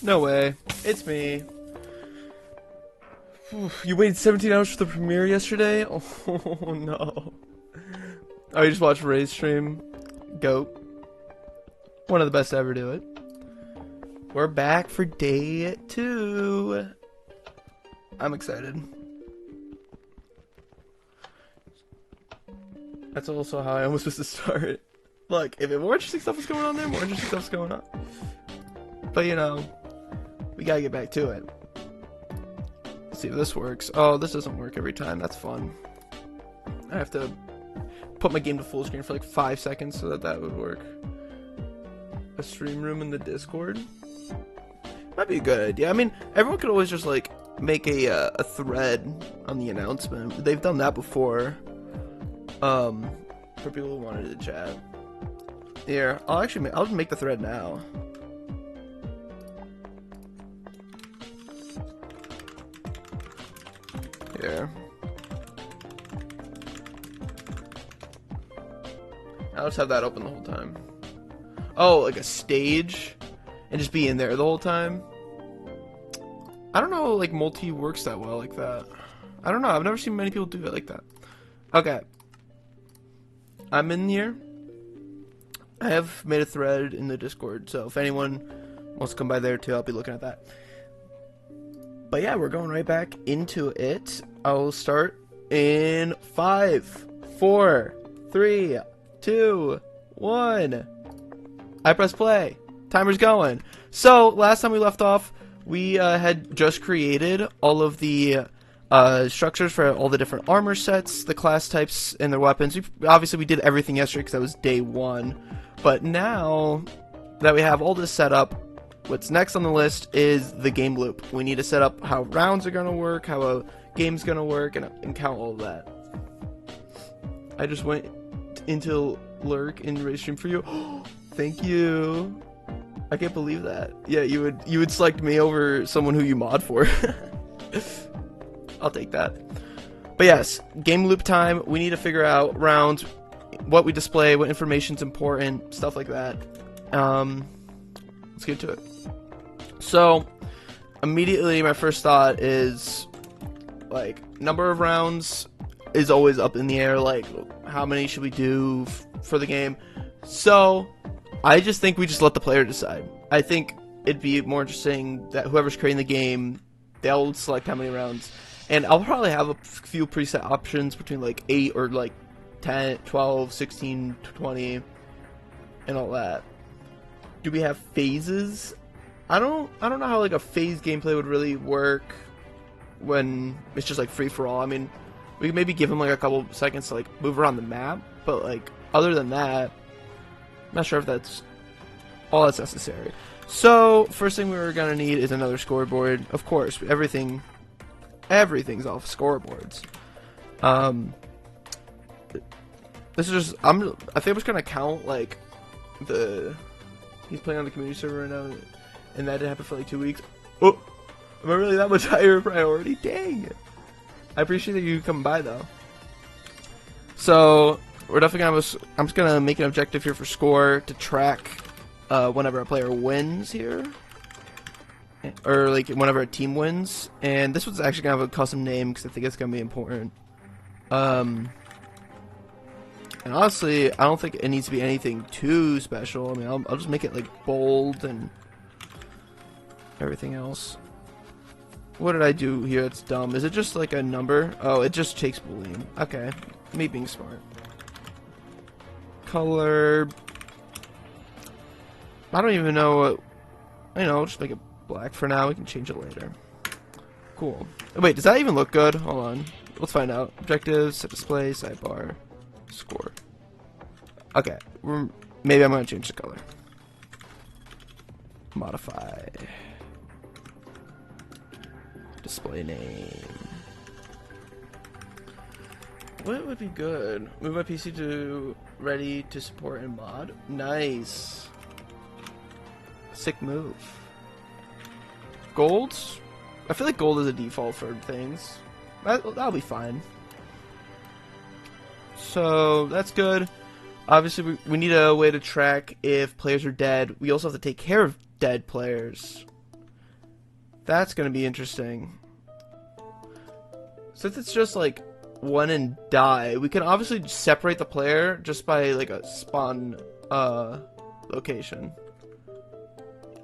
No way. It's me. You waited 17 hours for the premiere yesterday? Oh no. Oh, you just watched Ray's stream? Goat. One of the best to ever do it. We're back for day 2. I'm excited. That's also how I almost was to start. Look, if more interesting stuff is going on there, more interesting stuff's going on. But you know, we gotta get back to it. Let's see if this works. Oh, this doesn't work every time. That's fun. I have to put my game to full screen for like 5 seconds so that would work. A stream room in the Discord? Might be a good idea. I mean, everyone could always just like make a thread on the announcement. They've done that before. For people who wanted to chat. Here, I'll just make the thread now. Here. I'll just have that open the whole time. Oh, like a stage? And just be in there the whole time? I don't know, like, multi works that well like that. I don't know, I've never seen many people do it like that. Okay. I'm in here. I have made a thread in the Discord, so if anyone wants to come by there too, I'll be looking at that. But yeah, we're going right back into it. I'll start in 5, 4, 3, 2, 1. I press play. Timer's going. So, last time we left off, we had just created all of the structures for all the different armor sets, the class types, and their weapons. Obviously, we did everything yesterday because that was day 1. But now that we have all this set up, what's next on the list is the game loop. We need to set up how rounds are going to work, how a game's going to work, and count all of that. I just went into lurk in race stream for you. Thank you. I can't believe that. Yeah, you would select me over someone who you mod for. I'll take that. But yes, game loop time. We need to figure out rounds, what we display, what information's important, stuff like that. Let's get to it. So, immediately my first thought is, like, number of rounds is always up in the air. Like, how many should we do for the game? So, I just think we just let the player decide. I think it'd be more interesting that whoever's creating the game, they'll select how many rounds. And I'll probably have a few preset options between like 8 or like 10, 12, 16, 20, and all that. Do we have phases? I don't know how like a phase gameplay would really work when it's just like free for all. I mean, we could maybe give them like a couple seconds to like move around the map, but like other than that, I'm not sure if that's all that's necessary. So first thing we're gonna need is another scoreboard. Of course, everything's off scoreboards. This is just I think I'm just gonna count like he's playing on the community server right now, and that didn't happen for like 2 weeks. Oh, am I really that much higher priority? Dang. I appreciate that you come by though. So we're definitely gonna I'm just gonna make an objective here for score to track whenever a player wins here, or like whenever a team wins. And this one's actually gonna have a custom name because I think it's gonna be important. And honestly, I don't think it needs to be anything too special. I mean, I'll just make it like bold and everything else. What did I do here? It's dumb. Is it just like a number? Oh, it just takes Boolean. Okay, me being smart. Color. I don't even know what. You know, just make it black for now. We can change it later. Cool. Wait, does that even look good? Hold on. Let's find out. Objectives, set display, sidebar, score. Okay. Maybe I'm going to change the color. Modify. Display name. What would be good? Move my PC to ready to support and mod. Nice. Sick move. Gold? I feel like gold is a default for things. That'll be fine. So that's good. Obviously, we need a way to track if players are dead. We also have to take care of dead players. That's gonna be interesting. Since it's just like one and die, we can obviously separate the player just by like a spawn location.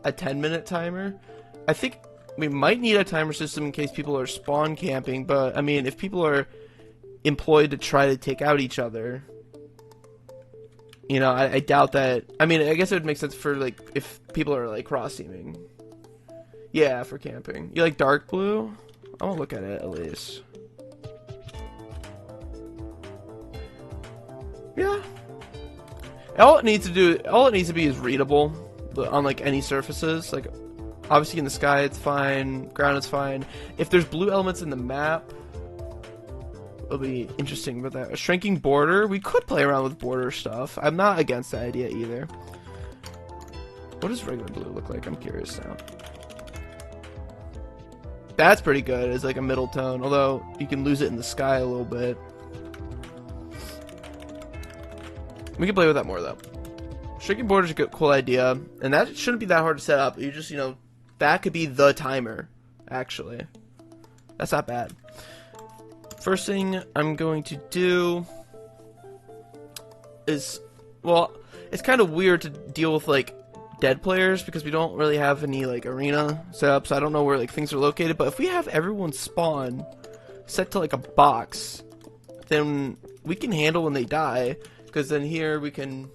A 10-minute timer. I think we might need a timer system in case people are spawn camping, but I mean, if people are employed to try to take out each other, you know, I doubt that. I mean, I guess it would make sense for like if people are like cross teaming. Yeah, for camping. You like dark blue? I want to look at it at least. Yeah. All it needs to be is readable on like any surfaces. Like obviously in the sky it's fine, ground is fine. If there's blue elements in the map, it'll be interesting with that. A shrinking border, we could play around with border stuff. I'm not against the idea either. What does regular blue look like? I'm curious now. That's pretty good. It's like a middle tone, although you can lose it in the sky a little bit. We can play with that more though. Shrinking border is a good, cool idea, and that shouldn't be that hard to set up. You just, you know, that could be the timer, actually. That's not bad. First thing I'm going to do is, well, it's kind of weird to deal with like dead players because we don't really have any like arena setup, so I don't know where like things are located. But if we have everyone spawn set to like a box, then we can handle when they die, because then here we can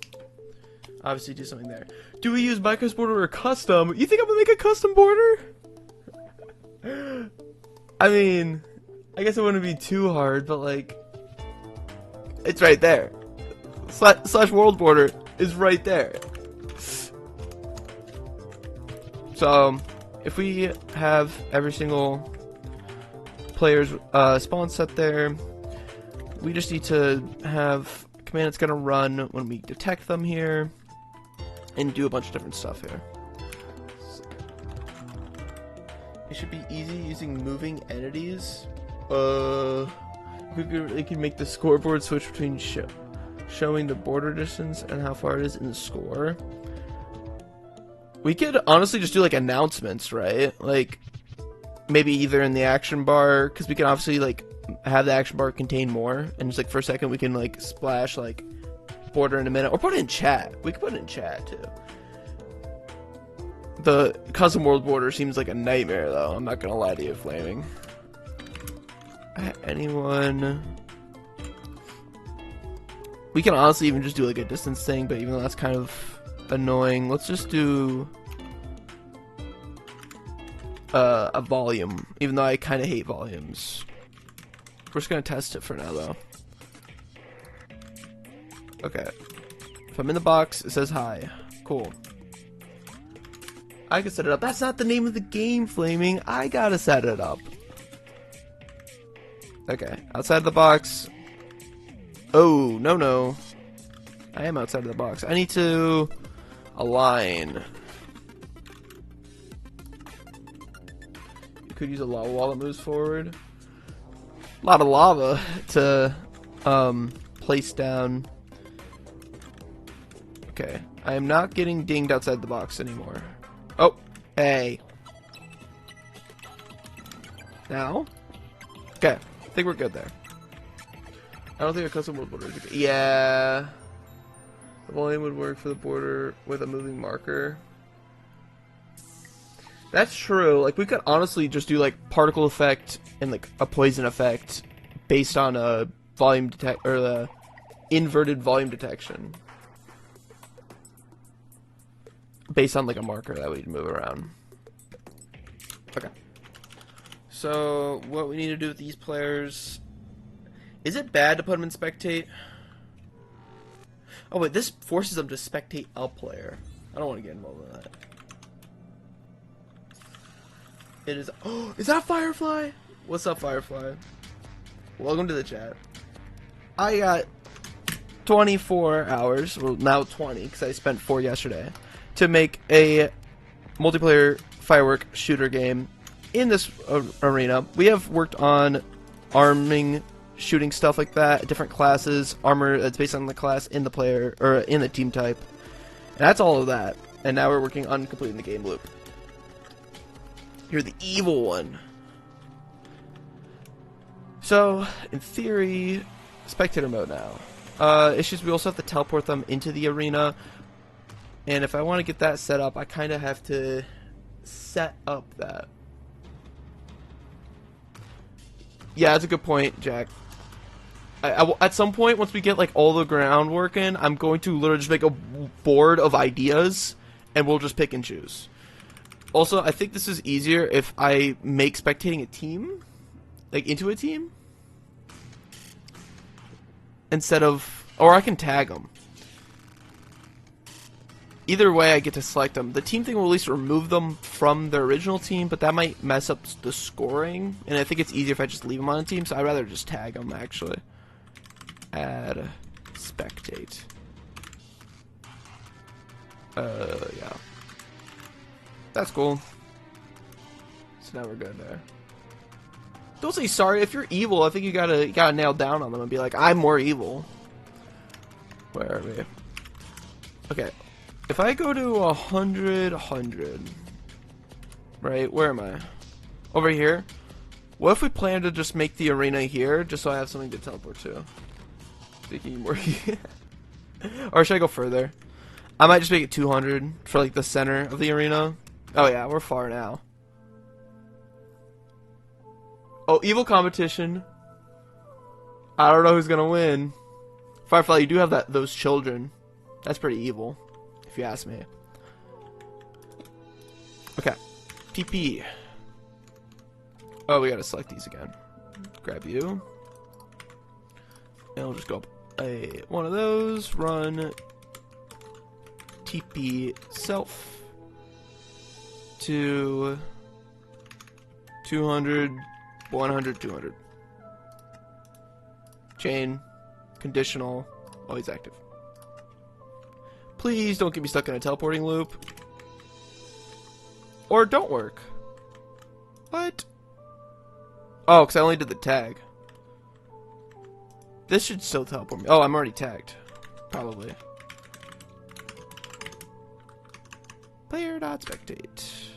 obviously do something there. Do we use Minecraft border or custom? You think I'm gonna make a custom border? I mean, I guess it wouldn't be too hard, but like, it's right there. Slash world border is right there. So, if we have every single player's spawn set there, we just need to have a command that's gonna run when we detect them here, and do a bunch of different stuff here. It should be easy using moving entities. We can make the scoreboard switch between showing the border distance and how far it is in the score. We could honestly just do like announcements, right? Like maybe either in the action bar, because we can obviously like have the action bar contain more, and just like for a second we can like splash like border in a minute, or put it in chat. We could put it in chat too. The custom world border seems like a nightmare though, I'm not gonna lie to you, Flaming. Anyone? We can honestly even just do like a distance thing, but even though that's kind of annoying, let's just do a volume, even though I kind of hate volumes. We're just gonna test it for now though. Okay, if I'm in the box it says hi. Cool. I can set it up. That's not the name of the game, Flaming. I gotta set it up. Okay, outside the box. Oh, no. I am outside of the box. I need to align. You could use a lava wall that moves forward. A lot of lava to place down. Okay, I am not getting dinged outside the box anymore. Oh, hey. Now? Okay, I think we're good there. I don't think a custom world border is good. Yeah. The volume would work for the border with a moving marker. That's true. Like, we could honestly just do, like, particle effect and, like, a poison effect based on a volume detect, or the inverted volume detection. Based on, like, a marker that we'd move around. Okay. So, what we need to do with these players... Is it bad to put them in spectate? Oh wait, this forces them to spectate a player. I don't want to get involved in that. It is... Oh, is that Firefly? What's up, Firefly? Welcome to the chat. I got 24 hours, well now 20, because I spent 4 yesterday, to make a multiplayer firework shooter game in this arena. We have worked on arming, shooting stuff like that, different classes, armor that's based on the class in the player, or in the team type. And that's all of that. And now we're working on completing the game loop. You're the evil one. So, in theory, spectator mode now. Issues, we also have to teleport them into the arena. And if I want to get that set up, I kind of have to set up that. Yeah, that's a good point, Jack. At some point, once we get like all the groundwork in, I'm going to literally just make a board of ideas, and we'll just pick and choose. Also, I think this is easier if I make spectating a team, like into a team, instead of, or I can tag them. Either way, I get to select them. The team thing will at least remove them from their original team, but that might mess up the scoring, and I think it's easier if I just leave them on a team, so I'd rather just tag them, actually. Add spectate. Yeah. That's cool. So now we're good there. Don't say sorry. If you're evil, I think you gotta nail down on them and be like, I'm more evil. Where are we? Okay. If I go to 100, right? Where am I? Over here. What if we plan to just make the arena here, just so I have something to teleport to? Thinking more. Or should I go further? I might just make it 200 for like the center of the arena. Oh yeah, we're far now. Oh, evil competition. I don't know who's gonna win. Firefly, you do have those children. That's pretty evil, if you ask me. Okay, PP. Oh, we gotta select these again. Grab you. And we'll just go up one of those. Run TP self to 200, 100, 200. Chain, conditional, always active. Please don't get me stuck in a teleporting loop. Or don't work. What? Oh, because I only did the tag. This should still teleport me. Oh, I'm already tagged. Probably. Player.spectate.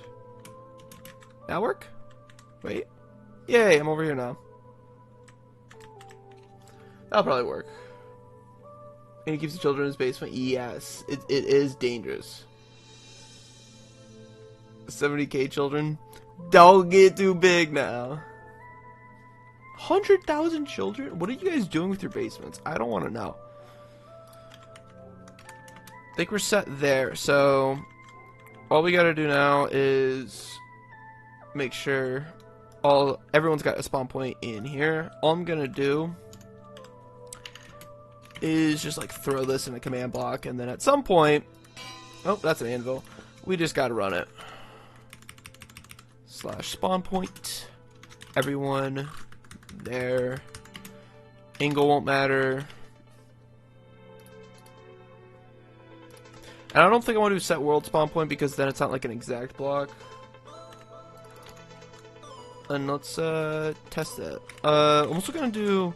Now work? Wait. Yay, I'm over here now. That'll probably work. And he keeps the children in his basement? Yes. It is dangerous. 70k children? Don't get too big now. 100,000 children? What are you guys doing with your basements? I don't want to know. I think we're set there. So, all we gotta do now is make sure everyone's got a spawn point in here. All I'm gonna do is just like throw this in a command block, and then at some point, oh, that's an anvil. We just gotta run it. / spawn point. Everyone there. Angle won't matter. And I don't think I want to set world spawn point because then it's not like an exact block. And let's test it. I'm also gonna do.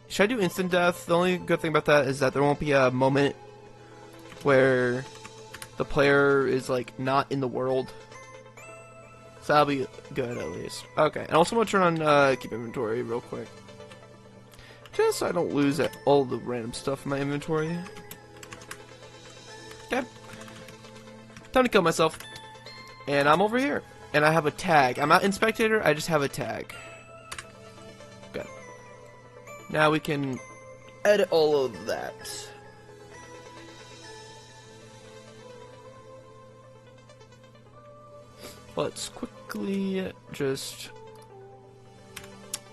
Should I do instant death? The only good thing about that is that there won't be a moment where the player is like not in the world. So that'll be good at least. Okay, and also I'm gonna turn on keep inventory real quick. Just so I don't lose all the random stuff in my inventory. Okay. Time to kill myself. And I'm over here. And I have a tag. I'm not in spectator, I just have a tag. Good. Now we can edit all of that. Let's quickly just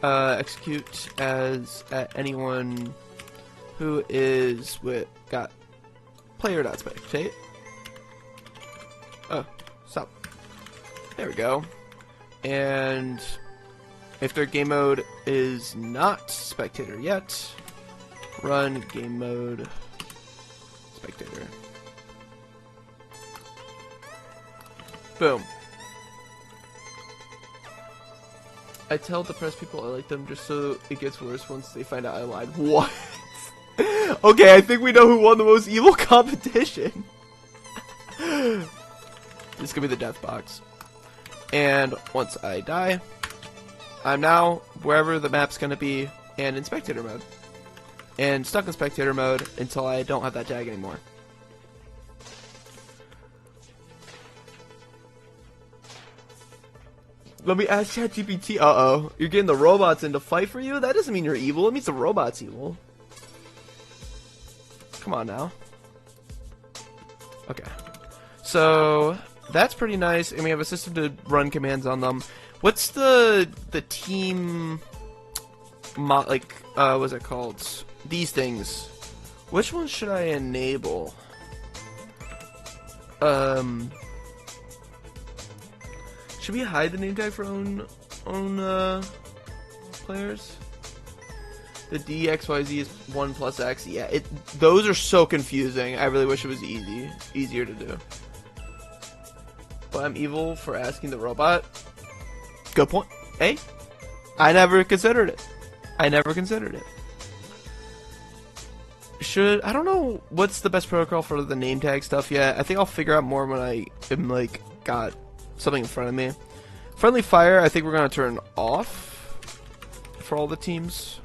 execute as anyone who is got player.spectate. Oh, stop. There we go. And if their game mode is not spectator yet, run game mode spectator. Boom. I tell depressed people I like them just so it gets worse once they find out I lied. What? Okay, I think we know who won the most evil competition. This is gonna be the death box. And once I die, I'm now wherever the map's going to be and in spectator mode. And stuck in spectator mode until I don't have that tag anymore. Let me ask ChatGPT. Uh-oh. You're getting the robots in to fight for you? That doesn't mean you're evil. It means the robot's evil. Come on now. Okay. So, that's pretty nice. And we have a system to run commands on them. What's the team... what's it called? These things. Which one should I enable? Should we hide the name tag for own players? The DXYZ is 1 plus X. Yeah, those are so confusing. I really wish it was easier to do. But I'm evil for asking the robot. Good point. Hey, I never considered it. I don't know what's the best protocol for the name tag stuff yet. I think I'll figure out more when I am got something in front of me. Friendly fire, I think we're gonna turn off for all the teams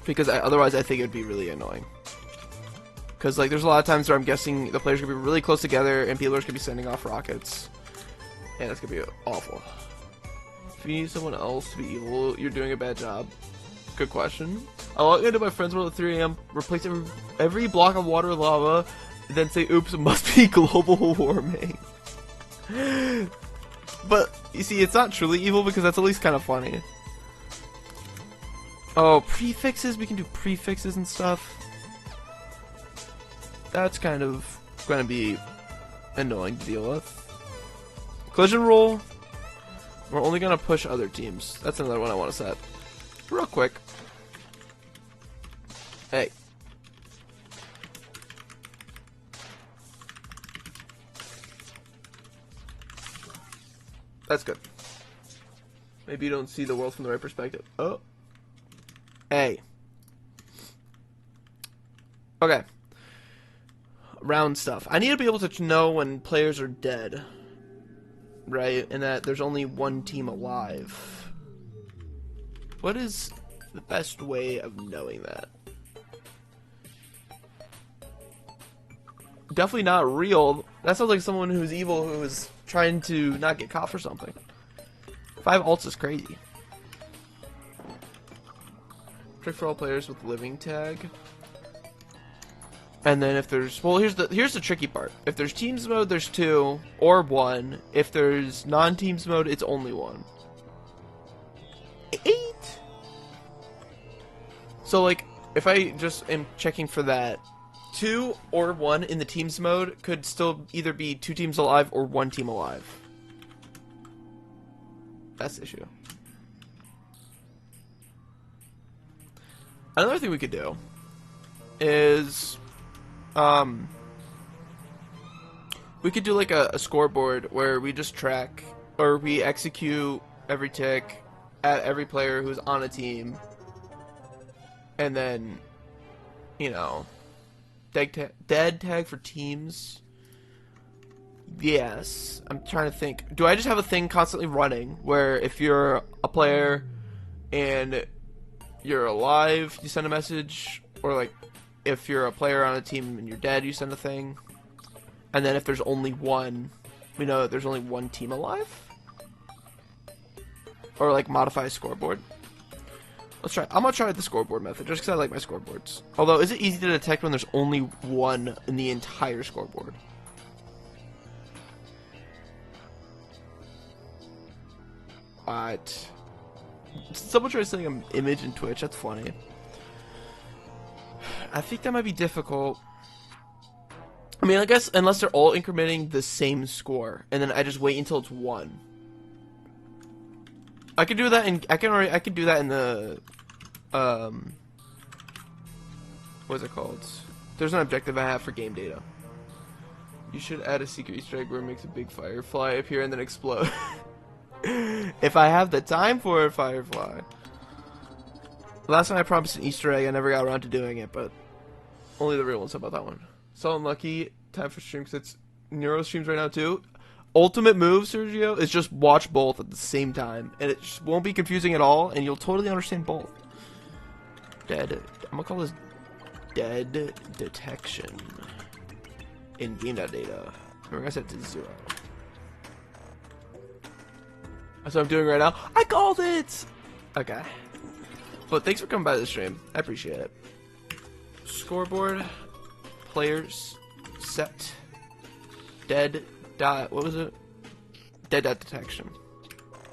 because otherwise I think it'd be really annoying. Because there's a lot of times where I'm guessing the players are gonna be really close together and people are gonna be sending off rockets, and that's gonna be awful. If you need someone else to be evil, you're doing a bad job. Good question. I log into my friend's world at 3 AM, replace every block of water with lava, and then say, oops, it must be global warming. But, you see, it's not truly evil because that's at least kind of funny. Oh, prefixes? We can do prefixes and stuff. That's kind of going to be annoying to deal with. Collision rule. We're only going to push other teams. That's another one I want to set. Real quick. Hey. That's good. Maybe you don't see the world from the right perspective. Oh. Hey. Okay. Round stuff. I need to be able to know when players are dead. Right? And that there's only one team alive. What is the best way of knowing that? Definitely not real. That sounds like someone who's evil who is trying to not get caught for something. 5 alts is crazy. Trick for all players with living tag. And then if there's, well, here's the tricky part. If there's teams mode, there's 2 or 1. If there's non-teams mode, it's only 1. 8. So if I just am checking for that, 2 or 1 in the teams mode could still either be 2 teams alive or 1 team alive. That's the issue. Another thing we could do is we could do a scoreboard where we just track or we execute every tick at every player who's on a team, and then dead tag for teams. Yes, I'm trying to think. Do I just have a thing constantly running where if you're a player and you're alive, you send a message, or if you're a player on a team and you're dead, you send a thing, and then if there's only one, we know that there's only one team alive, or modify a scoreboard. Let's try. I'm gonna try the scoreboard method just because I like my scoreboards. Although, is it easy to detect when there's only one in the entire scoreboard? What? Someone tried sending an image in Twitch. That's funny. I think that might be difficult. I mean, I guess unless they're all incrementing the same score, and then I just wait until it's 1. I could do that in. I could do that in the. What's it called? There's an objective I have for game data. You should add a secret Easter egg where it makes a big firefly appear and then explode. If I have the time for a firefly. Last time I promised an Easter egg, I never got around to doing it, but only the real ones. How about that one? So unlucky. Time for stream because it's Neuro streams right now too. ultimate move, Sergio, is just watch both at the same time, and it just won't be confusing at all, and you'll totally understand both. Dead. I'm gonna call this dead detection in game.data. We're gonna set it to 0. That's what I'm doing right now. I called it! Okay. But thanks for coming by the stream. I appreciate it. Scoreboard. Players. Set. Dead dot. What was it? Dead dot detection.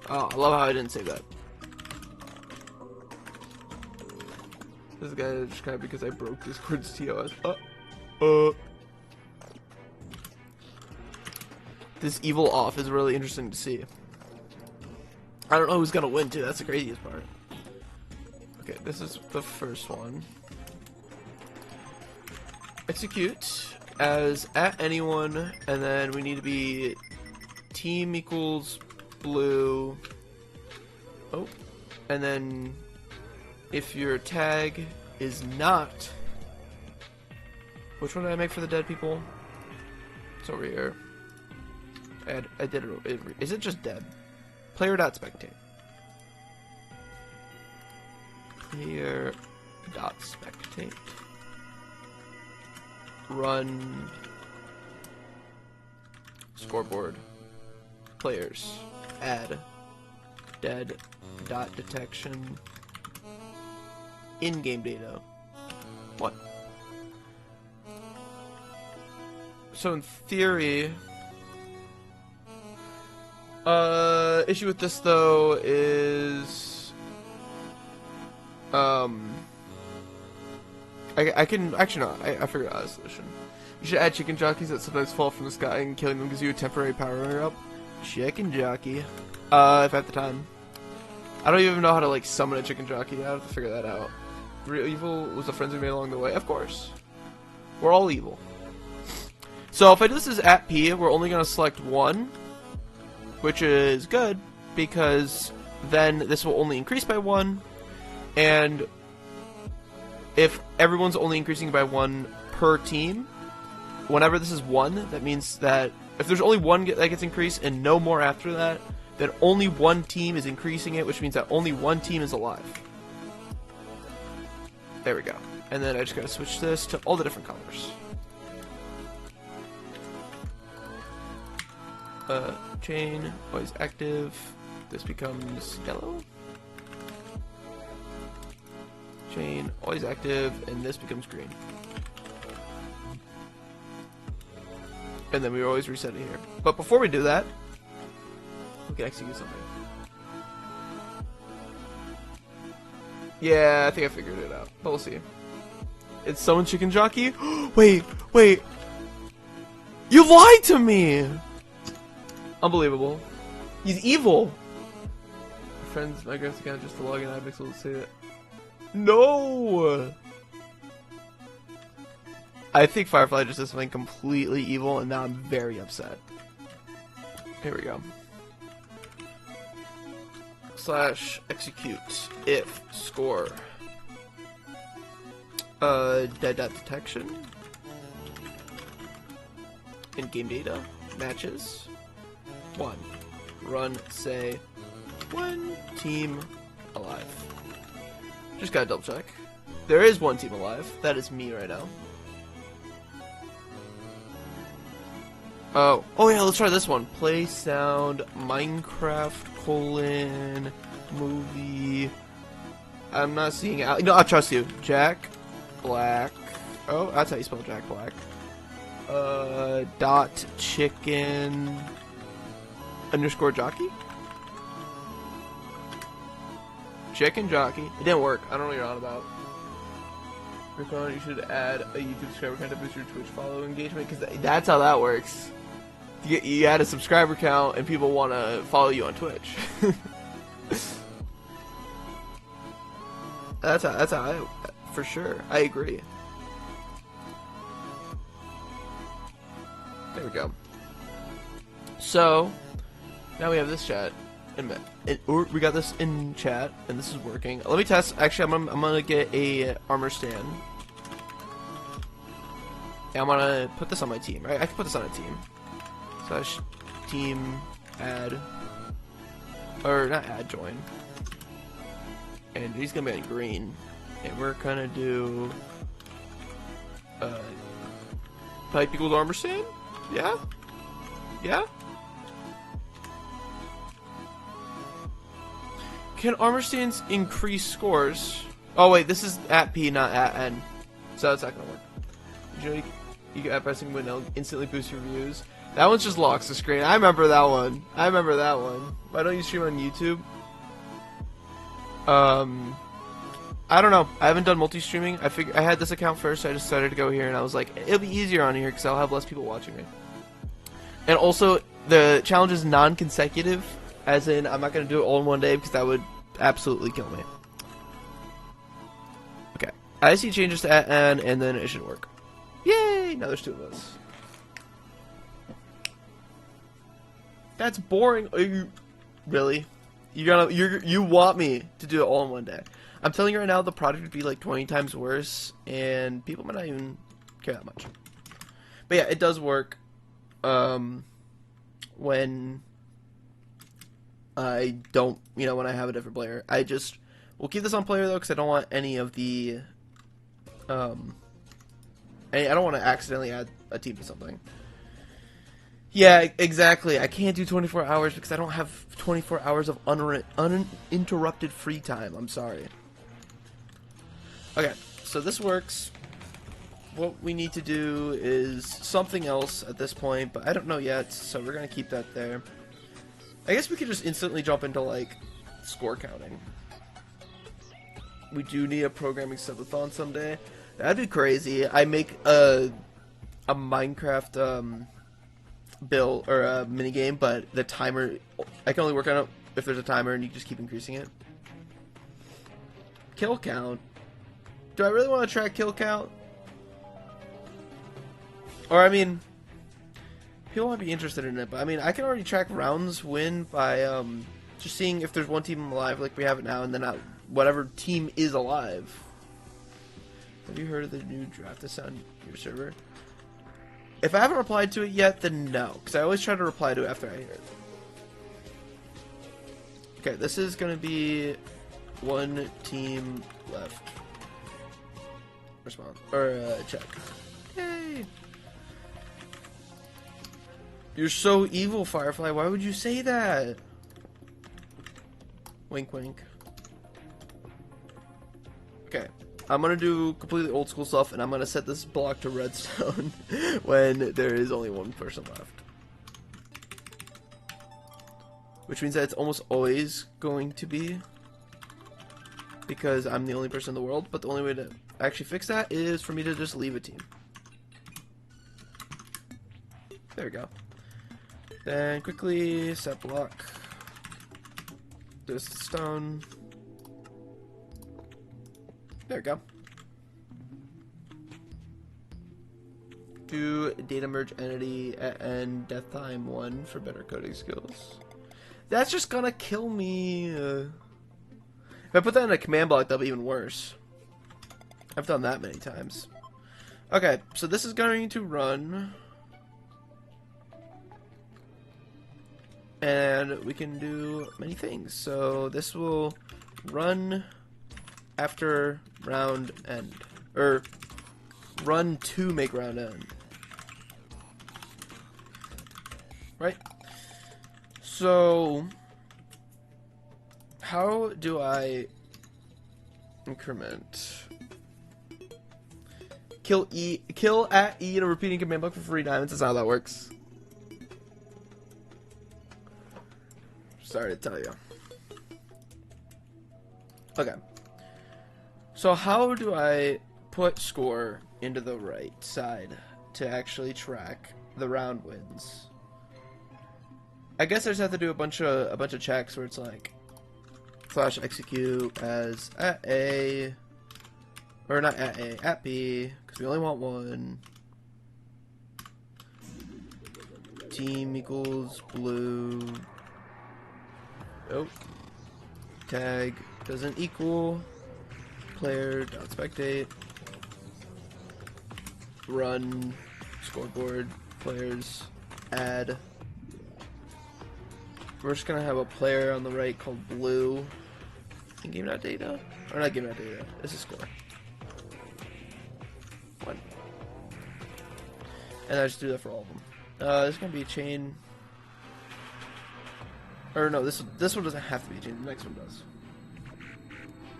Oh, I love how I didn't save that. This guy is just kind of because I broke Discord's TOS. This evil off is really interesting to see. I don't know who's gonna win too. That's the craziest part. Okay, this is the first one. Execute as at anyone, and then we need to be team equals blue. Oh, and then if your tag is not, which one did I make for the dead people? It's over here. I did it. Is it just dead? Player.spectate. Player.spectate. Run scoreboard. Players. Add dead dot detection. In-game data. What? So in theory, issue with this though is, I can actually no, I figured out a solution. You should add chicken jockeys that sometimes fall from the sky, and killing them gives you a temporary power up. Chicken jockey. If I have the time. I don't even know how to like summon a chicken jockey. I have to figure that out. Real evil was the friends we made along the way. Of course, we're all evil. So if I do this as at P, we're only gonna select one, which is good because then this will only increase by 1, and if everyone's only increasing by 1 per team, whenever this is 1, that means that if there's only 1 that gets increased and no more after that, then only 1 team is increasing it, which means that only 1 team is alive. There we go. And then I just gotta switch this to all the different colors. Chain, always active. This becomes yellow. Chain, always active, and this becomes green. And then we always reset it here. But before we do that, we can execute something. Yeah, I think I figured it out. But we'll see. It's someone chicken jockey? Wait. You lied to me! Unbelievable. He's evil! My friends, my guest account just to log in iPixel to say that. No! I think Firefly just did something completely evil, and now I'm very upset. Here we go. / execute if score dead dot detection in game data matches 1. Run say 1 team alive. Just gotta double check. There is 1 team alive. That is me right now. Oh yeah, let's try this one. Play sound Minecraft movie. I'm not seeing out. No, I trust you. Jack Black. Oh, that's how you spell Jack Black. Dot chicken underscore jockey. Chicken jockey. It didn't work. I don't know what you're on about. You should add a YouTube subscriber count to boost your Twitch follow engagement, because that's how that works. You add a subscriber count and people want to follow you on Twitch. That's how I, for sure, I agree. There we go. So now we have this chat, or we got this in chat, and this is working. Let me test. Actually, I'm gonna get a armor stand. And I'm gonna put this on my team, right? I can put this on a team. / team add, or not add, join. And he's gonna be in green. And we're gonna do type equals armor stand? Yeah? Yeah? Can armor stands increase scores? Oh wait, this is at P, not at N. So that's not gonna work. Usually you get pressing when it'll instantly boost your views. That one's just locks the screen. I remember that one. I remember that one. Why don't you stream on YouTube? I don't know. I haven't done multi-streaming. I had this account first, so I just decided to go here, and I was like, it'll be easier on here because I'll have less people watching me. And also, the challenge is non-consecutive, as in I'm not going to do it all in one day because that would absolutely kill me. Okay. I see changes to at N, and then it should work. Yay! Now there's 2 of us. That's boring. Are you really? You want me to do it all in one day? I'm telling you right now, the product would be like 20 times worse, and people might not even care that much. But yeah, it does work when I don't, when I have a different player. We'll keep this on player though, because I don't want any of the, I don't want to accidentally add a team to something. Yeah, exactly. I can't do 24 hours because I don't have 24 hours of uninterrupted free time. I'm sorry. Okay, so this works. What we need to do is something else at this point, but I don't know yet, so we're going to keep that there. I guess we could just instantly jump into, like, score counting. We do need a programming subathon someday. That'd be crazy. I make a Minecraft, bill or a minigame, but the timer, I can only work on it if there's a timer and you just keep increasing it. Kill count. Do I really want to track kill count? Or I mean, people might be interested in it, but I mean, I can already track rounds win by just seeing if there's one team alive like we have it now, and then whatever team is alive. Have you heard of the new draft that's on your server? If I haven't replied to it yet, then no, because I always try to reply to it after I hear it. Okay, this is going to be one team left. Respond. Or, check. Yay! You're so evil, Firefly. Why would you say that? Wink, wink. Okay. I'm gonna do completely old school stuff, and I'm gonna set this block to redstone when there is only one person left. Which means that it's almost always going to be, because I'm the only person in the world, but the only way to actually fix that is for me to just leave a team. There we go. Then quickly set block. This stone. There we go. Do data merge entity and death time 1 for better coding skills. That's just gonna kill me. If I put that in a command block, that'll be even worse. I've done that many times. Okay, so this is going to run. And we can do many things. So this will run after round end. Or run to make round end. Right? So how do I increment? Kill at E in a repeating command block for free diamonds. That's not how that works. Sorry to tell you. Okay. So how do I put score into the right side to actually track the round wins? I guess I just have to do a bunch of checks where it's like slash execute as at A, or not at A, at B, because we only want one. Team equals blue. Oh. Tag doesn't equal player dot spectate. Run scoreboard players add We're just gonna have a player on the right called blue. In game.data? Or not game.data. This is score. 1. And I just do that for all of them. There's gonna be a chain. Or no, this one doesn't have to be a chain. The next one does.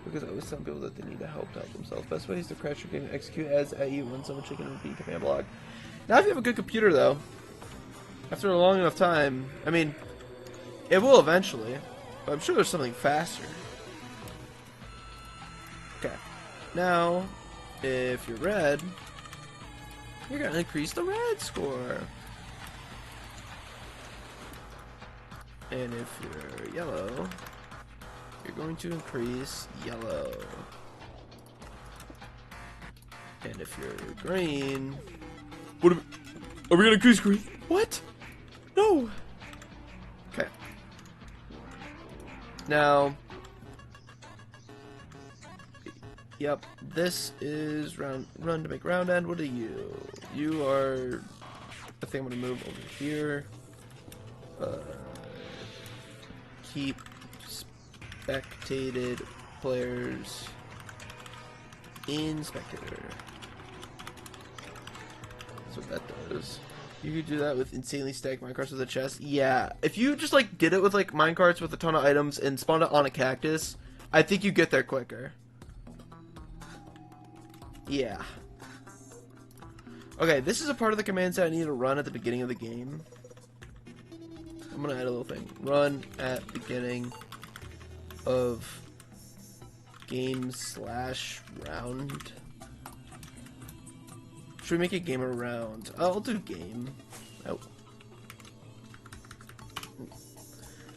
Because I always tell people that they need to help themselves. Best way is to crash your game and execute as at you when someone chicken repeat command block. Now if you have a good computer though, after a long enough time, I mean, it will eventually, but I'm sure there's something faster. Okay. Now, if you're red, you're gonna increase the red score. And if you're yellow, you're going to increase yellow. And if you're green, are we gonna increase green? What? No. Okay. Now, yep, this is run to make round end. What are you? You are, I think I'm gonna move over here. Keep spectated players in spectator. That's what that does. You could do that with insanely stacked minecarts with a chest. Yeah, if you just like did it with like minecarts with a ton of items and spawned it on a cactus, I think you get there quicker. Yeah. Okay, this is a part of the command set I need to run at the beginning of the game. I'm gonna add a little thing. Run at beginning of game / round. Should we make a game or round? I'll do game. Oh.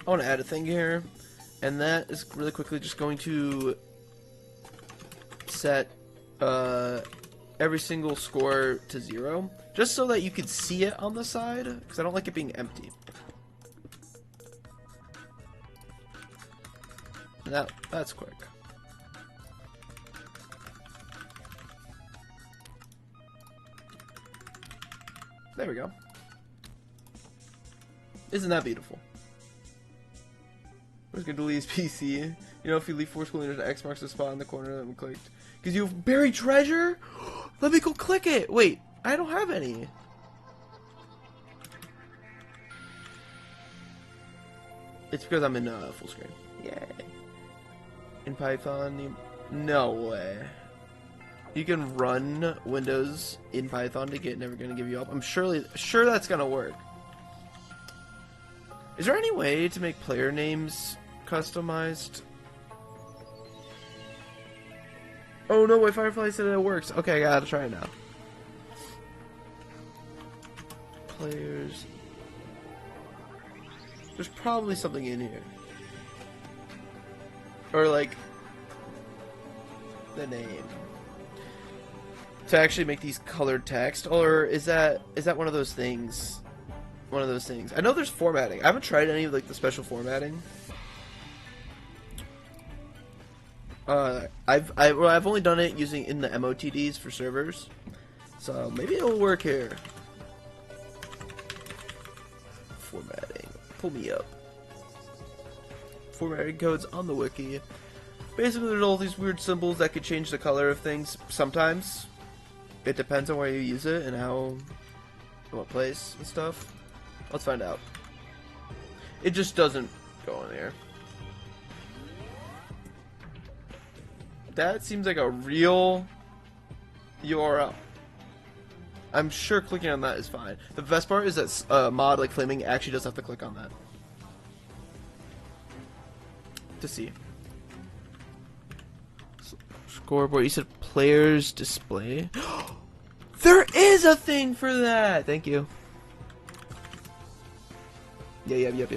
I want to add a thing here, and that is really quickly just going to set every single score to 0, just so that you can see it on the side, because I don't like it being empty. That's quick. There we go. Isn't that beautiful? We're just gonna delete his PC. You know, if you leave forcefully, there's an X marks the spot in the corner that we clicked. Because you have buried treasure? Let me go click it! Wait, I don't have any. It's because I'm in full screen. Yay. In Python, no way. You can run Windows in Python to get Never Gonna Give You Up. I'm sure that's gonna work. Is there any way to make player names customized? Oh no, wait, Firefly said it works. Okay, I gotta try it now. Players. There's probably something in here. Or like the name. To actually make these colored text, or is that one of those things? One of those things. I know there's formatting. I haven't tried any of like the special formatting. I've only done it using in the MOTDs for servers, so maybe it'll work here. Formatting. Pull me up. Formatting codes on the wiki. Basically, there's all these weird symbols that could change the color of things sometimes. It depends on where you use it and what place and stuff. Let's find out. It just doesn't go in here. That seems like a real URL. I'm sure clicking on that is fine. The best part is that mod like Flaming actually does have to click on that to see. Scoreboard. You said players display. There is a thing for that. Thank you. Yeah, yep.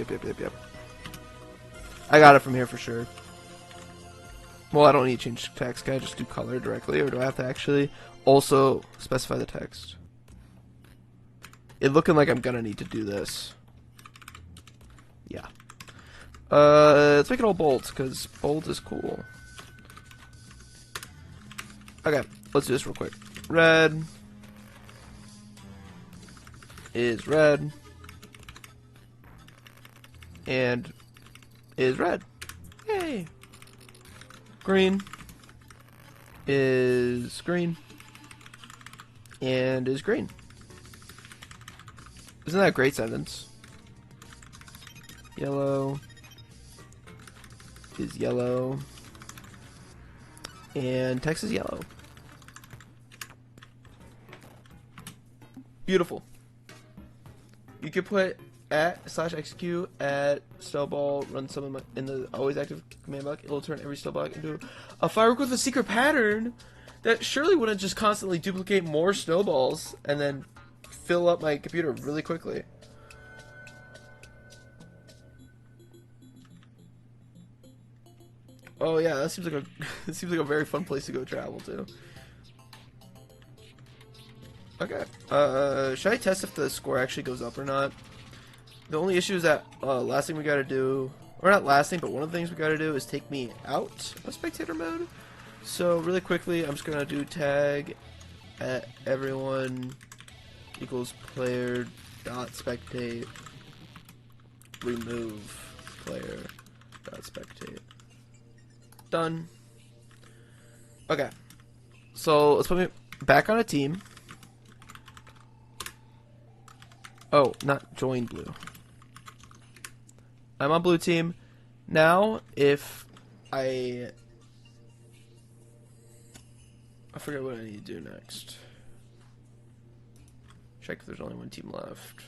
I got it from here for sure. Well, I don't need to change text. Can I just do color directly, or do I have to actually also specify the text? It looking like I'm gonna need to do this. Yeah. Let's make it all bold, because bold is cool. Okay, let's do this real quick. Red is red. and is red. Yay! Green is green and is green. Isn't that a great sentence? Yellow is yellow and text is yellow. Beautiful. You could put @/execute at snowball, run some in the always active command block. It will turn every snowball into a firework with a secret pattern that surely wouldn't just constantly duplicate more snowballs and then fill up my computer really quickly. Oh yeah, that seems like it seems like a very fun place to go travel to. Okay. Should I test if the score actually goes up or not? The only issue is that last thing we gotta do, or not last thing, but one of the things we gotta do is take me out of spectator mode. So really quickly, I'm just gonna do tag at everyone equals player dot spectate remove player dot spectate. Done. Okay. So let's put me back on a team. Oh, not join blue. I'm on blue team. Now, if I forget what I need to do next. Check if there's only one team left.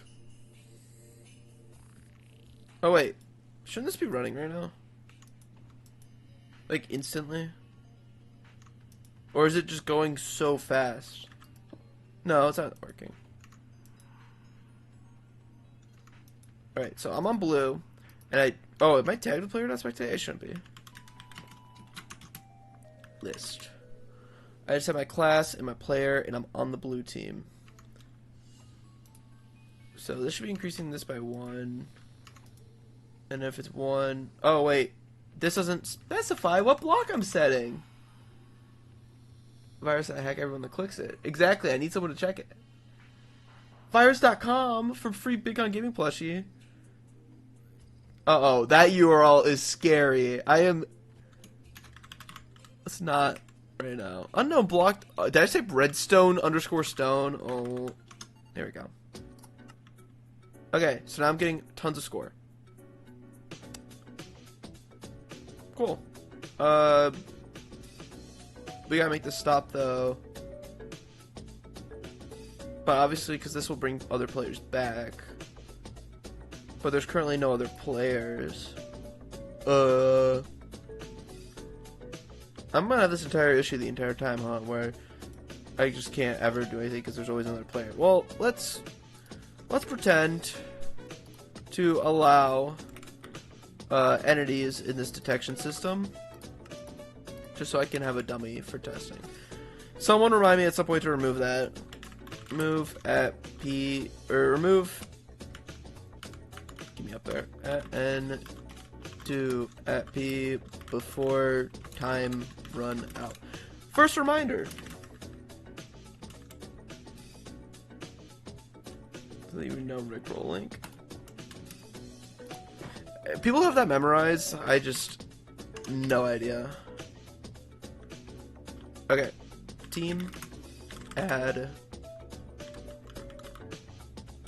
Oh wait, shouldn't this be running right now? Like instantly? Or is it just going so fast? No, it's not working. Alright, so I'm on blue, and oh, am I tagged with player dot spectate? I shouldn't be. List. I just have my class and my player, and I'm on the blue team. So this should be increasing this by 1. And if it's 1... Oh, wait. This doesn't specify what block I'm setting. Virus that hack everyone that clicks it. Exactly, I need someone to check it. Virus.com for free Bitcoin Gaming plushie. Uh-oh, that URL is scary. It's not right now. Unknown block. Did I say redstone _stone? Oh, there we go. Okay, so now I'm getting tons of score. Cool. We gotta make this stop though. But obviously, because this will bring other players back. But there's currently no other players. I'm gonna have this entire issue the entire time, huh? Where I just can't ever do anything because there's always another player. Well, let's pretend to allow entities in this detection system, just so I can have a dummy for testing. Someone remind me at some point to remove that. Remove at P, or remove. Give me up there. At N do at P before time run out. First reminder. Doesn't even know Rickroll link. People have that memorized. I just no idea. Okay, team, add,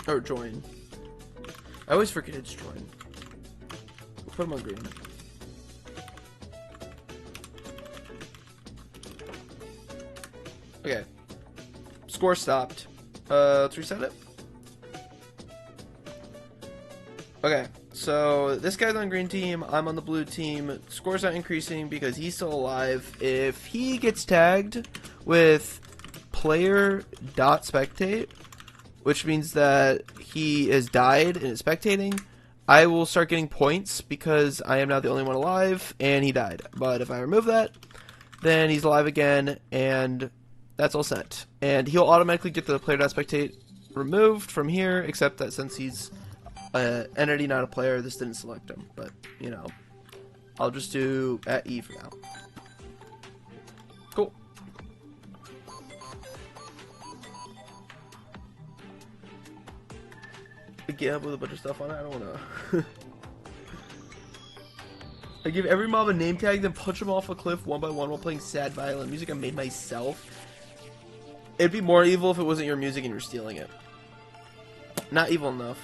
or join. I always forget it's join. We'll put them on green. Okay, score stopped. Let's reset it. Okay, so this guy's on green team, I'm on the blue team. Score's not increasing because he's still alive. If he gets tagged with player.spectate, which means that he has died and is spectating, I will start getting points because I am now the only one alive and he died. But if I remove that, then he's alive again and that's all set. And he'll automatically get the player.spectate removed from here, except that since he's entity, not a player, this didn't select him, but you know, I'll just do at E for now. Cool. A GitHub with a bunch of stuff on it. I don't wanna. I give every mob a name tag, then punch them off a cliff one by one while playing sad violin music I made myself. It'd be more evil if it wasn't your music and you're stealing it. Not evil enough.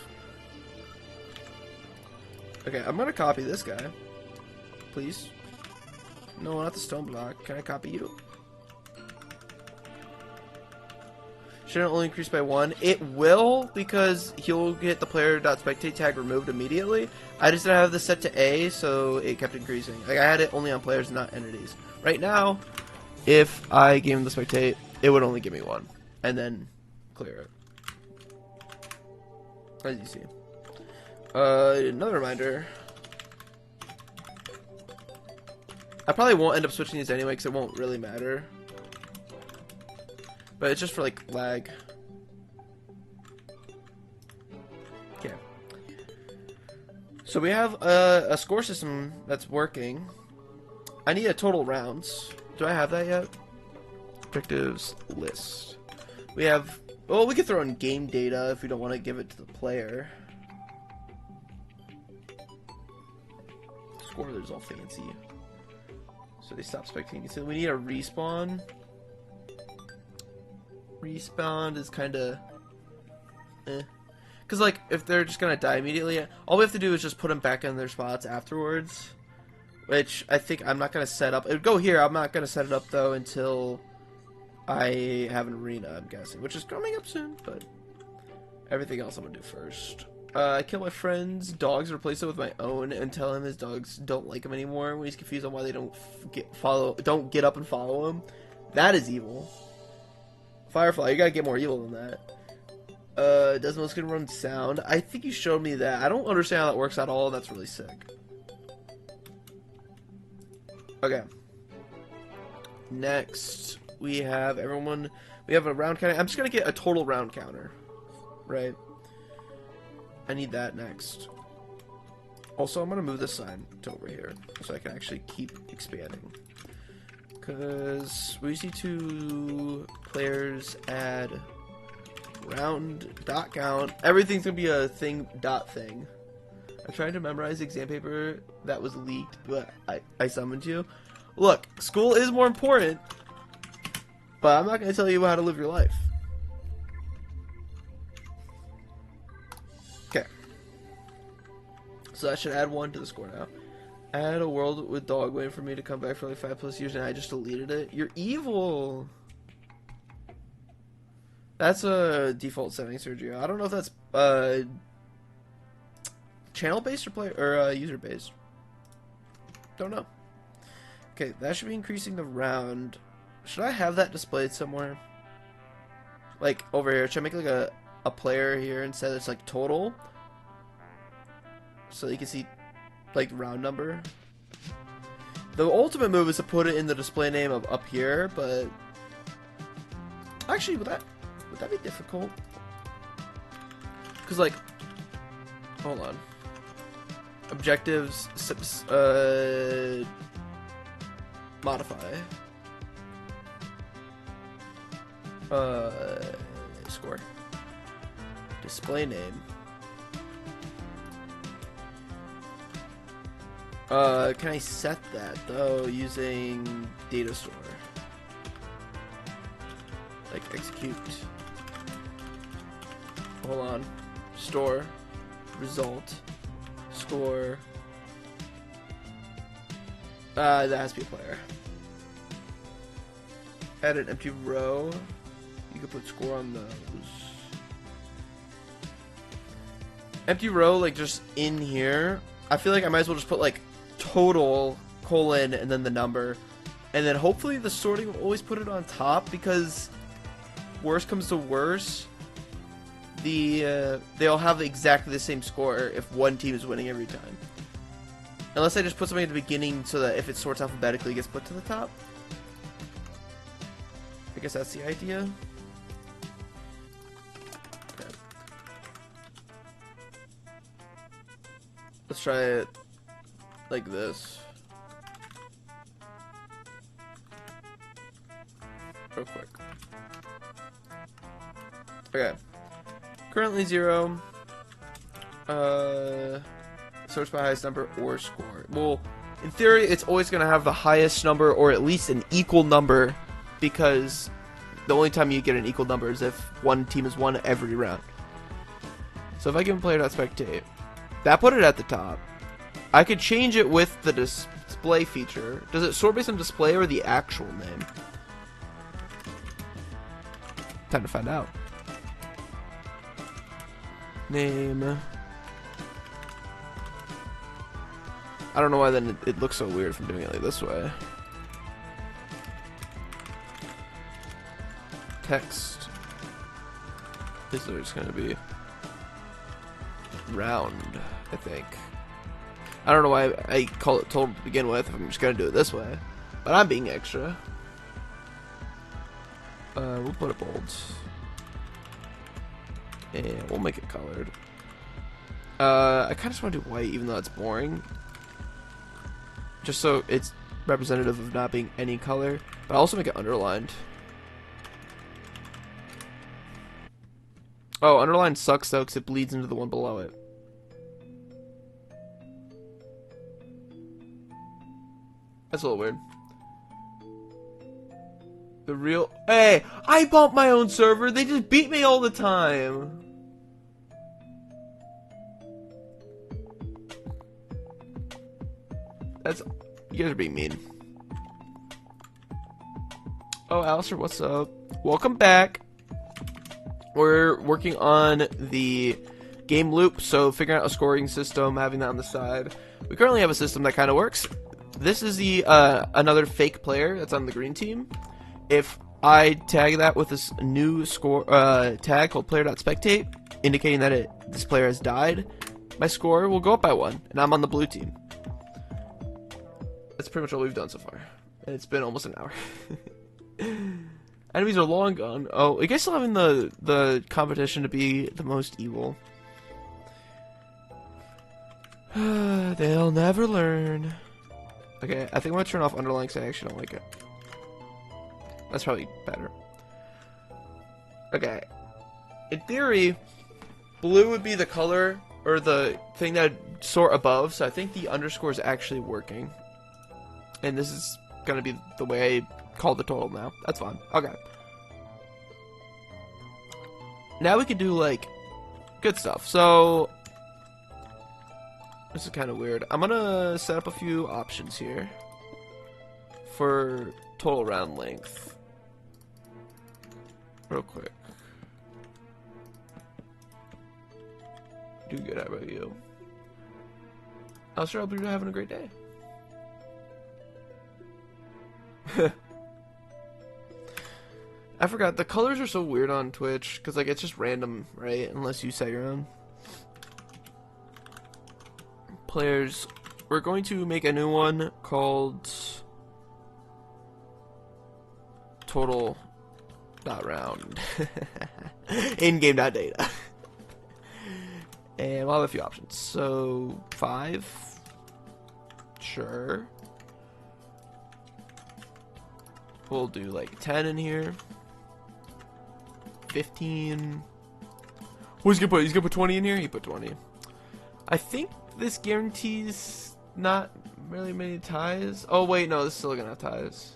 Okay, I'm gonna copy this guy. Please. No, not the stone block. Can I copy you? Shouldn't only increase by 1. It will, because he'll get the player.spectate tag removed immediately. I just didn't have this set to A, so it kept increasing. Like, I had it only on players, not entities. Right now, if I gave him the spectate, it would only give me 1. And then clear it. As you see. Another reminder. I probably won't end up switching these anyway, because it won't really matter. But it's just for, like, lag. Okay. So we have a score system that's working. I need a total rounds. Do I have that yet? Objectives list. We have... Well, we could throw in game data if we don't want to give it to the player. Scorer's all fancy. So they stop spectating. So we need a respawn. Respawn is kind of because like if they're just gonna die immediately, all we have to do is just put them back in their spots afterwards, which I think I'm not gonna set up. It would go here. I'm not gonna set it up though until I have an arena, I'm guessing, which is coming up soon, but everything else I'm gonna do first. I kill my friend's dogs, replace it with my own, and tell him his dogs don't like him anymore when he's confused on why they don't get up and follow him. That is evil. Firefly, you gotta get more evil than that. Does most good run sound? I think you showed me that. I don't understand how that works at all. That's really sick. Okay. Next, we have everyone. We have a round counter. I'm just gonna get a total round counter, right? I need that next. Also, I'm gonna move this sign to over here so I can actually keep expanding. Because we just need to players add round dot count. Everything's gonna be a thing dot thing. I'm trying to memorize the exam paper that was leaked, but I summoned you. Look, school is more important, but I'm not gonna tell you how to live your life. Okay. So that should add 1 to the score now. I had a world with dog waiting for me to come back for like 5+ years, and I just deleted it. You're evil. That's a default setting, Sergio. I don't know if that's channel based or user based. Don't know. Okay, that should be increasing the round. Should I have that displayed somewhere? Like over here? Should I make like a player here instead? It's like total, so you can see. Like round number. The ultimate move is to put it in the display name of up here, but actually would that be difficult? Because like, hold on. Objectives, modify. Score. Display name. Can I set that though using data store? Like execute. Hold on. Store. Result. Score. That has to be a player. Add an empty row. You can put score on those. Empty row, like just in here. I feel like I might as well just put like total colon and then the number, and then hopefully the sorting will always put it on top, because worst comes to worst, they'll have exactly the same score if one team is winning every time. Unless I just put something at the beginning so that if it sorts alphabetically it gets put to the top. I guess that's the idea. Okay. Let's try it like this. Real quick. Okay. Currently 0. Search by highest number or score. Well, In theory, it's always going to have the highest number, or at least an equal number, because the only time you get an equal number is if one team has won every round. So if I give player.spectate, that put it at the top. I could change it with the display feature. Does it sort based on display or the actual name? Time to find out. Name. I don't know why then it looks so weird from doing it like this way. Text. This is going to be round, I think. I don't know why I call it total to begin with. I'm just going to do it this way. But I'm being extra. We'll put it bold. And we'll make it colored. I kind of just want to do white even though it's boring. Just so it's representative of not being any color. But I'll also make it underlined. Oh, underline sucks though because it bleeds into the one below it. That's a little weird. The real... Hey! I bumped my own server! They just beat me all the time! That's... You guys are being mean. Oh, Alistair, what's up? Welcome back! We're working on the game loop, so figuring out a scoring system, having that on the side. We currently have a system that kind of works. This is the another fake player that's on the green team. If I tag that with this new score tag called player.spectate, indicating that this player has died, my score will go up by 1, and I'm on the blue team. That's pretty much all we've done so far. And it's been almost an hour. Enemies are long gone. Oh, you guys still having the competition to be the most evil? They'll never learn. Okay, I think I'm gonna turn off underline because I actually don't like it. That's probably better. Okay. In theory, blue would be the color or the thing that would sort above, so I think the underscore is actually working. And this is gonna be the way I call the total now. That's fine. Okay. Now we can do like good stuff. So this is kind of weird. I'm gonna set up a few options here for total round length. Real quick. Do good. How about you? I'm sure I'll be having a great day. I forgot, the colors are so weird on Twitch, because like it's just random, right? Unless you set your own. Players, we're going to make a new one called total.round. In-game.data. And we'll have a few options. So 5. Sure. We'll do like 10 in here. 15. What's he gonna put? He's gonna put 20 in here? He put 20. I think this guarantees not really many ties. Oh wait, no, this is still gonna have ties.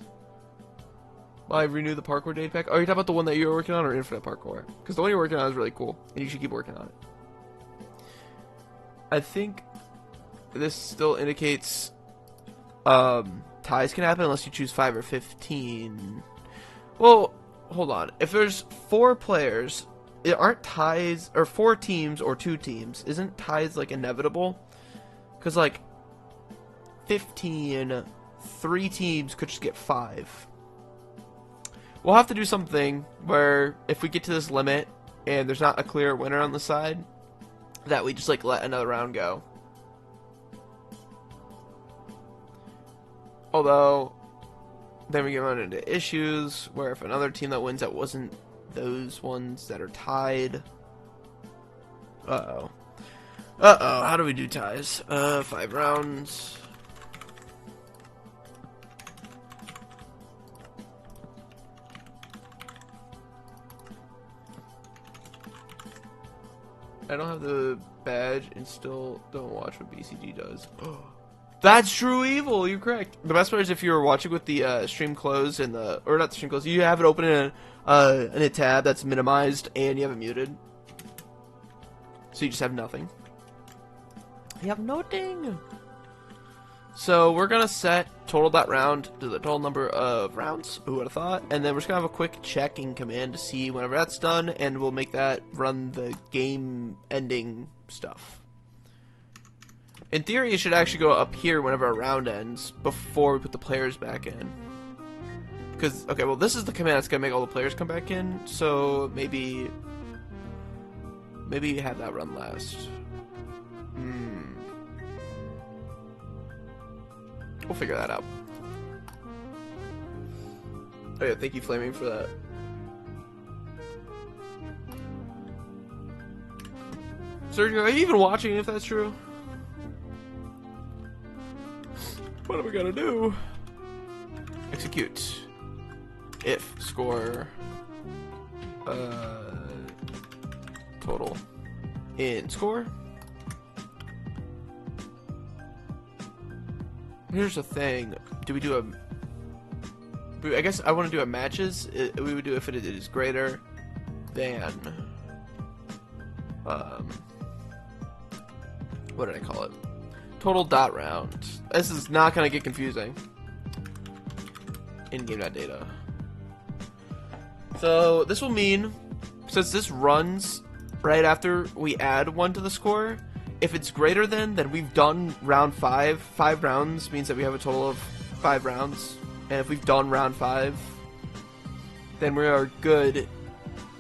Will I renew the parkour date pack? Oh, you're talking about the one that you're working on or infinite parkour? Because the one you're working on is really cool, and you should keep working on it. I think this still indicates ties can happen unless you choose 5 or 15. Well, hold on. If there's 4 players, it aren't ties, or 4 teams or 2 teams, isn't ties like inevitable? Because like 15, 3 teams could just get 5. We'll have to do something where if we get to this limit and there's not a clear winner on the side, that we just like let another round go. Although, then we get run into issues where if another team that wins that wasn't those ones that are tied. Uh-oh. Uh-oh, how do we do ties? 5 rounds. I don't have the badge and still don't watch what BCG does. That's true evil. You're correct. The best part is if you were watching with the stream closed and or not the stream closed, you have it open in a tab that's minimized and you have it muted, so you just have nothing. You have nothing. So we're gonna set total.round to the total number of rounds. Who would have thought? And then we're just gonna have a quick checking command to see whenever that's done, and we'll make that run the game ending stuff. In theory, it should actually go up here whenever a round ends before we put the players back in. Because, okay, well, this is the command that's gonna make all the players come back in, so maybe have that run last. We'll figure that out. Oh yeah, thank you, Flaming, for that. Sergio, are you even watching if that's true? What are we gonna do? Execute. If score total in score. Here's the thing. Do we do a... I guess I want to do a matches. We would do if it is greater than... what did I call it? Total dot round. This is not going to get confusing. In-game.data. So this will mean, since this runs right after we add one to the score, if it's greater than, then we've done round 5. 5 rounds means that we have a total of 5 rounds. And if we've done round 5, then we are good.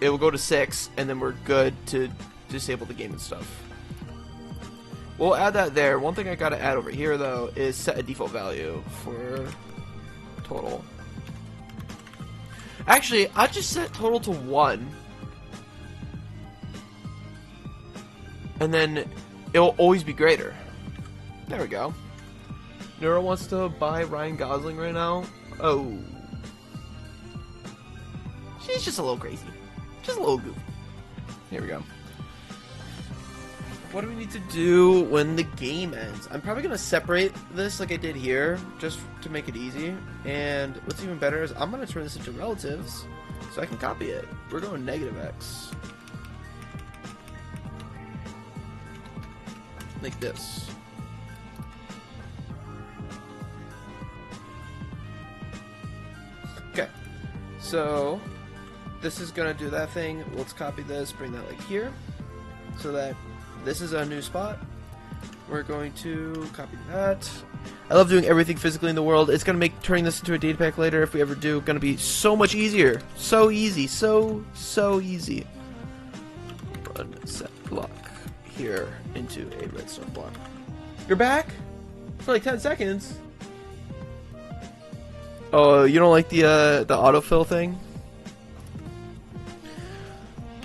It will go to 6, and then we're good to disable the game and stuff. We'll add that there. One thing I gotta add over here, though, is set a default value for total. Actually, I'll just set total to 1. And then it will always be greater. There we go. Neuro wants to buy Ryan Gosling right now. Oh. She's just a little crazy. Just a little goofy. Here we go. What do we need to do when the game ends? I'm probably going to separate this like I did here, just to make it easy. And what's even better is I'm going to turn this into relatives, so I can copy it. We're going -x. Like this. Okay. So, this is going to do that thing. Let's copy this, bring that like here, so that this is a new spot. We're going to copy that. I love doing everything physically in the world. It's going to make turning this into a data pack later, if we ever do, going to be so much easier. So easy. So easy. Run set block here into a redstone block. You're back? For like 10 seconds. Oh, you don't like the autofill thing?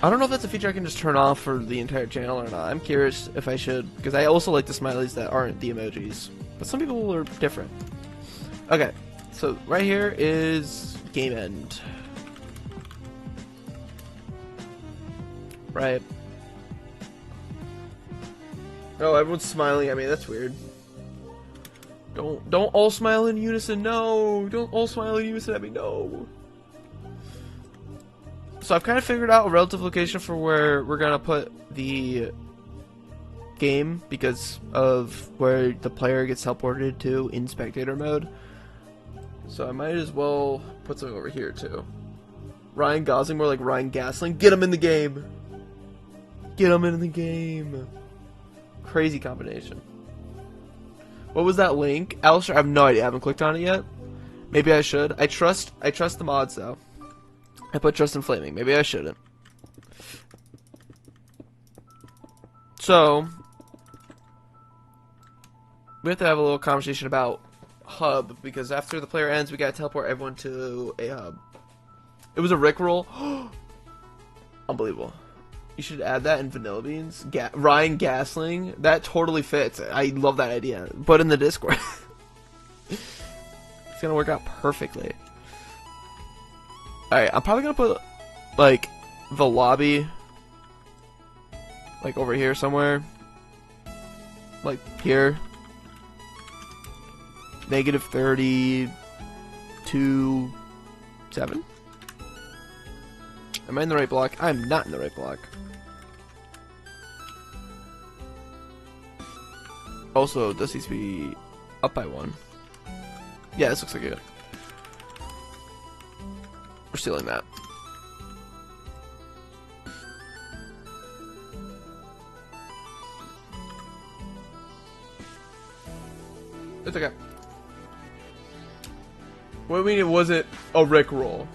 I don't know if that's a feature I can just turn off for the entire channel or not. I'm curious if I should, because I also like the smileys that aren't the emojis. But some people are different. Okay, so right here is game end. Right. Oh, everyone's smiling at me. That's weird. Don't all smile in unison. No, don't all smile in unison at me. No. So I've kind of figured out a relative location for where we're gonna put the game because of where the player gets teleported to in spectator mode. So I might as well put something over here too. Ryan Gosling, more like Ryan Gasling. Get him in the game. Get him in the game. Crazy combination. What was that link? Alistair, I have no idea. I haven't clicked on it yet. Maybe I should. I trust the mods though. I put trust in Flaming. Maybe I shouldn't. So we have to have a little conversation about hub, because after the player ends, we gotta teleport everyone to a hub. It was a Rickroll. Unbelievable. You should add that in Vanilla Beans. Ryan Gasling. That totally fits. I love that idea. Put in the Discord. It's gonna work out perfectly. Alright, I'm probably gonna put, like, the lobby, like, over here somewhere. Like, here. negative 32, 7. Am I in the right block? I'm not in the right block. Also, this seems to be up by 1. Yeah, this looks like it. We're stealing that. It's okay. What do you mean it wasn't a Rickroll?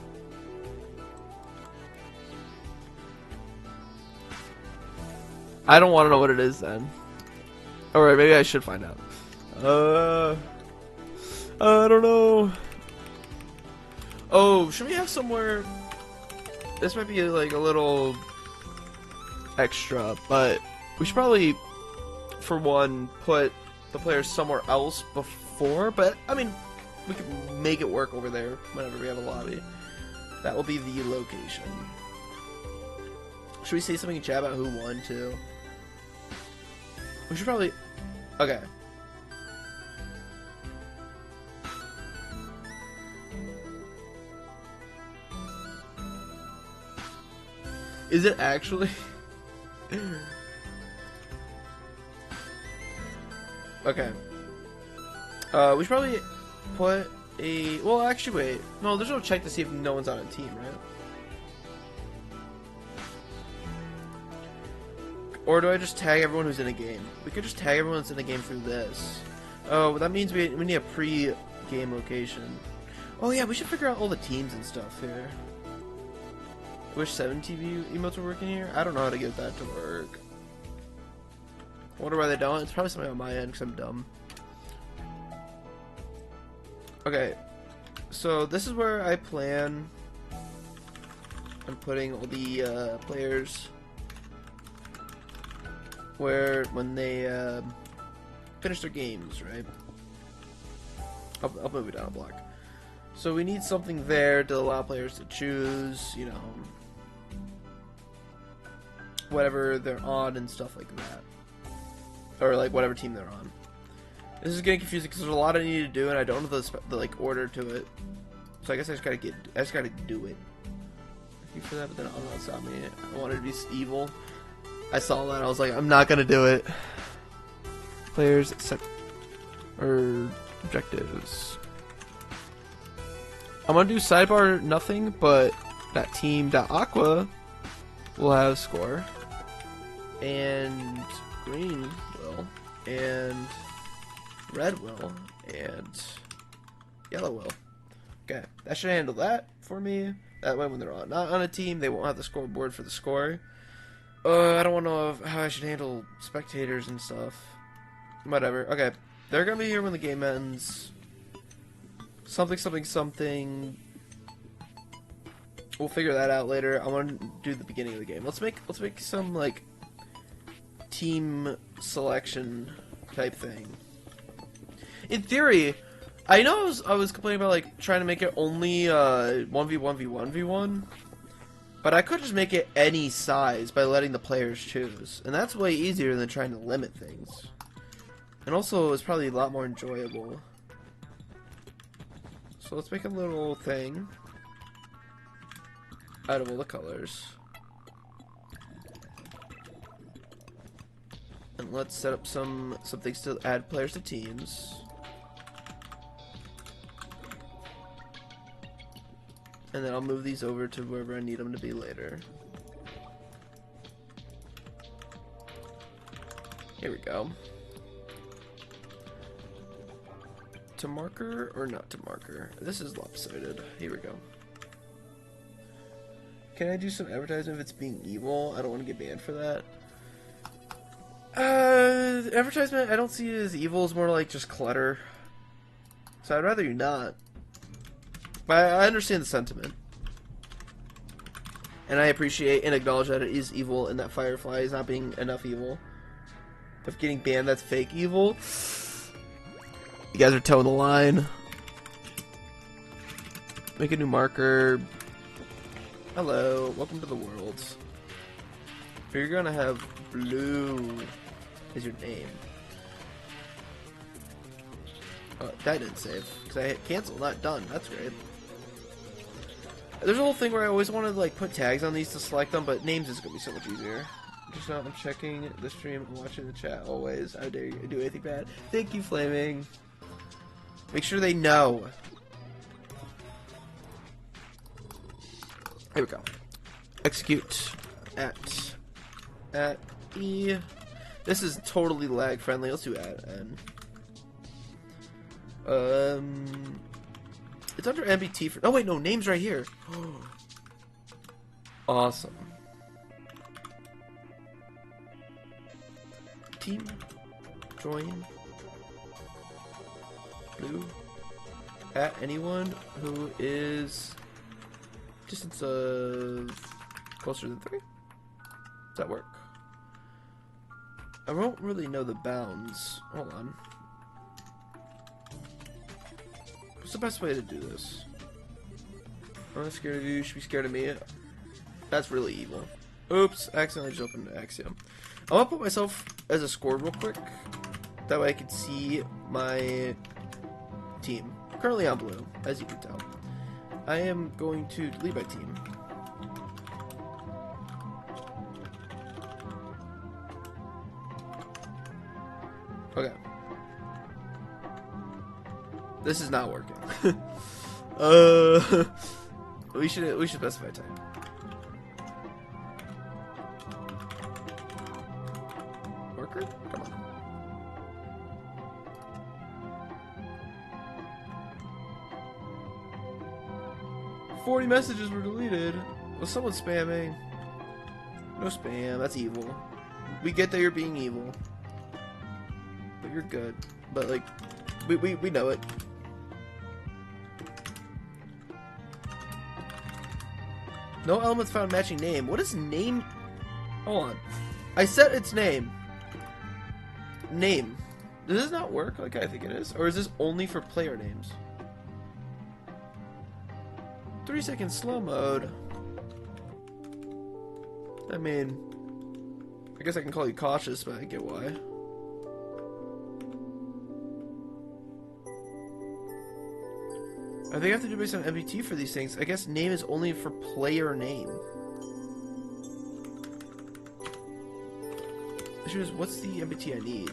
I don't want to know what it is then. Alright, maybe I should find out. I don't know. Oh, should we have somewhere... This might be like a little extra, but we should probably, for one, put the players somewhere else before, but, I mean, we can make it work over there whenever we have a lobby. That will be the location. Should we say something in chat about who won, too? We should probably... Okay. Is it actually? Okay. We should probably put a... Well, actually, wait. No, there's no check to see if no one's on a team, right? Or do I just tag everyone who's in a game? We could just tag everyone who's in a game through this. Oh, that means we need a pre-game location. Oh yeah, we should figure out all the teams and stuff here. Wish 7 TV emotes were working here? I don't know how to get that to work. I wonder why they don't. It's probably something on my end because I'm dumb. Okay, so this is where I plan on putting all the players where when they finish their games, right? I'll move it down a block. So we need something there to allow players to choose, you know, whatever they're on and stuff like that, or like whatever team they're on. This is getting confusing because there's a lot I need to do and I don't know the like order to it. So I guess I just gotta do it. Thank you for that, but then I don't know what stopped me. I wanted to be evil. I saw that, I was like, I'm not gonna do it. Players set or objectives. I'm gonna do sidebar nothing, but that team.aqua will have score. And green will. And red will. And yellow will. Okay, that should handle that for me. That way when they're not on a team, they won't have the scoreboard for the score. I don't know how I should handle spectators and stuff. Whatever. Okay. They're gonna be here when the game ends. Something, something, something. We'll figure that out later. I want to do the beginning of the game. Let's make some, like, team selection type thing. In theory, I know I was complaining about, like, trying to make it only 1v1v1v1. But I could just make it any size by letting the players choose. And that's way easier than trying to limit things. And also, it's probably a lot more enjoyable. So let's make a little thing out of all the colors. And let's set up some things to add players to teams. And then I'll move these over to wherever I need them to be later. Here we go. To marker or not to marker? This is lopsided. Here we go. Can I do some advertisement if it's being evil? I don't want to get banned for that. Advertisement I don't see it as evil. It's more like just clutter. So I'd rather you not. But I understand the sentiment. And I appreciate and acknowledge that it is evil and that Firefly is not being enough evil. If getting banned, that's fake evil. You guys are towing the line. Make a new marker. Hello, welcome to the world. But you're gonna have blue as your name. That didn't save because I hit cancel, not done. That's great. There's a whole thing where I always wanted to like put tags on these to select them, but names is gonna be so much easier. Just now I'm checking the stream and watching the chat always. How dare you do anything bad? Thank you, Flaming. Make sure they know. Here we go. Execute at E. This is totally lag friendly. Let's do at N. It's under MBT for. Oh wait, no, name's right here. Awesome. Team join blue at anyone who is distance of closer than 3. Does that work? I don't really know the bounds. Hold on. What's the best way to do this? I'm not scared of you. You should be scared of me. That's really evil. Oops, I accidentally just opened Axiom. I'm gonna put myself as a score real quick. That way I can see my team. Currently on blue, as you can tell. I am going to delete my team. Okay. This is not working. we should specify type. Worker? Come on. "40 messages were deleted." Was someone spamming? No spam. That's evil. We get that you're being evil, but you're good. But like, we know it. No elements found matching name. What is name? Hold on. I set its name. Name. Does this not work like I think it is? Or is this only for player names? 3-second slow mode. I mean, I guess I can call you cautious, but I get why. I think I have to do based on MBT for these things. I guess name is only for player name. Issue is, what's the MBT I need?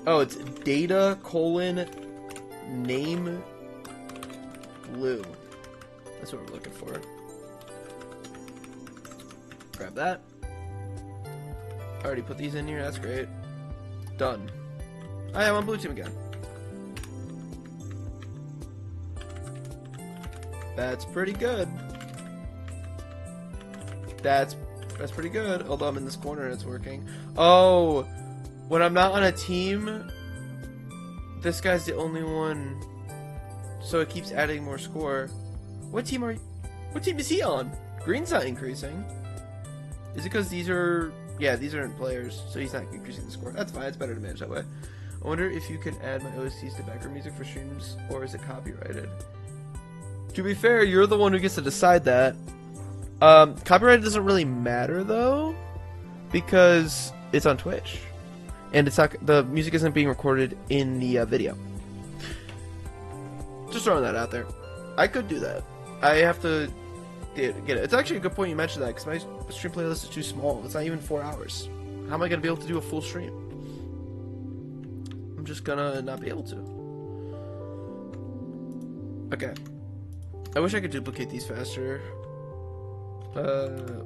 Oh, it's data : name blue. That's what we're looking for. Grab that. I already put these in here. That's great. Done. I am on blue team again. That's pretty good. That's pretty good. Although I'm in this corner and it's working. Oh, when I'm not on a team, this guy's the only one. So it keeps adding more score. What team is he on? Green's not increasing. Is it because these are... Yeah, these aren't players, so he's not increasing the score. That's fine. It's better to manage that way. I wonder if you can add my OSTs to background music for streams, or is it copyrighted? To be fair, you're the one who gets to decide that. Copyright doesn't really matter though, because it's on Twitch, and it's not, the music isn't being recorded in the video. Just throwing that out there. I could do that. I have to get it. It's actually a good point you mentioned that, because my stream playlist is too small. It's not even 4 hours. How am I gonna be able to do a full stream? I'm just gonna not be able to. Okay. I wish I could duplicate these faster.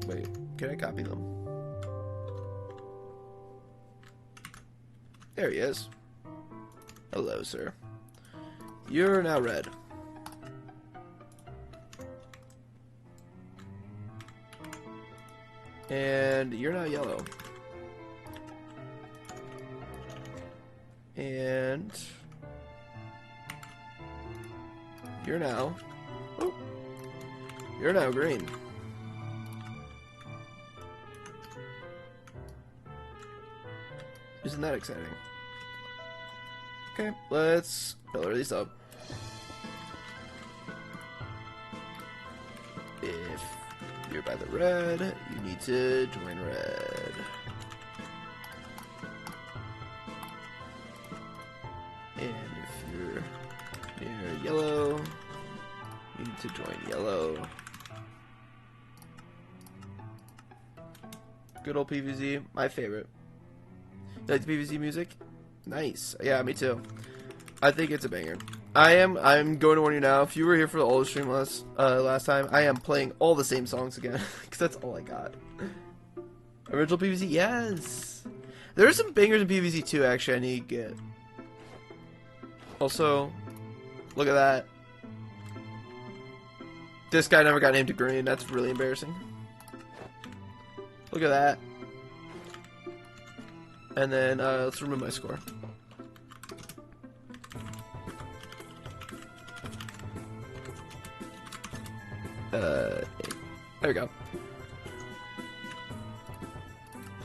Wait, can I copy them? There he is. Hello, sir. You're now red. And you're now yellow. And you're now... Oh, you're now green. Isn't that exciting? Okay, let's color these up. If you're by the red, you need to join red. And if you're near yellow, you need to join yellow. Good old PVZ, my favorite. You like the PVZ music? Nice. Yeah, me too. I think it's a banger. I'm going to warn you now. If you were here for the old stream last time, I am playing all the same songs again because that's all I got. Original PVZ, yes. There are some bangers in PVZ too. Actually, I need to get. Also, look at that. This guy never got named to green. That's really embarrassing. Look at that. And then let's remove my score. There we go.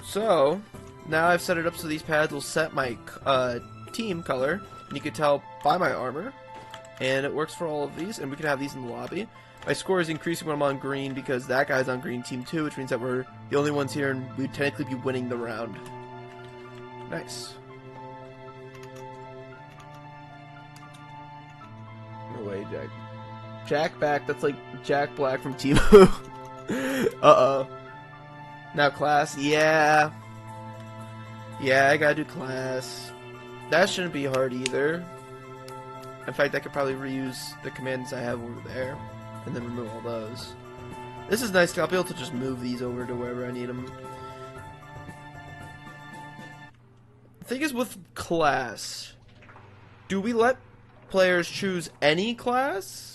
So now I've set it up so these pads will set my team color, and you can tell by my armor, and it works for all of these, and we can have these in the lobby. My score is increasing when I'm on green because that guy's on green team 2, which means that we're the only ones here, and we'd technically be winning the round. Nice. No way, Jack. Jack back, that's like Jack Black from Timo. Uh-oh. Now class, yeah. Yeah, I gotta do class. That shouldn't be hard either. In fact, I could probably reuse the commands I have over there, and then remove all those. This is nice, 'cause I'll be able to just move these over to wherever I need them. The thing is with class, do we let players choose any class?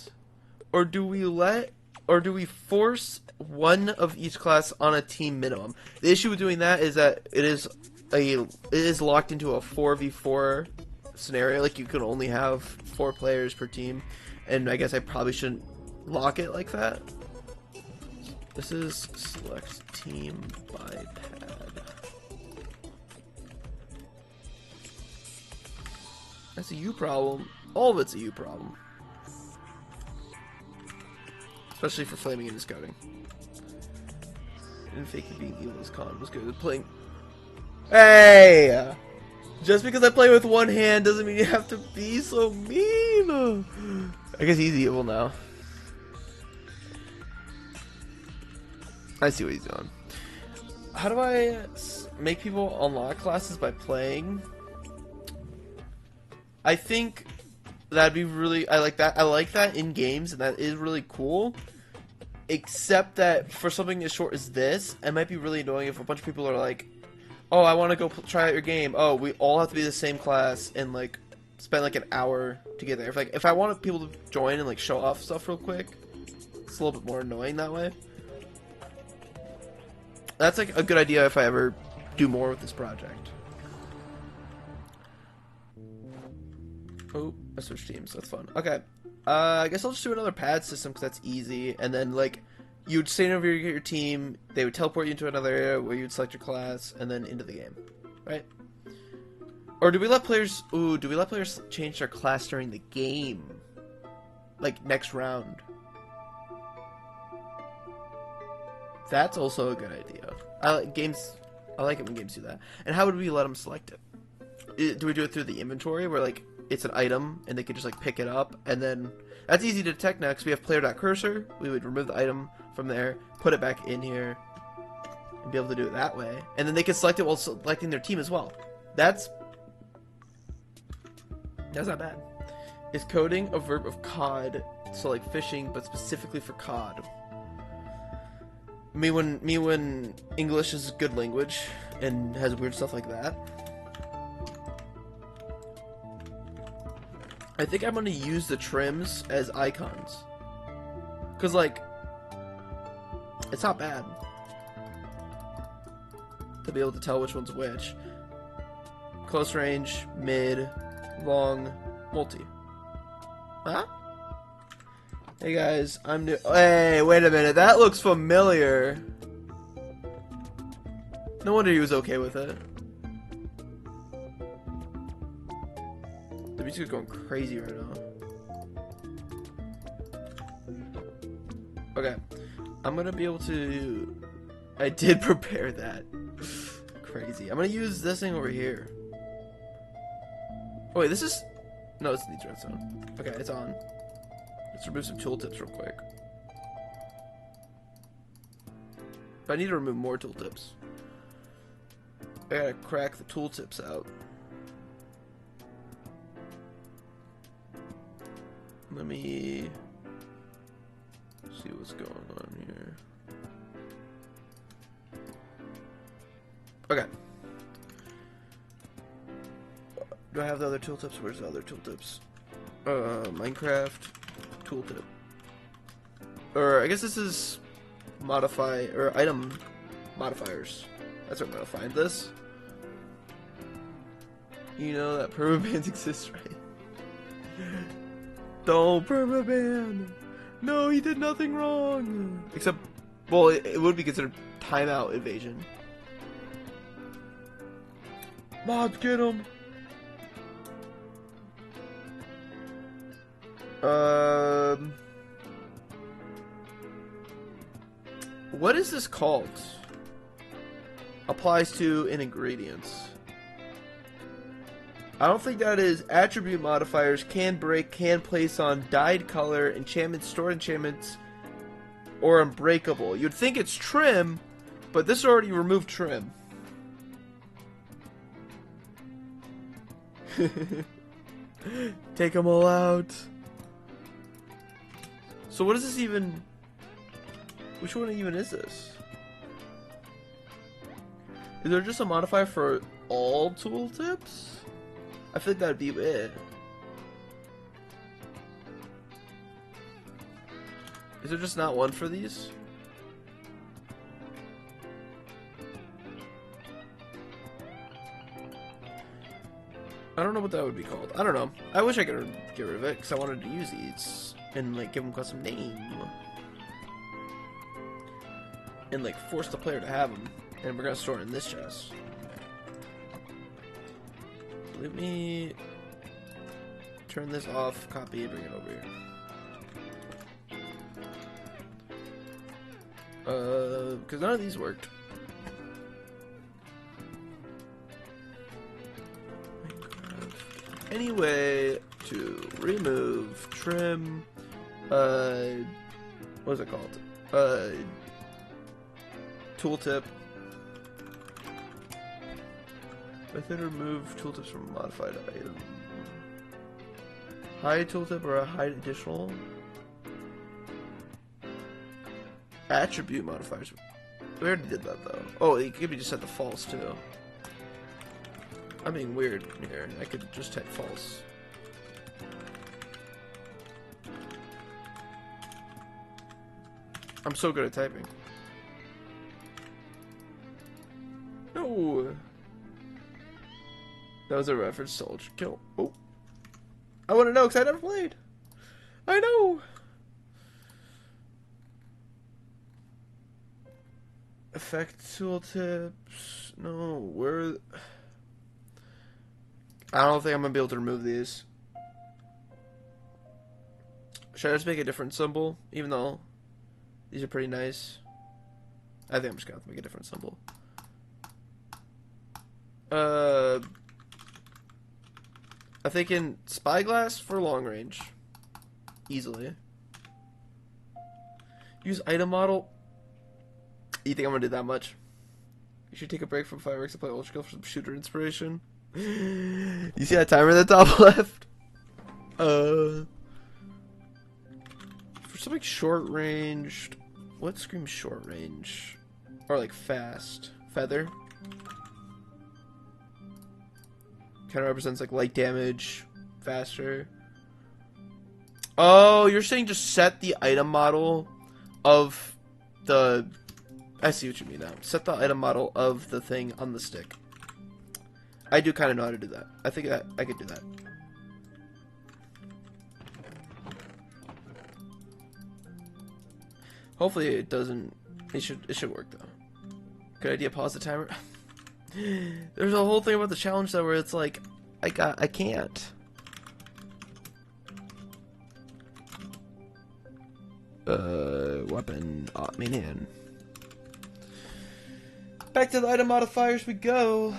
Or do we force one of each class on a team minimum? The issue with doing that is that it is locked into a 4v4 scenario. Like, you can only have 4 players per team, and I guess I probably shouldn't lock it like that. This is select team by pad. That's a you problem. All of it's a you problem. Especially for flaming and scouting. And faking being evil as con was good at playing. Hey! Just because I play with one hand doesn't mean you have to be so mean! I guess he's evil now. I see what he's doing. How do I make people unlock classes by playing? I think that'd be really, I like that in games, and that is really cool. Except that for something as short as this, it might be really annoying if a bunch of people are like, oh, I want to go try out your game. Oh, we all have to be the same class and like spend like an hour to get there. If I want people to join and like show off stuff real quick, it's a little bit more annoying that way. That's like a good idea if I ever do more with this project. Oh, I switched teams. That's fun. Okay. I guess I'll just do another pad system because that's easy. And then, like, you'd stand over your team. They would teleport you into another area where you'd select your class and then into the game. Right? Or do we let players... Ooh, do we let players change their class during the game? Like, next round. That's also a good idea. I like it when games do that. And how would we let them select it? Do we do it through the inventory where, like, it's an item and they could just like pick it up, and then that's easy to detect now because we have player.cursor. We would remove the item from there, put it back in here, and be able to do it that way. And then they can select it while selecting their team as well. That's not bad. Is coding a verb of COD? So like fishing, but specifically for COD. Me when English is a good language and has weird stuff like that. I think I'm gonna use the trims as icons. Cause like, it's not bad to be able to tell which one's which. Close range, mid, long, multi. Huh? Hey guys, I'm new. Hey, wait a minute, that looks familiar. No wonder he was okay with it. The music is going crazy right now. Okay, I'm gonna be able to... I did prepare that. Crazy. I'm gonna use this thing over here. Oh wait, this is... No, this needs redstone. Okay, it's on. Let's remove some tooltips real quick. But I need to remove more tooltips. I gotta crack the tooltips out. Let me see what's going on here. Okay. Do I have the other tooltips? Where's the other tooltips? Minecraft tooltip. Or I guess this is modify or item modifiers. That's where I'm gonna find this. You know that permabans exist, right? Don't permaban! No, he did nothing wrong! Except, well, it would be considered timeout evasion. Mods, get him! What is this called? Applies to in ingredients. I don't think that is attribute modifiers, can break, can place on, dyed color, enchantments, stored enchantments, or unbreakable. You'd think it's trim, but this already removed trim. Take them all out. So what is this even? Which one even is this? Is there just a modifier for all tooltips? I feel like that'd be it. Is there just not one for these? I don't know what that would be called. I don't know. I wish I could get rid of it because I wanted to use these and like give them a custom name and like force the player to have them. And we're gonna store it in this chest. Let me turn this off, copy, bring it over here. Because none of these worked. Anyway, to remove, trim, what is it called? Tooltip. Method remove tooltips from modified item. Hide tooltip or a hide additional. Attribute modifiers. We already did that though. Oh, it could be just set to false too. I'm being weird here. I could just type false. I'm so good at typing. No. That was a reference to Ultra Kill. Oh. I want to know because I never played. I know. Effect tooltips. No, where? I don't think I'm gonna be able to remove these. Should I just make a different symbol? Even though these are pretty nice. I think I'm just gonna have to make a different symbol. I think in spyglass for long range. Easily. Use item model. You think I'm gonna do that much? You should take a break from fireworks and play Ultra Kill for some shooter inspiration. You see that timer at the top left? For something short ranged. What screams short range? Or like fast? Feather? Kind of represents like light damage, faster. Oh, you're saying just set the item model of the... I see what you mean now. Set the item model of the thing on the stick. I do kind of know how to do that. I think that I could do that. Hopefully it doesn't... It should work though. Good idea, pause the timer. There's a whole thing about the challenge though where it's like, I can't. Weapon, minion. Back to the item modifiers we go.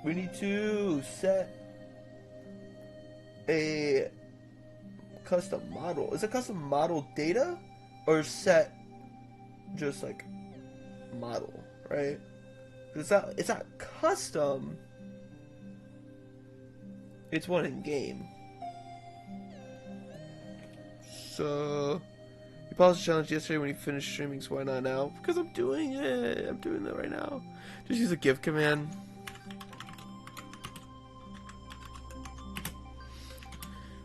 We need to set a custom model. Is a custom model data or set just like model, right? It's not custom. It's one in game. So you paused the challenge yesterday when you finished streaming, so why not now? Because I'm doing it. I'm doing that right now. Just use a give command.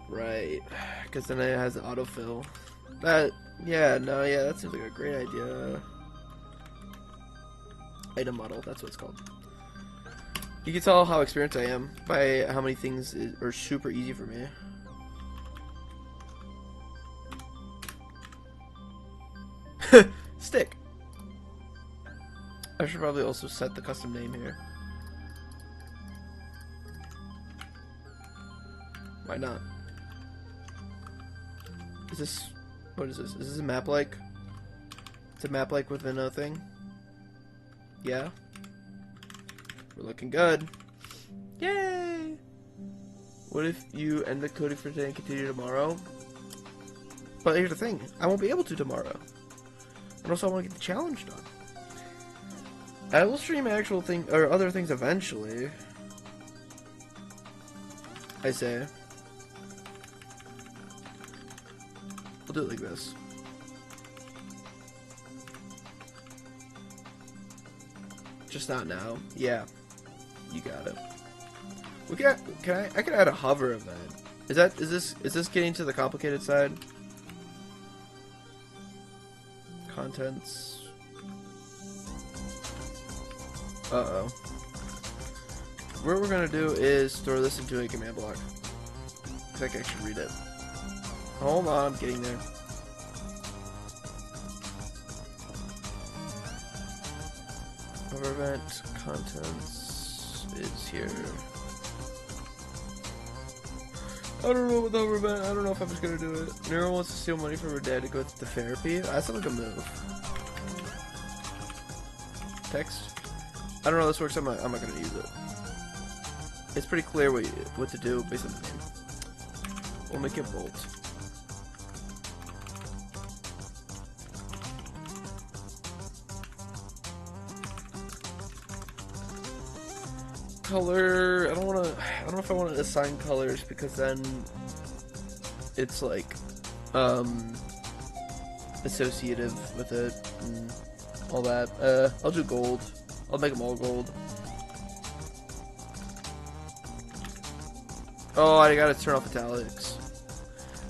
Right. Because then it has autofill. That, yeah, no, yeah, that seems like a great idea. Item model, that's what it's called. You can tell how experienced I am by how many things are super easy for me. Stick. I should probably also set the custom name here. Why not? Is this... What is this? Is this a map like? It's a map like within a thing? Yeah? We're looking good. Yay! What if you end the coding for today and continue tomorrow? But here's the thing. I won't be able to tomorrow. And also I want to get the challenge done. I will stream actual thing or other things eventually. I say. We'll do it like this. Just not now. Yeah. You got it. We can I can add a hover event. Is this getting to the complicated side? Contents. Uh-oh. What we're gonna do is throw this into a command block. Cause I can actually read it. Hold on, I'm getting there. Hover event contents is here. I don't know what the hover event. I don't know if I'm just gonna do it. Nero wants to steal money from her dad to go to therapy. That sounds like a move. Text. I don't know how this works. I'm not gonna use it. It's pretty clear what to do based on the name. We'll make it bold. Color. I don't know if I want to assign colors because then it's like associative with it and all that. I'll do gold. I'll make them all gold. Oh, I gotta turn off italics.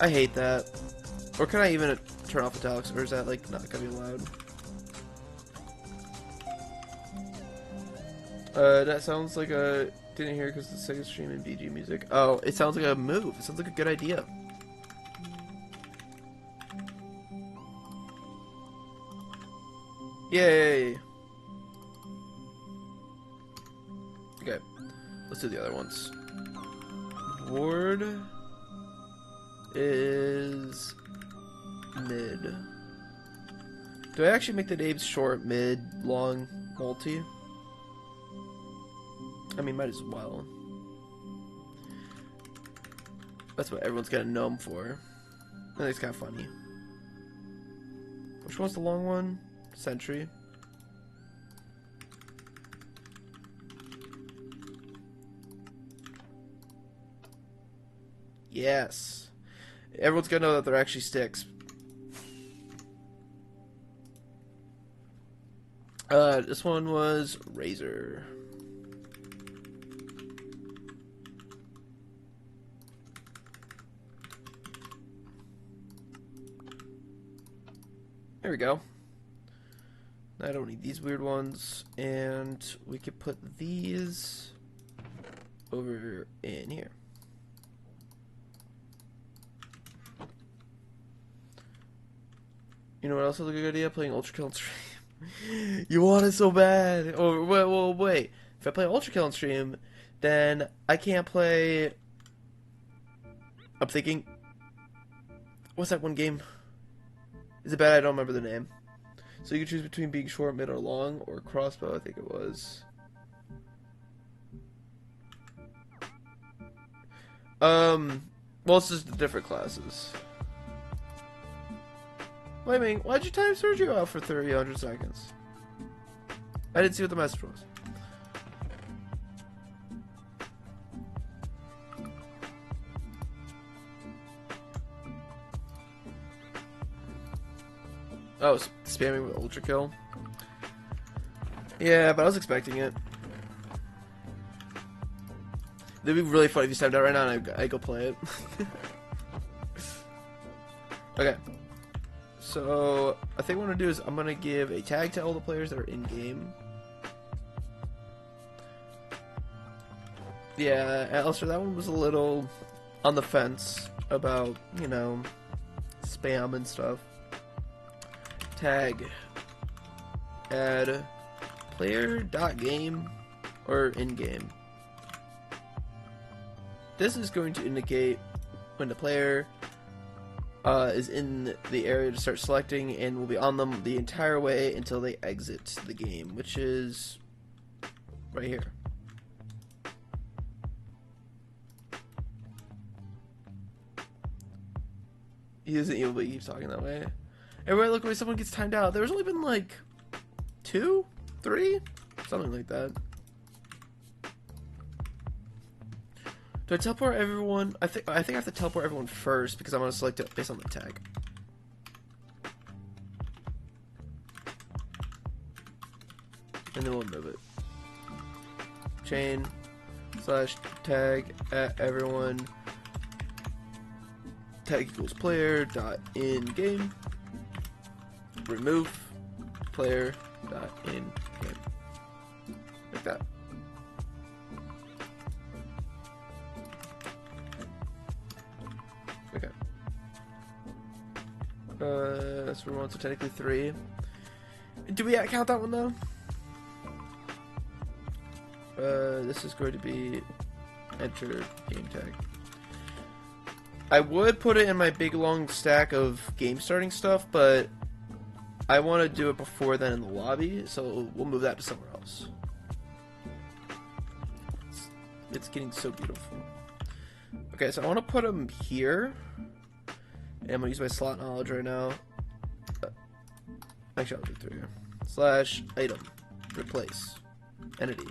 I hate that. Or can I even turn off italics, or is that like not gonna be allowed? That sounds like a... Didn't hear because it's the second stream in BG music. Oh, it sounds like a move. It sounds like a good idea. Yay! Okay, let's do the other ones. Ward is mid. Do I actually make the names short, mid, long, multi? I mean, might as well. That's what everyone's gonna know him for. I think it's kind of funny. Which one's the long one? Sentry. Yes. Everyone's gonna know that they're actually sticks. This one was Razor. There we go. I don't need these weird ones, and we could put these over in here. You know what else is a good idea? Playing Ultra Kill on stream. You want it so bad. Or well, wait. If I play Ultra Kill on stream, then I can't play. I'm thinking. What's that one game? Is it bad? I don't remember the name. So you can choose between being short, mid, or long, or crossbow. I think it was. Well, it's just the different classes. Flaming, why'd you time Sergio out for 300 seconds? I didn't see what the message was. Oh, spamming with Ultra Kill. Yeah, but I was expecting it. It'd be really funny if you stepped out right now and I go play it. Okay. So, I think what I'm going to do is I'm going to give a tag to all the players that are in-game. Yeah, Alistair, that one was a little on the fence about, you know, spam and stuff. Tag. Add player.game or in-game. This is going to indicate when the player is in the area to start selecting, and will be on them the entire way until they exit the game, which is right here. He isn't evil, but he keeps talking that way. Everybody look away, someone gets timed out. There's only been like 2, 3, something like that. Do I teleport everyone? I think I have to teleport everyone first because I'm gonna select it based on the tag. And then we'll move it. Chain / tag at everyone. Tag equals player dot in game. Remove player dot in game. Like that. Okay. That's for 1, so technically 3. Do we count that one though? This is going to be enter game tag. I would put it in my big long stack of game starting stuff, but I want to do it before then in the lobby, so we'll move that to somewhere else. It's getting so beautiful. Okay, so I want to put them here. And I'm going to use my slot knowledge right now. Actually, I'll do 3 here. / item. Replace. Entity.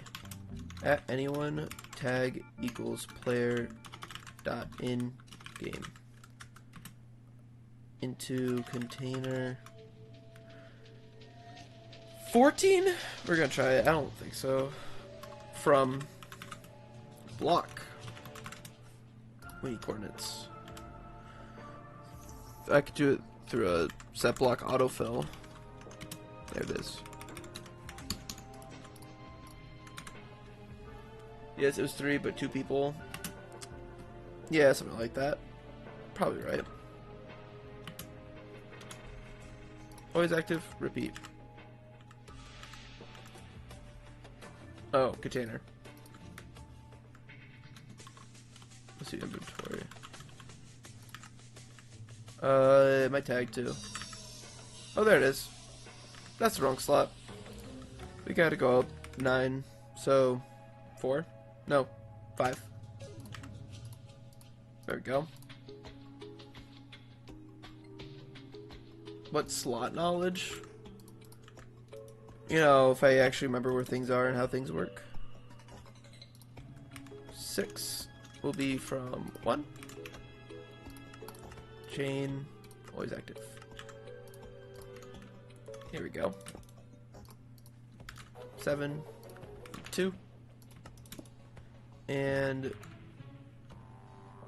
At anyone. Tag equals player. Dot in game. Into container. 14? We're going to try it. I don't think so. From block. We need coordinates. I could do it through a set block autofill. There it is. Yes, it was 3, but 2 people. Yeah, something like that. Probably right. Always active, repeat. Oh, container. Let's see inventory. My tag too. Oh, there it is. That's the wrong slot. We gotta go up 9. So 4? No, 5. There we go. What slot knowledge? You know, if I actually remember where things are and how things work. 6 will be from 1. Chain, always active. Here we go. 7, 2, and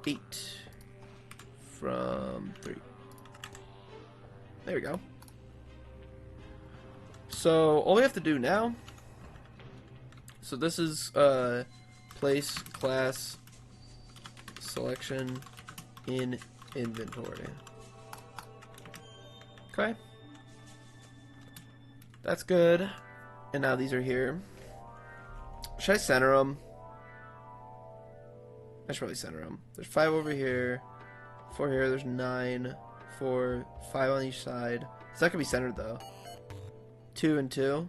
8 from 3. There we go. So all we have to do now. So this is place class selection in inventory. Okay. That's good. And now these are here. Should I center them? I should probably center them. There's 5 over here. 4 here. There's 9. 4. 5 on each side. It's not going to be centered though. 2 and 2.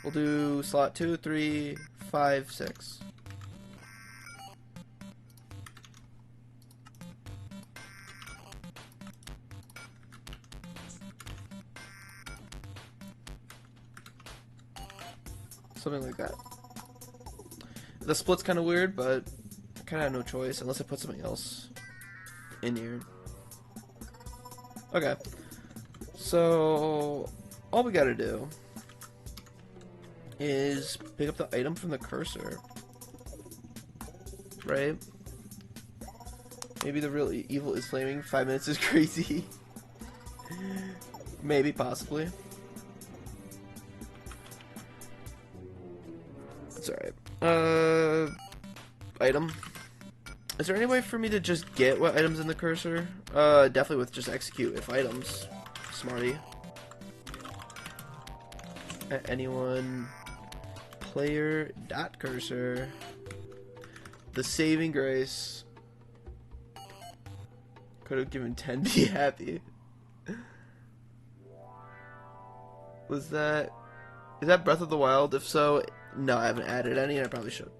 We'll do slot 2, 3, 5, 6. Something like that. The split's kind of weird, but I kind of have no choice unless I put something else in here. Okay. So, all we gotta do is pick up the item from the cursor. Right? Maybe the real evil is flaming. 5 minutes is crazy. Maybe, possibly. It's alright. Item. Is there any way for me to just get what items in the cursor? Definitely with just execute if items. Smarty. Anyone. Player dot cursor. The saving grace. Could have given 10 to be happy. Was that... Is that Breath of the Wild? If so, no, I haven't added any, and I probably should.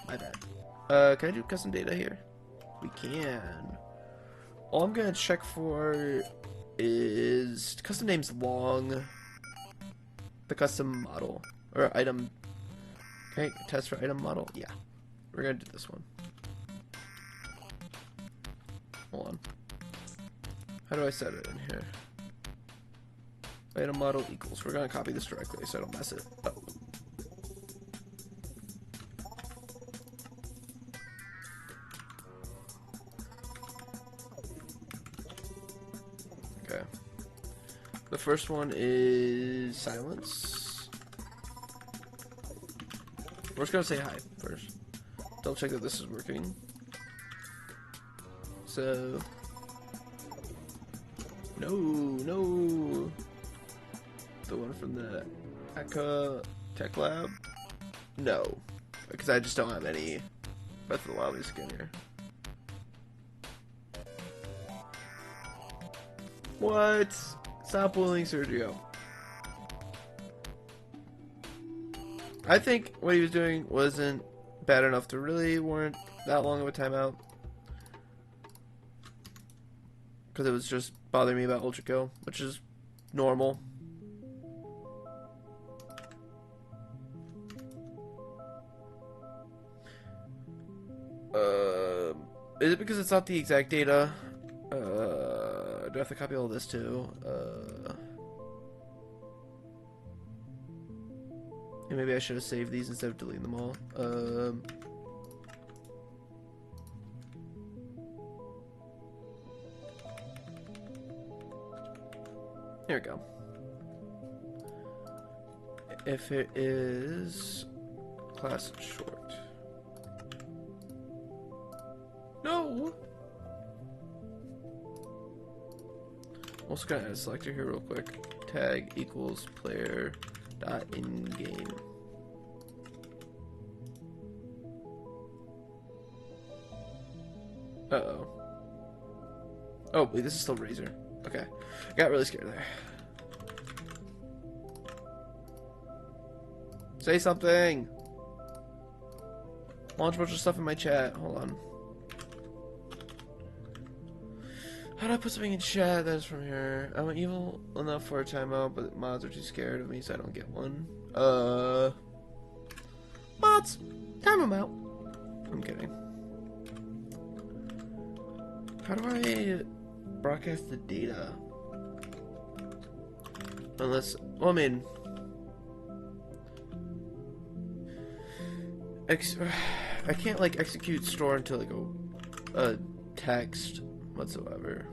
My bad. Can I do custom data here? We can. All I'm gonna check for is custom names long. The custom model. Or item. Okay, test for item model. Yeah. We're gonna do this one. Hold on. How do I set it in here? Item model equals. We're gonna copy this directly so I don't mess it up. Okay. The first one is silence. We're just gonna say hi first. Double check that this is working. So, no. The one from the Aka Tech Lab? No. Because I just don't have any Breath of the Wild music in here. What? Stop bullying Sergio. I think what he was doing wasn't bad enough to really warrant that long of a timeout. Because it was just bothering me about Ultra Kill, which is normal. Is it because it's not the exact data? Do I have to copy all this too? And maybe I should have saved these instead of deleting them all. Here we go. If it is class short. No! I'm also gonna add a selector here real quick. Tag equals player dot in game. Uh-oh. Oh, wait, this is still Razor. Okay. I got really scared there. Say something! Launch a bunch of stuff in my chat. Hold on. How do I put something in chat that is from here? I'm evil enough for a timeout, but mods are too scared of me, so I don't get one. Mods! Time them out. I'm kidding. How do I broadcast the data? Unless, well, I mean, I can't like execute store until like a text whatsoever.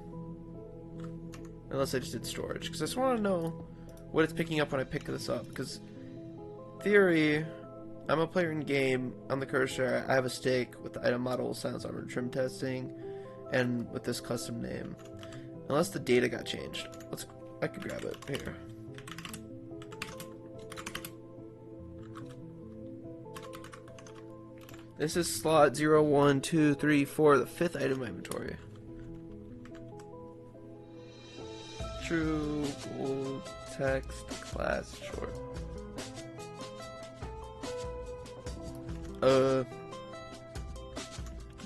Unless I just did storage, because I just want to know what it's picking up when I pick this up. Because theory, I'm a player in game on the cursor. I have a stake with the item model, silence armor, trim testing, and with this custom name. Unless the data got changed. I could grab it here. This is slot 0, 1, 2, 3, 4, the 5th item in my inventory. True, bold, text, class, short.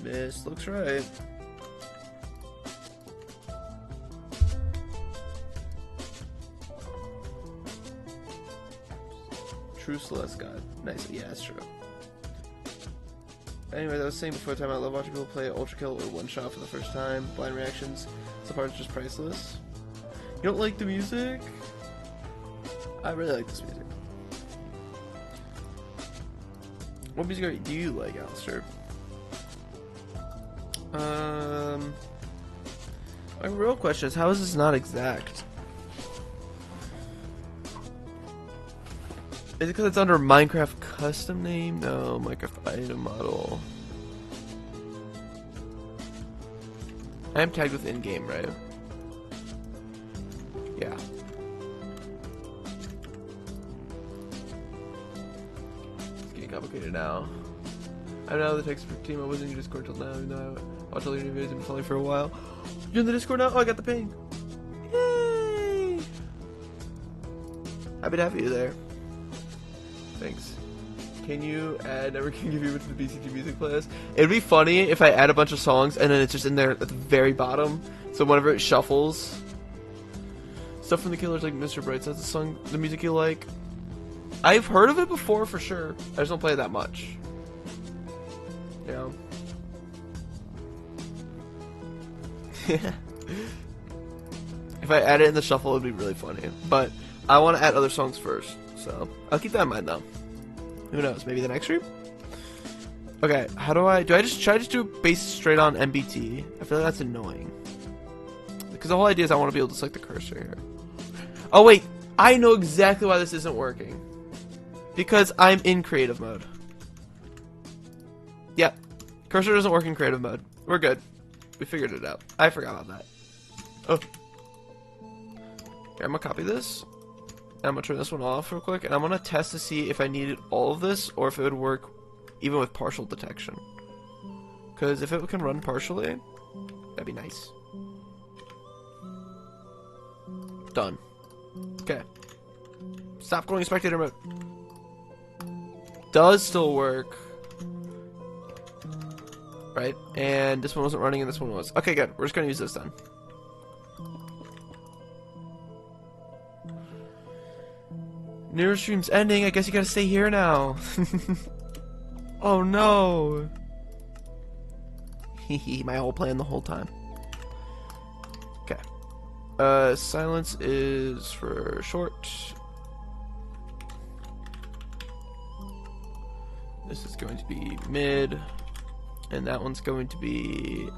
This looks right. True Celeste God. Nice. Yeah, that's true. Anyways, I was saying before the time, I love watching people play Ultra Kill or One Shot for the first time. Blind reactions. Some parts just priceless. You don't like the music? I really like this music. What music do you like, Alistair? My real question is, how is this not exact? Is it because it's under Minecraft custom name? No, Minecraft item model. I am tagged with in-game, right? Yeah. It's getting complicated now. I know the text for team. I wasn't in your Discord till now. Even though I watched all your new videos and been following for a while. You're in the Discord now? Oh, I got the ping. Yay! Happy to have you there. Thanks. Can you add Never Can Give You to the BCG music playlist? It'd be funny if I add a bunch of songs and then it's just in there at the very bottom. So whenever it shuffles. Stuff from the Killers like Mr. Bright. That's the song, the music you like. I've heard of it before for sure. I just don't play it that much. Yeah. If I add it in the shuffle, it'd be really funny. But I want to add other songs first. So I'll keep that in mind though. Who knows? Maybe the next stream? Okay, how do I just do it based straight on MBT? I feel like that's annoying. Because the whole idea is I want to be able to select the cursor here. Oh wait, I know exactly why this isn't working. Because I'm in creative mode. Yep. Cursor doesn't work in creative mode. We're good. We figured it out. I forgot about that. Oh. Okay, I'm gonna copy this. And I'm gonna turn this one off real quick. And I'm gonna test to see if I needed all of this or if it would work even with partial detection. Because if it can run partially, that'd be nice. Done. Okay. Stop going in spectator mode. Does still work. Right? And this one wasn't running and this one was. Okay, good. We're just gonna use this then. Newer stream's ending. I guess you gotta stay here now. Oh no. Hehe, my whole plan the whole time. Okay. Silence is for short. This is going to be mid. And that one's going to be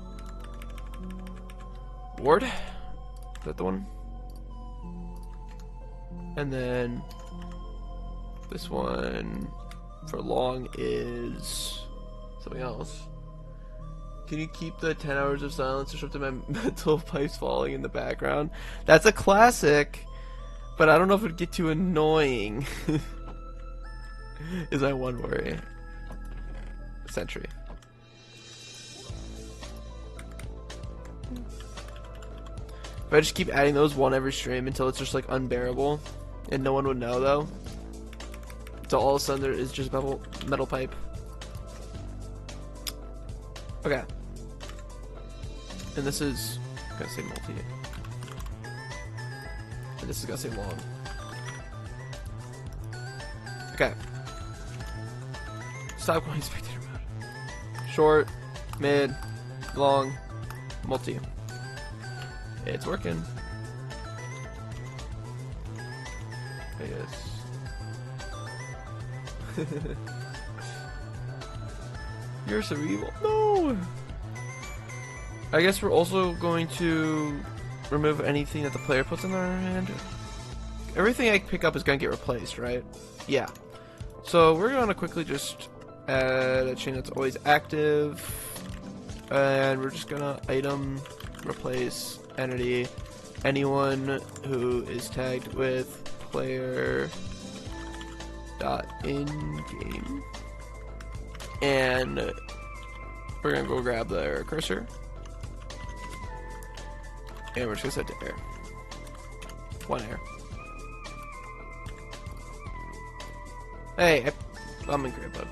Ward. Is that the one? And then this one for long is something else. Can you keep the 10 hours of silence disrupting my mental pipes falling in the background? That's a classic, but I don't know if it'd get too annoying. Is my one worry. Sentry. If I just keep adding those one every stream until it's just like unbearable, and no one would know though. So all of a sudden there is just metal pipe. Okay. And this is gonna say multi. And this is gonna say long. Okay. Stop going spectator mode. Short, mid, long, multi. It's working. Yes. You're so evil. No! I guess we're also going to remove anything that the player puts in their hand. Everything I pick up is going to get replaced, right? Yeah. So we're going to quickly just add a chain that's always active. And we're just going to item, replace, entity, anyone who is tagged with player dot in game, and we're gonna go grab their cursor and we're just gonna set to air. One air. Hey, I'm in creative mode.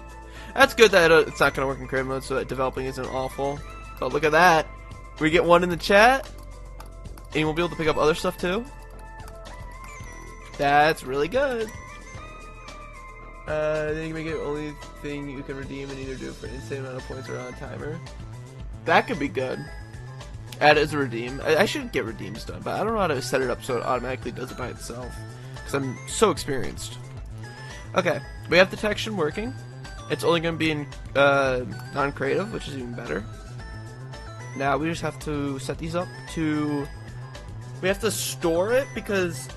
That's good that it's not gonna work in creative mode, so that developing isn't awful. But look at that, we get one in the chat. And we'll be able to pick up other stuff too. That's really good. Then you can make it only thing you can redeem and either do it for an insane amount of points or on a timer. That could be good. Add it as a redeem. I should get redeems done, but I don't know how to set it up so it automatically does it by itself. Because I'm so experienced. Okay, we have detection working. It's only going to be in non-creative, which is even better. Now we just have to set these up to... We have to store it because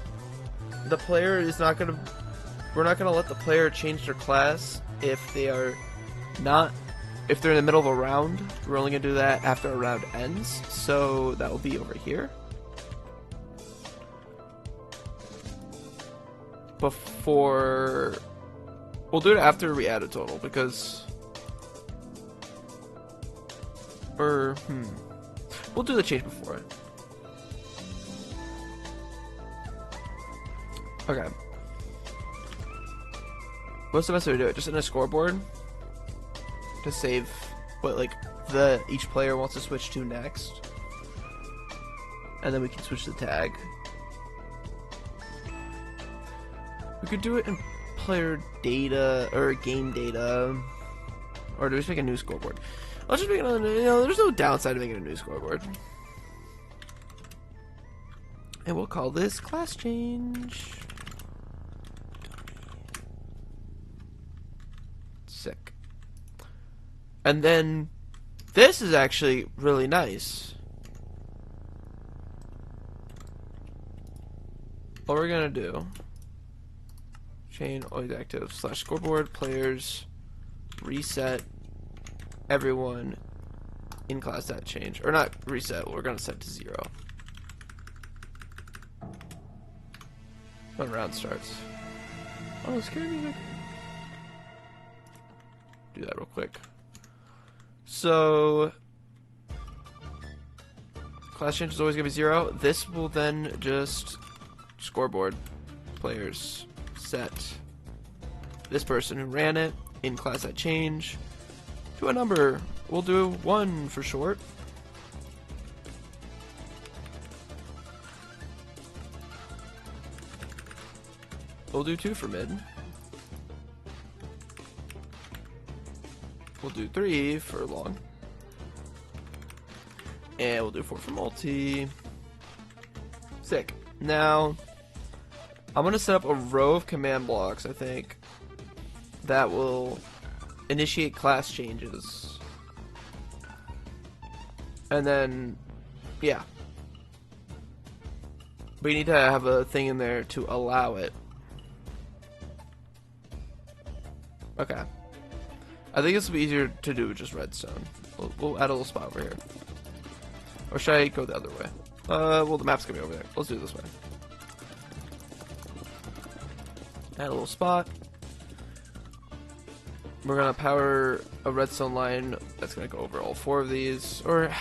the player is not going to... We're not going to let the player change their class if they are not... If they're in the middle of a round. We're only going to do that after a round ends. So that will be over here. Before... We'll do it after we add a total because... We'll do the change before it. Okay. What's the best way to do it? Just in a scoreboard? To save what like each player wants to switch to next. And then we can switch the tag. We could do it in player data or game data. Or do we just make a new scoreboard? Let's just make another, there's no downside to making a new scoreboard. And we'll call this class change. Sick. And then this is actually really nice. What we're gonna do, chain always active / scoreboard players reset everyone in class that change, or not reset, we're gonna set to 0 when round starts. Oh, scary music. Do that real quick. So class change is always gonna be 0. This will then just scoreboard players set this person who ran it in class that change to a number. We'll do 1 for short. We'll do 2 for mid. We'll do 3 for long. And we'll do 4 for multi. Sick. Now, I'm going to set up a row of command blocks, I think, that will initiate class changes. And then, yeah. We need to have a thing in there to allow it. Okay. I think this will be easier to do with just redstone. We'll add a little spot over here. Or should I go the other way? Well, the map's gonna be over there. Let's do it this way. Add a little spot. We're gonna power a redstone line that's gonna go over all 4 of these. Or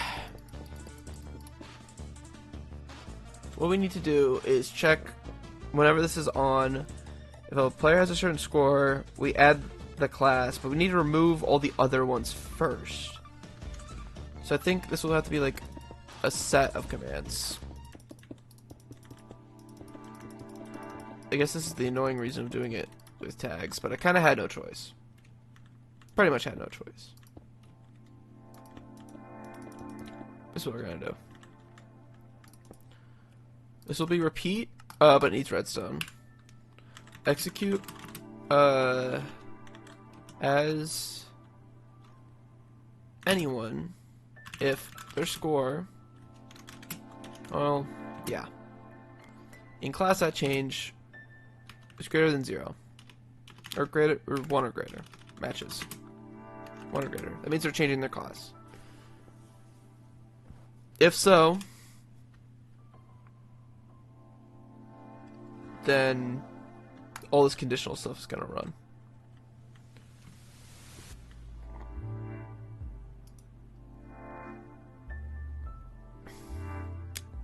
what we need to do is check whenever this is on. If a player has a certain score, we add the class, but we need to remove all the other ones first. So I think this will have to be like a set of commands. I guess this is the annoying reason of doing it with tags, but I kind of had no choice. Pretty much had no choice. This is what we're gonna do. This will be repeat, but it needs redstone. Execute as anyone if their score, well, yeah, in class that change is greater than 0 or greater, or 1 or greater, matches 1 or greater. That means they're changing their class. If so, then all this conditional stuff is gonna run.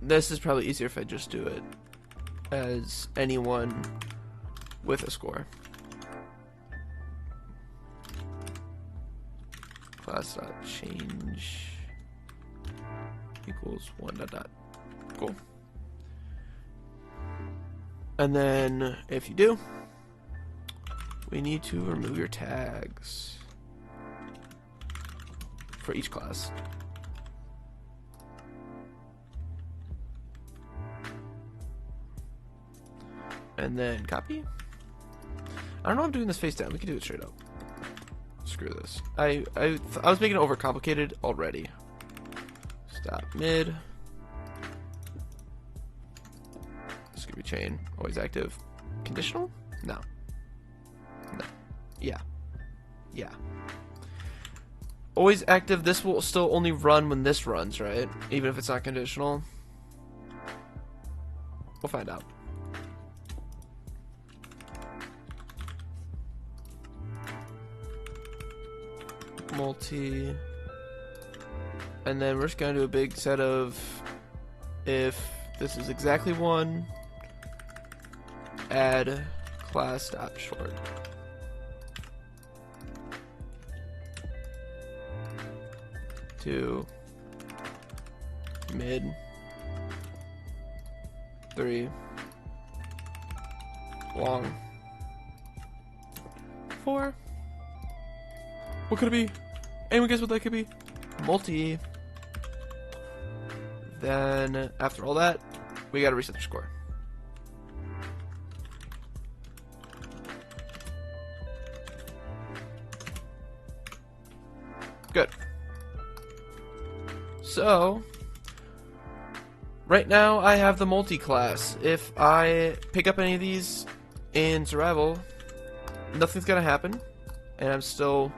This is probably easier if I just do it as anyone with a score. Class dot change equals 1 dot dot. Cool. And then if you do, we need to remove your tags for each class. And then copy. I don't know if I'm doing this face down. We can do it straight up. Screw this. I was making it overcomplicated already. Stop mid. This could be chain. Always active. Conditional? No. No. Yeah. Yeah. Always active. This will still only run when this runs, right? Even if it's not conditional. We'll find out. Multi, and then we're just gonna do a big set of if this is exactly 1, add class dot short. Two, mid, 3, long, 4. What could it be? Anyone guess what that could be? Multi. Then, after all that, we gotta reset the score. Good. So, right now I have the multi-class. If I pick up any of these in survival, nothing's gonna happen, and I'm still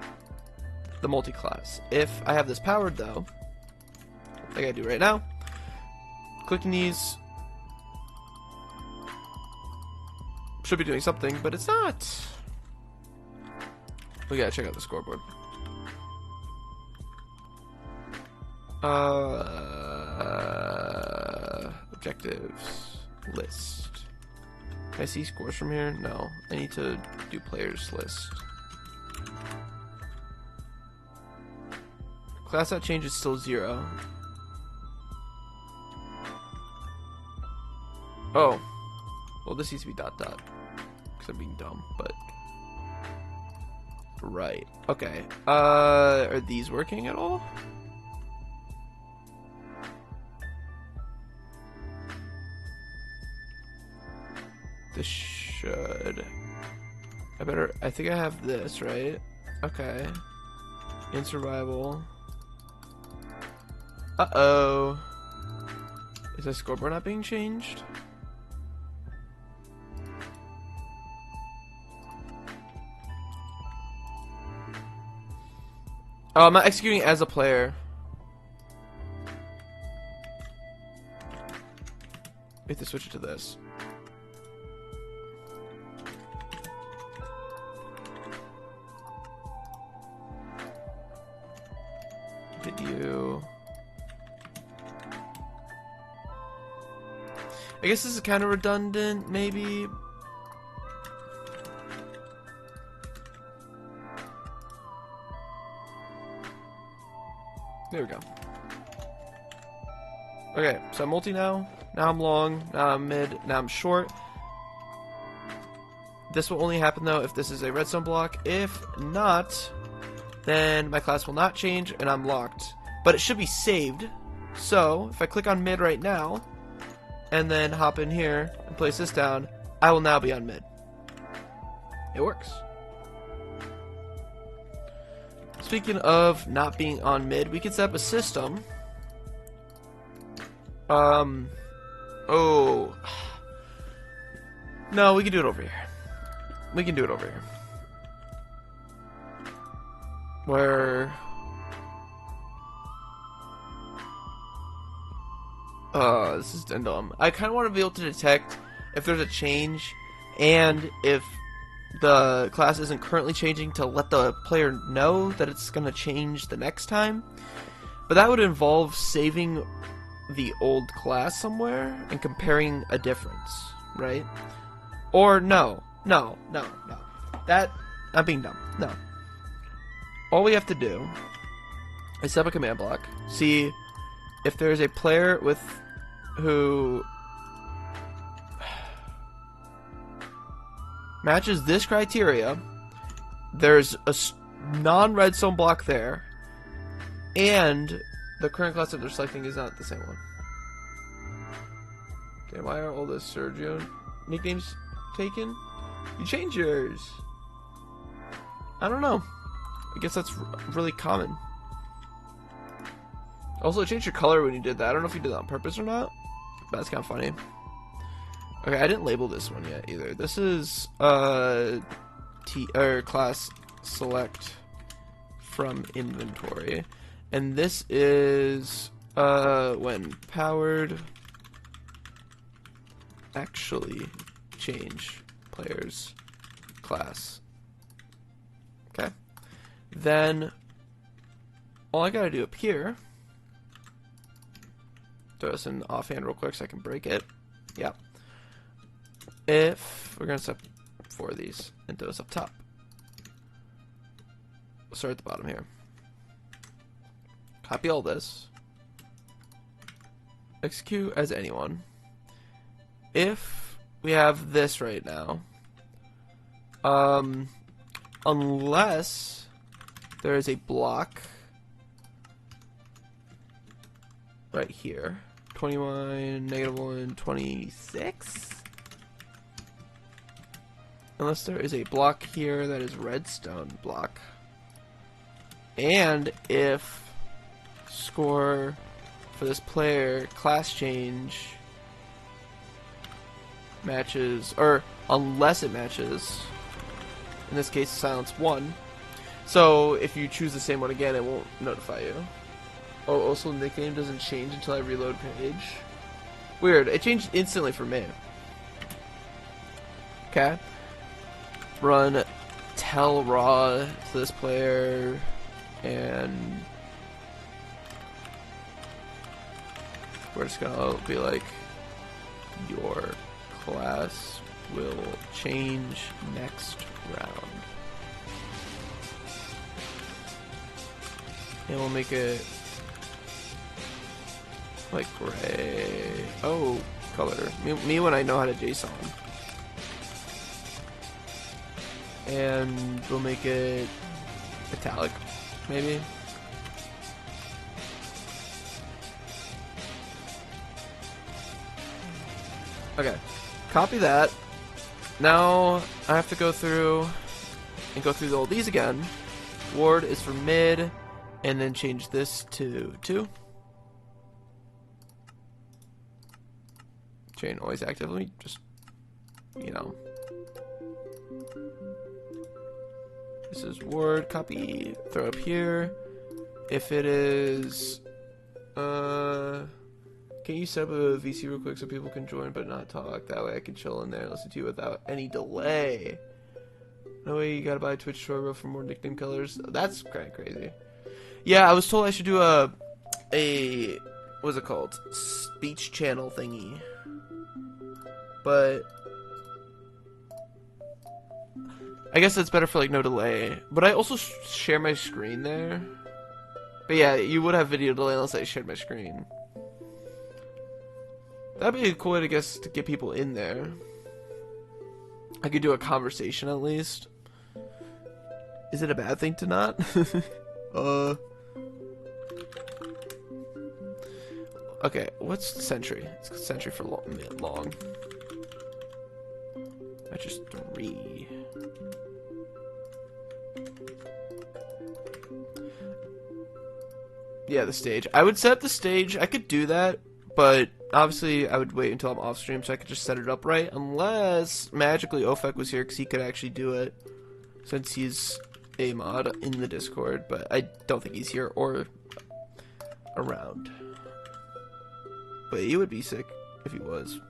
the multi-class. If I have this powered though, like I do right now, clicking these should be doing something, but it's not. We gotta check out the scoreboard. Objectives list. Can I see scores from here? No. I need to do players list. Class that change is still 0. Oh. Well, this needs to be dot dot. Because I'm being dumb, but. Right. Okay. Are these working at all? This should. I think I have this, right? Okay. In survival. Uh-oh. Is the scoreboard not being changed? Oh, I'm not executing as a player. We have to switch it to this. Video. I guess this is kind of redundant, maybe. There we go. Okay, so I'm multi now. Now I'm long. Now I'm mid. Now I'm short. This will only happen though if this is a redstone block. If not, then my class will not change and I'm locked. But it should be saved. So if I click on mid right now, and then hop in here and place this down, I will now be on mid. It works. Speaking of not being on mid, we can set up a system. Oh. No, we can do it over here. We can do it over here. Where... this is dumb. I kind of want to be able to detect if there's a change and if the class isn't currently changing to let the player know that it's going to change the next time. But that would involve saving the old class somewhere and comparing a difference, right? Or no. That, I'm being dumb. No. All we have to do is set up a command block, see if there's a player with who matches this criteria, there's a non-redstone block there, and the current class that they're selecting is not the same one. Okay, why are all the Sergio nicknames taken? You change yours. I don't know. I guess that's really common. Also, it changed your color when you did that. I don't know if you did that on purpose or not, but that's kind of funny. Okay, I didn't label this one yet either. This is class select from inventory, and this is when powered actually change players class. Okay, then all I gotta do up here, throw this in offhand real quick so I can break it. Yep. If we're gonna set 4 of these and throw this up top, we'll start at the bottom here. Copy all this. Execute as anyone. If we have this right now, unless there is a block right here, 21, -1, 26. Unless there is a block here that is redstone block, and if score for this player class change matches, or unless it matches, in this case silence 1. So if you choose the same one again, it won't notify you. Oh, also nickname doesn't change until I reload page. Weird, it changed instantly for me. Okay. Run tell raw to this player, and we're just gonna be like, your class will change next round, and we'll make it like gray. Oh, color. Me when I know how to JSON. And we'll make it italic, maybe. Okay, copy that. Now I have to go through all these again. Ward is for mid, and then change this to 2. Chain always active. Let me just, you know. This is Word, copy, throw up here. If it is, can you set up a VC real quick so people can join but not talk? That way I can chill in there and listen to you without any delay. No way you gotta buy a Twitch tutorial for more nickname colors. That's kind of crazy. Yeah, I was told I should do a what's it called? Speech channel thingy. But I guess that's better for like no delay. But I also share my screen there. But yeah, you would have video delay unless I shared my screen. That'd be a cool way to guess to get people in there. I could do a conversation at least. Is it a bad thing to not? Okay, what's Sentry? It's Sentry for long. That's just 3. Yeah, the stage. I would set up the stage. I could do that, but obviously I would wait until I'm off stream so I could just set it up right. Unless magically Ofek was here, because he could actually do it since he's a mod in the Discord. But I don't think he's here or around. But he would be sick if he was.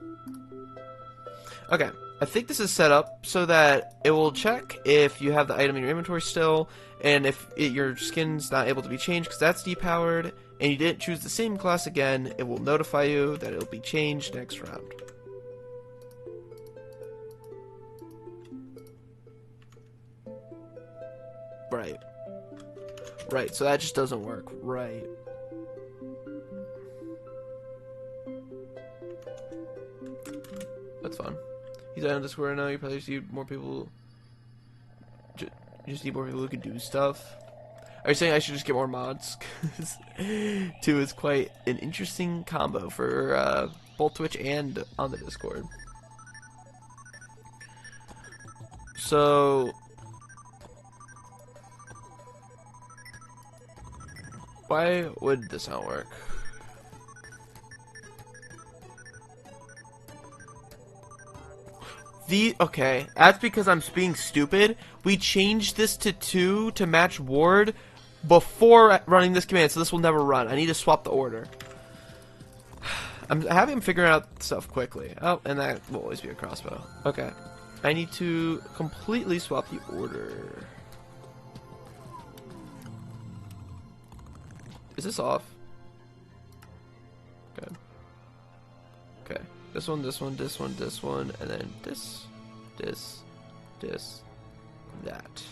Okay, I think this is set up so that it will check if you have the item in your inventory still, and if your skin's not able to be changed because that's depowered, and you didn't choose the same class again, it will notify you that it'll be changed next round. Right. Right, so that just doesn't work. Right. That's fun. He's on Discord right now. You probably see more people. You just need more people who can do stuff. Are you saying I should just get more mods? 'Cause 2 is quite an interesting combo for both Twitch and on the Discord. So, why would this not work? Okay, that's because I'm being stupid. We changed this to 2 to match Ward before running this command, so this will never run. I need to swap the order. I'm having him figure out stuff quickly. Oh, and that will always be a crossbow. Okay. I need to completely swap the order. Is this off? Good. Okay. This one, this one, this one, this one, and then this, that.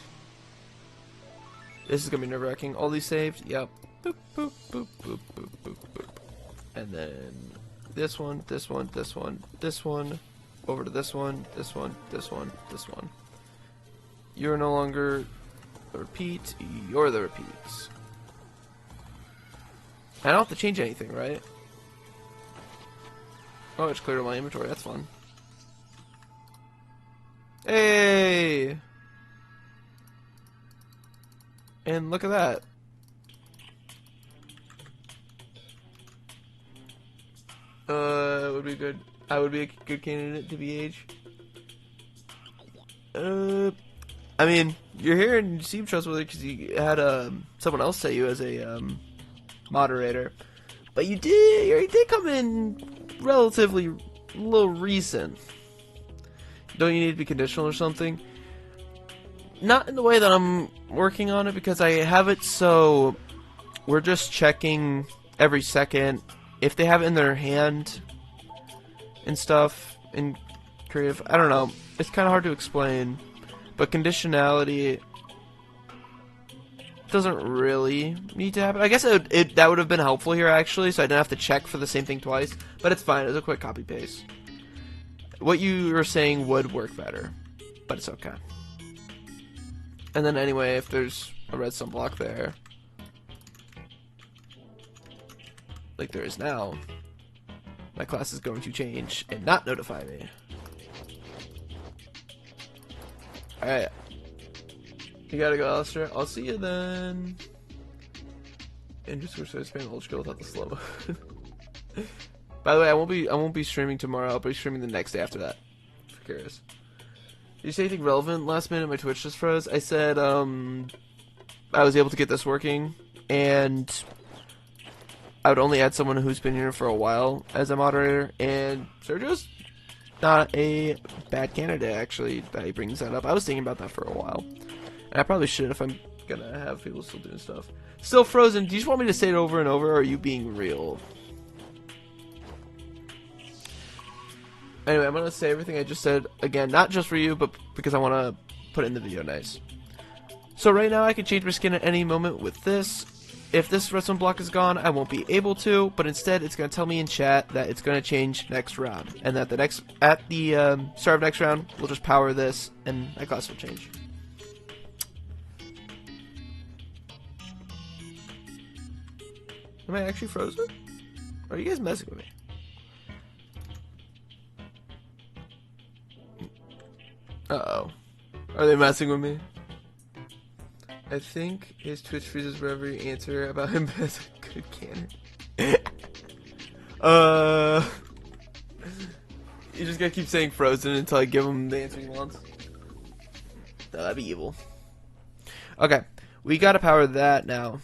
This is gonna be nerve-wracking. All these saved? Yep. Boop, boop, boop, boop, boop, boop, boop. And then this one, this one, this one, this one, over to this one, this one, this one, this one. You're no longer the repeat, you're the repeats. I don't have to change anything, right? Oh, it's cleared my inventory, that's fun. Hey! And look at that. Would be good. I would be a good candidate to be age. I mean, you're here and you seem trustworthy because you had someone else say you as a moderator, but you did come in relatively little recent. Don't you need to be conditional or something? Not in the way that I'm working on it, because I have it so we're just checking every second if they have it in their hand and stuff in creative. I don't know. It's kind of hard to explain, but conditionality doesn't really need to happen. I guess that would have been helpful here actually, so I didn't have to check for the same thing twice. But it's fine. It's a quick copy paste. What you were saying would work better, but it's okay. And then anyway, if there's a redstone block there, like there is now, my class is going to change and not notify me. Alright. You gotta go, Alistair. I'll see you then. And just wish I was playing old school without the slow mo. By the way, I won't be streaming tomorrow. I'll be streaming the next day after that. If you're curious. Did you say anything relevant last minute? My Twitch just froze. I said I was able to get this working, and I would only add someone who's been here for a while as a moderator, and Sergio's not a bad candidate, actually, that he brings that up. I was thinking about that for a while, and I probably should if I'm gonna have people still doing stuff. Still frozen. Do you just want me to say it over and over, or are you being real? Anyway, I'm gonna say everything I just said again, not just for you, but because I want to put it in the video nice. So right now I can change my skin at any moment with this. If this redstone block is gone, I won't be able to, but instead it's gonna tell me in chat that it's gonna change next round, and that at the start of next round we'll just power this, and my class will change. Am I actually frozen? Or are you guys messing with me? Uh-oh. Are they messing with me? I think his Twitch freezes wherever you answer about him as a good candidate. You just gotta keep saying frozen until I give him the answer he wants. No, that'd be evil. Okay. We gotta power that now.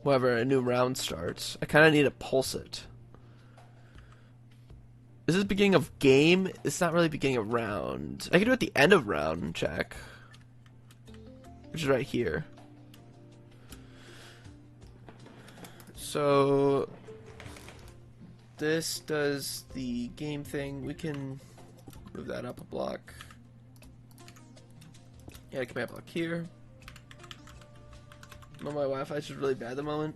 Whenever a new round starts. I kinda need to pulse it. This is beginning of game. It's not really beginning of round. I can do it at the end of round check, which is right here. So this does the game thing. We can move that up a block. Yeah, command block here. Oh, my Wi-Fi is just really bad at the moment.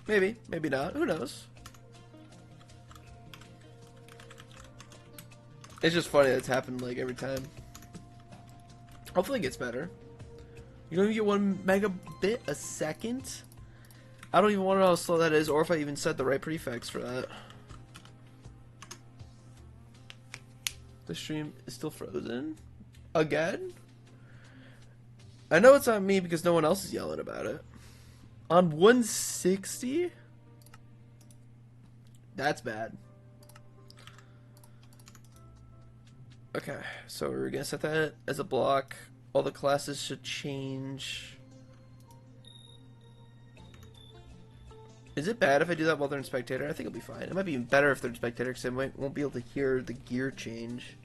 Maybe, maybe not. Who knows? It's just funny that it's happened like every time. Hopefully it gets better. You don't even get 1 megabit a second? I don't even want to know how slow that is, or if I even set the right prefix for that. The stream is still frozen? Again? I know it's not me because no one else is yelling about it. On 160? That's bad. Okay, so we're gonna set that as a block. All the classes should change. Is it bad if I do that while they're in spectator? I think it'll be fine. It might be even better if they're in spectator because I won't be able to hear the gear change.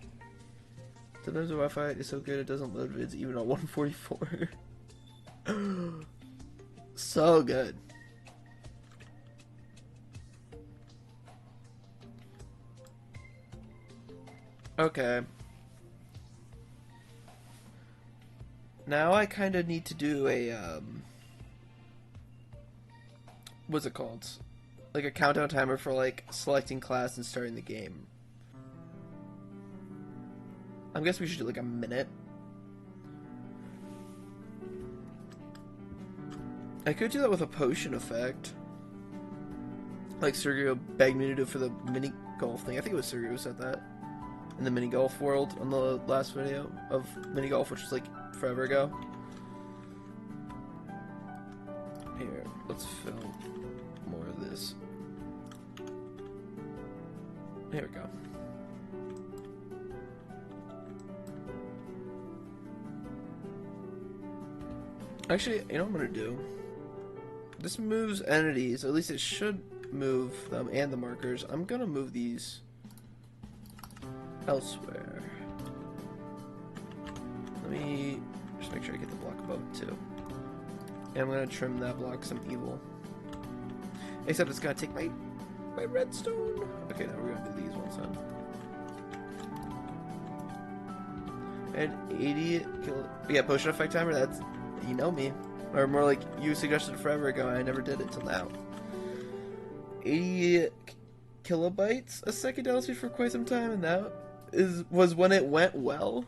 Sometimes the Wi-Fi is so good it doesn't load vids even on 144. So good. Okay. Now I kind of need to do a, what's it called? Like a countdown timer for like selecting class and starting the game. I guess we should do like a minute. I could do that with a potion effect. Like Sergio begged me to do it for the mini golf thing. I think it was Sergio who said that. In the mini golf world on the last video of mini golf, which was like forever ago. Here, let's film more of this. Here we go. Actually, you know what I'm gonna do? This moves entities, or at least it should move them and the markers. I'm gonna move these elsewhere. Let me just make sure I get the block above it too. And I'm gonna trim that block because I'm evil. Except it's gonna take my redstone. Okay, now we're gonna do these ones then. And 80 kilo. Yeah, potion effect timer. That's, you know me, or more like you suggested forever ago. And I never did it till now. 80 kilobytes a second down speed for quite some time, and that was when it went well.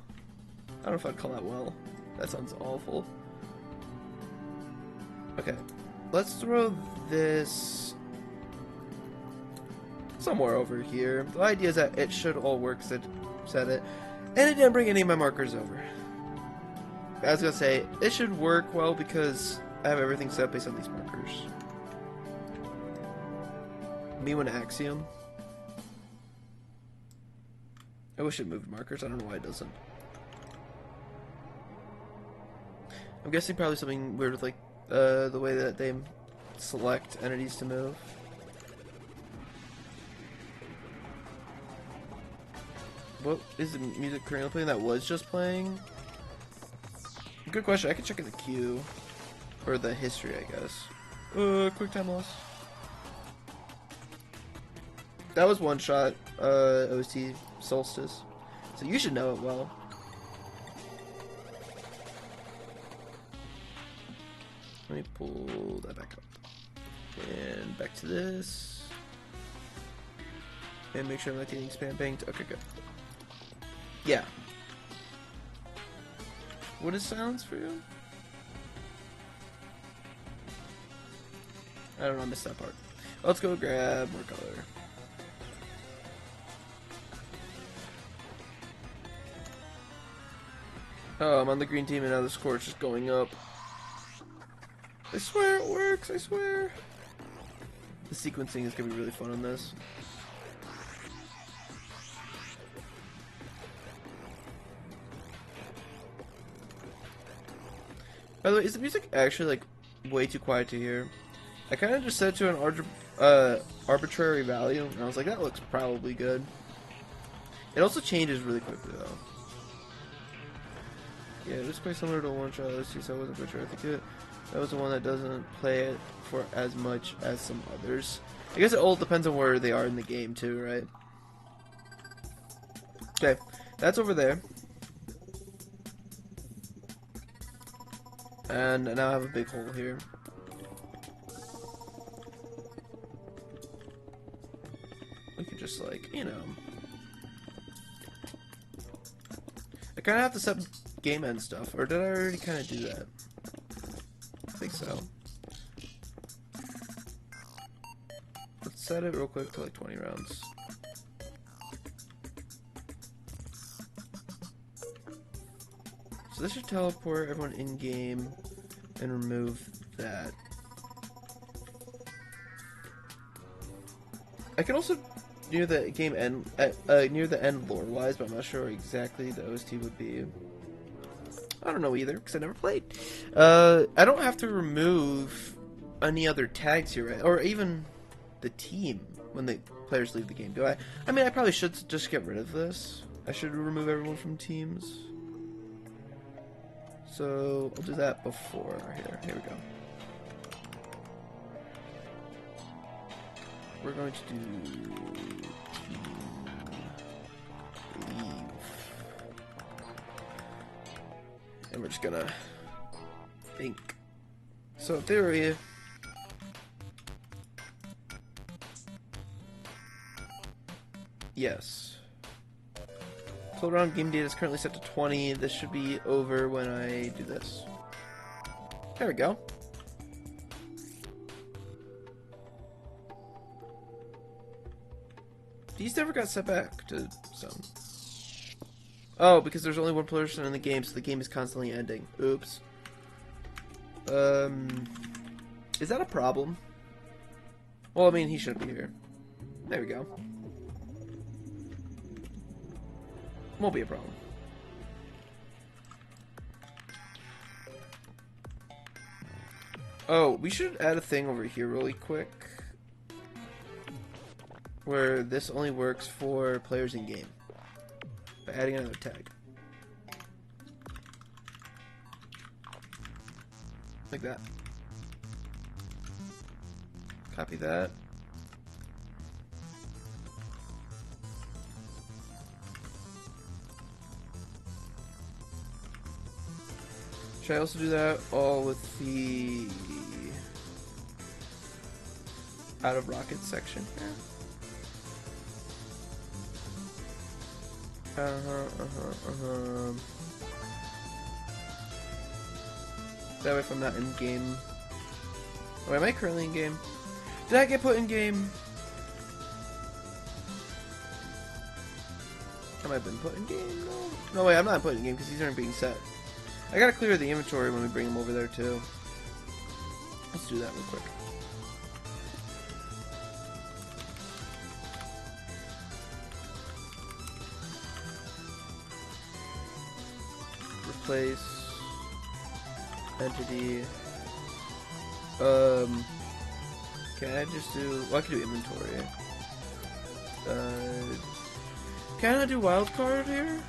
I don't know if I'd call that well. That sounds awful. Okay, let's throw this somewhere over here. The idea is that it should all work, set it, and it didn't bring any of my markers over. I was gonna say, it should work well because I have everything set up based on these markers. Me when axiom. I wish it moved markers, I don't know why it doesn't. I'm guessing probably something weird with like the way that they select entities to move. What is the music currently playing that was just playing? Good question. I can check in the queue. Or the history, I guess. Quick time loss. That was one shot, OT Solstice. So you should know it well. Let me pull that back up. And back to this. And make sure I'm not getting spam banged. Okay, good. Yeah. What is sounds for you? I don't know, I missed that part. Let's go grab more color. Oh, I'm on the green team and now the score is just going up. I swear it works, I swear. The sequencing is going to be really fun on this. By the way, is the music actually like way too quiet to hear? I kind of just set it to an arbitrary value, and I was like, that looks probably good. It also changes really quickly though. Yeah, it was quite similar to one shot. Let's see, so I wasn't quite sure. I think that was the one that doesn't play it for as much as some others. I guess it all depends on where they are in the game too, right? Okay, that's over there. And now I have a big hole here. We could just like, you know, kind of have to set game end stuff, or did I already kind of do that? I think so. Let's set it real quick to like 20 rounds. So this should teleport everyone in game and remove that. I can also near the game end, near the end lore-wise, but I'm not sure exactly the OST would be. I don't know either, because I never played. I don't have to remove any other tags here, right? Or even the team when the players leave the game, do I? I mean, I probably should just get rid of this. I should remove everyone from teams. So, I'll do that before here. Here we go. We're going to do team leave. And we're just gonna think. So in theory, yes. Total round game data is currently set to 20. This should be over when I do this. There we go. These never got set back to some. Oh, because there's only one person in the game, so the game is constantly ending. Oops. Is that a problem? Well, I mean, he shouldn't be here. There we go. Won't be a problem. Oh, we should add a thing over here really quick. Where this only works for players in game. By adding another tag. Like that. Copy that. Should I also do that all with the out of rocket section here? That way if I'm not in game. Oh, am I currently in game? Did I get put in game? Have I been put in game? No. No, wait, I'm not put in game because these aren't being set. I gotta clear the inventory when we bring them over there too. Let's do that real quick. Replace entity. Can I just do? Well, I can do inventory. Can I do wildcard here?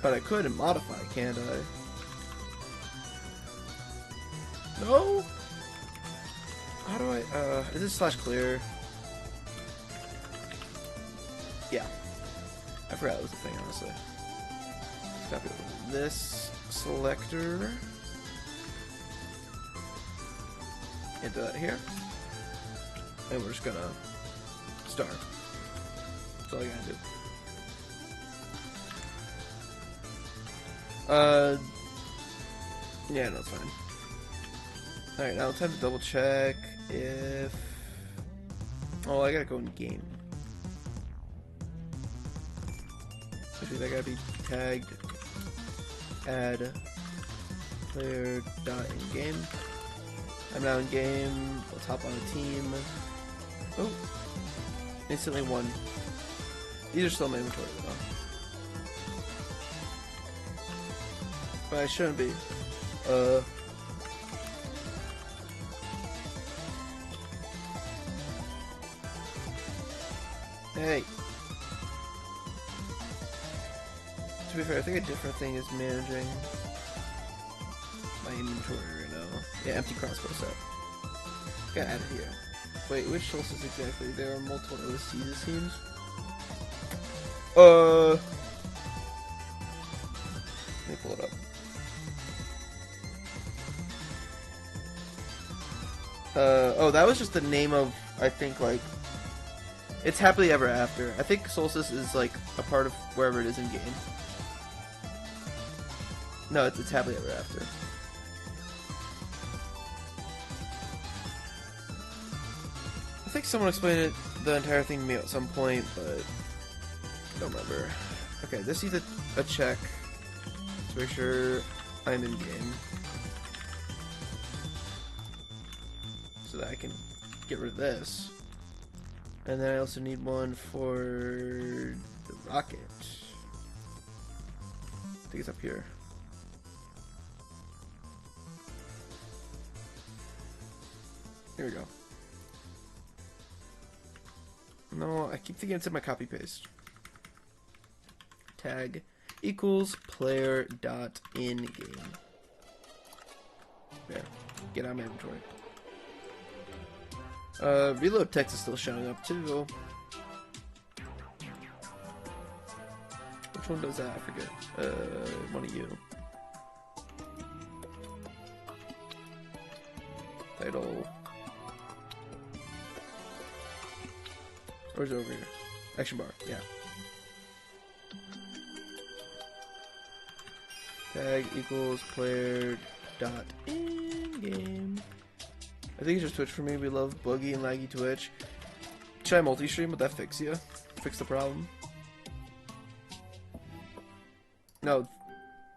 But I could and modify, can't I? No. How do I? Is this slash clear? Yeah. I forgot that was a thing, honestly. Copy over this selector. Into that here. And we're just gonna start. That's all I gotta do. Yeah, no, it's fine. Alright, now it's time to double check if... Oh, I gotta go in game. Actually, that gotta be tagged add player dot in game. I'm now in game. Let's hop on a team. Oh, instantly won. These are still in my inventory though. But I shouldn't be. Hey. To be fair, I think a different thing is managing my inventory right now. Yeah, empty crossbow set. Gotta add it here. Wait, which solstice exactly? There are multiple OSCs, it seems. Let me pull it up. Oh, that was just the name of, I think, like, It's happily ever after. I think Solstice is like a part of wherever it is in game. No, it's happily ever after. I think someone explained the entire thing to me at some point, but I don't remember. Okay, this needs a check to make sure I'm in game, so that I can get rid of this. And then I also need one for the rocket. I think it's up here. Here we go. No, I keep thinking it's in my copy paste. Tag equals player dot in game. There. Get out of my inventory. Reload text is still showing up too. Which one does that? I forget. One of you. Title. Where's it over here? Action bar, yeah. Tag equals player dot in game. I think it's just Twitch for me. We love buggy and laggy Twitch. Should I multi-stream? Would that fix you? Fix the problem? No.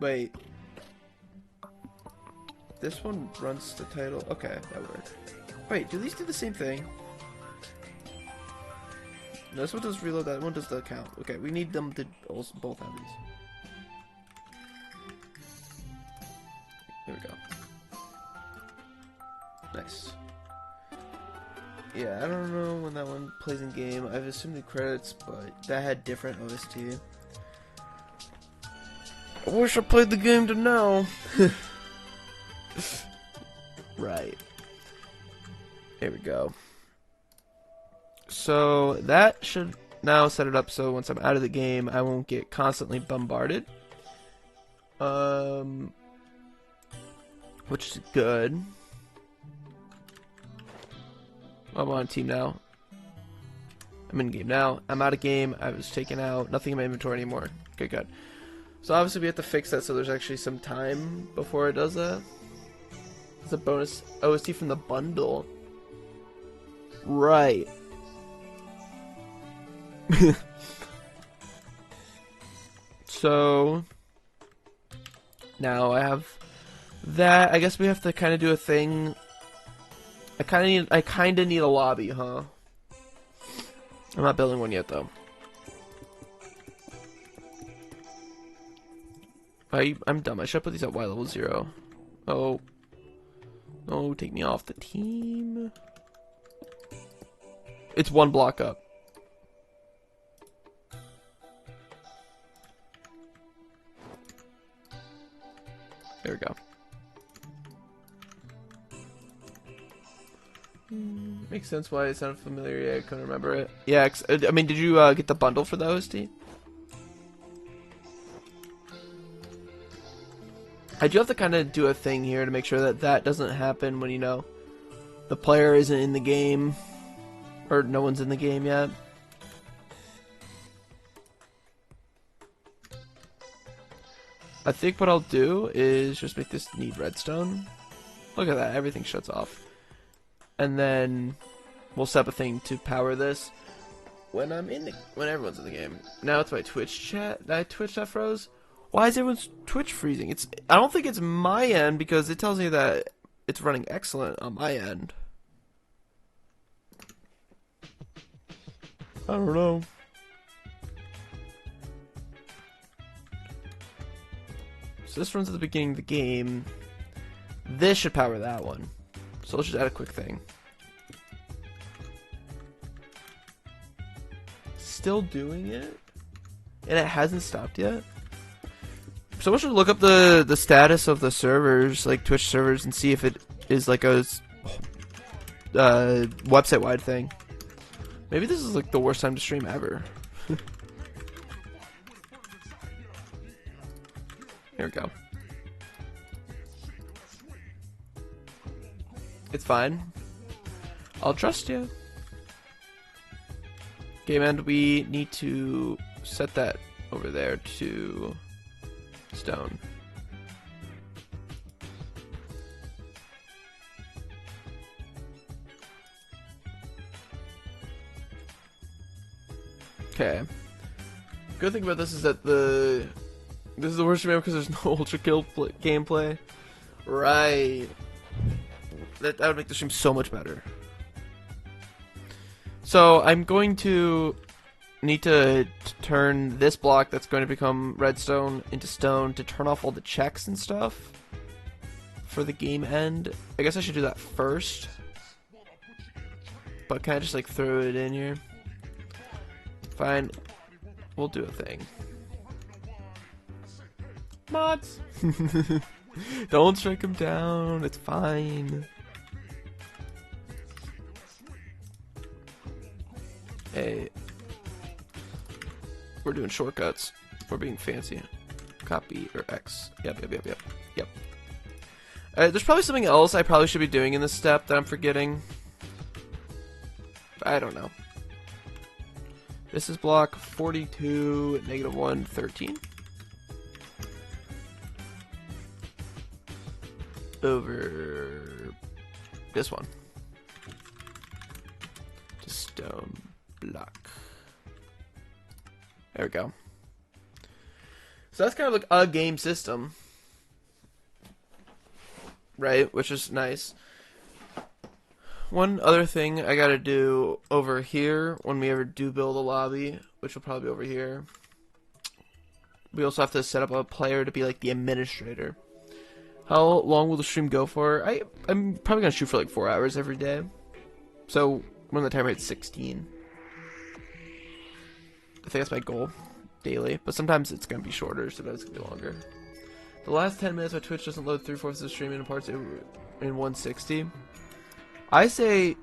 Wait. This one runs the title. Okay, that worked. Wait, do these do the same thing? No, this one does reload, that one does the count. Okay, we need them to also both have these. There we go. Nice. Yeah, I don't know when that one plays in game. I've assumed the credits, but that had different OST. I wish I played the game to know. Right. Here we go. So that should now set it up so once I'm out of the game, I won't get constantly bombarded. Which is good. I'm on a team now. I'm in game now. I'm out of game. I was taken out. Nothing in my inventory anymore. Okay, good. So obviously we have to fix that so there's actually some time before it does that. It's a bonus OST from the bundle. Right. So now I have that. I guess we have to kind of do a thing. I kind of need a lobby, huh? I'm not building one yet, though. I'm dumb. I should put these at Y level 0. Oh. Oh, take me off the team. It's one block up. There we go. Makes sense why it sounded familiar. Yeah, I couldn't remember it. Yeah, I mean, did you get the bundle for the OST? I do have to kind of do a thing here to make sure that that doesn't happen when, you know, the player isn't in the game or no one's in the game yet. I think what I'll do is just make this need redstone. Look at that, everything shuts off. And then we'll set up a thing to power this when when everyone's in the game. Now it's my Twitch chat. That Twitch chat froze. Why is everyone's Twitch freezing? I don't think it's my end because it tells me that it's running excellent on my end. I don't know. So this runs at the beginning of the game. This should power that one. So let's just add a quick thing. Still doing it? And it hasn't stopped yet? Someone should look up the status of the servers, like Twitch servers, and see if it is like a website-wide thing. Maybe this is like the worst time to stream ever. Here we go. It's fine. I'll trust you. Game end, we need to set that over there to stone. Okay. Good thing about this is that this is the worst game because there's no ultra kill gameplay. Right. That would make the stream so much better. So I'm going to need to turn this block that's going to become redstone into stone to turn off all the checks and stuff for the game end. I guess I should do that first. But can I just like throw it in here? Fine. We'll do a thing. Mods! Don't strike him down. It's fine. Hey. We're doing shortcuts. We're being fancy. Copy or X. Yep. There's probably something else I probably should be doing in this step that I'm forgetting. I don't know. This is block 42, -1, 13. Over this one. Just stone block. There we go. So that's kind of like a game system. Right? Which is nice. One other thing I gotta do over here when we ever do build a lobby, which will probably be over here. We also have to set up a player to be like the administrator. How long will the stream go for? I'm probably gonna shoot for like 4 hours every day. So when the timer hits 16. I think that's my goal daily, but sometimes it's gonna be shorter, sometimes it's gonna be longer. The last 10 minutes my Twitch doesn't load 3/4 of the stream in parts in 160. I say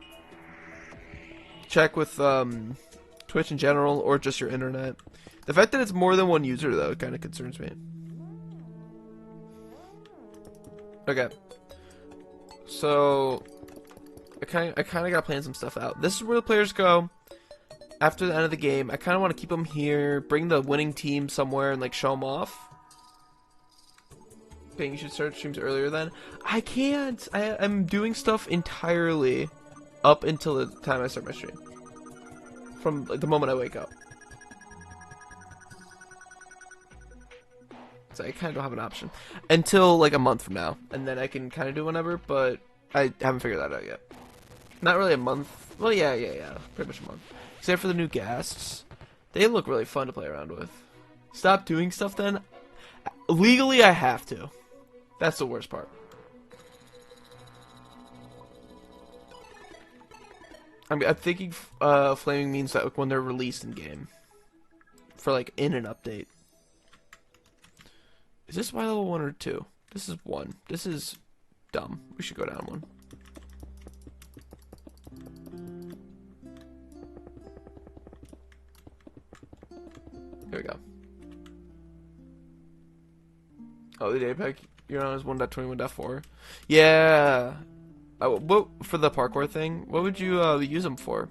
check with Twitch in general or just your internet. The fact that it's more than one user though kind of concerns me. Okay. So I kind of gotta plan some stuff out. This is where the players go after the end of the game. I kind of want to keep them here, bring the winning team somewhere, and like show them off. Okay, you should start streams earlier then. I can't. I'm doing stuff entirely up until the time I start my stream. From like, the moment I wake up. So I kind of don't have an option until like a month from now, and then I can kind of do whenever. But I haven't figured that out yet. Not really a month. Well, yeah, pretty much a month. Except for the new ghasts, they look really fun to play around with. Stop doing stuff then. Legally, I have to. That's the worst part. I'm thinking flaming means that when they're released in game, for like in an update. Is this Y level 1 or 2? This is 1. This is dumb. We should go down 1. Here we go. Oh, the day pack you're on is 1.21.4. Yeah. What for the parkour thing? What would you use them for?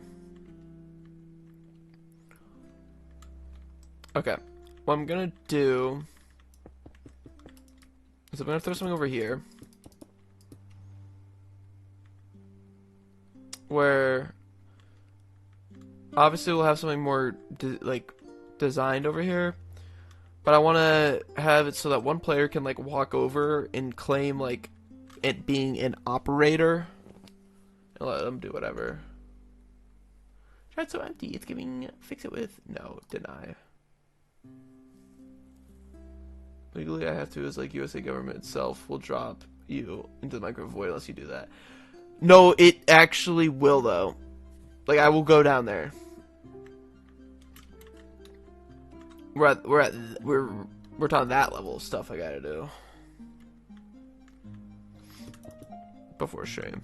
Okay. What I'm gonna do is I'm gonna throw something over here where obviously we'll have something more designed over here. But I want to have it so that one player can like walk over and claim like it being an operator. And let them do whatever. That's so empty. It's giving fix it with no deny. Legally, I have to is like USA government itself will drop you into the microwave void unless you do that. No, it actually will though. Like I will go down there. We're talking that level of stuff I gotta do before stream.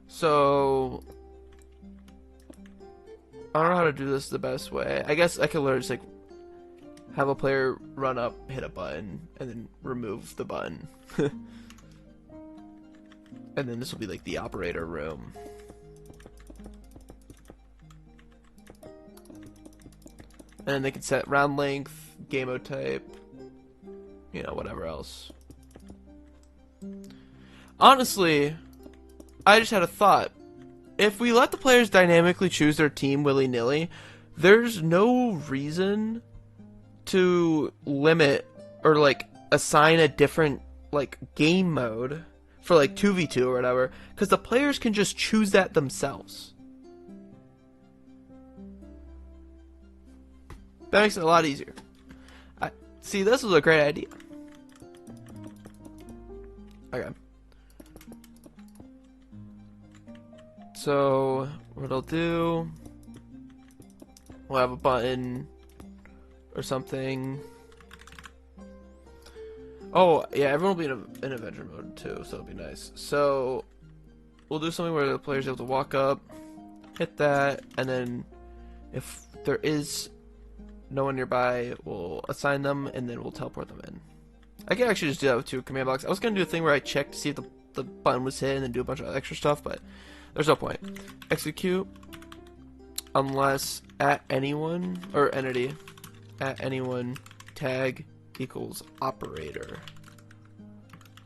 So I don't know how to do this the best way. I guess I could literally just like have a player run up, hit a button, and then remove the button. And then this will be like the operator room. And then they can set round length, game mode type, you know, whatever else. Honestly, I just had a thought. If we let the players dynamically choose their team willy-nilly, there's no reason to limit or like assign a different like game mode for like 2v2 or whatever, because the players can just choose that themselves. That makes it a lot easier. See, this was a great idea. Okay. So, what I'll do, we'll have a button or something. Oh, yeah, everyone will be in adventure mode too, so it'll be nice. So, we'll do something where the player's able to walk up, hit that, and then if there is no one nearby, we'll assign them, and then we'll teleport them in. I can actually just do that with 2 command blocks. I was going to do a thing where I check to see if the button was hit and then do a bunch of extra stuff, but there's no point. Execute unless at anyone, or entity, at anyone tag equals operator.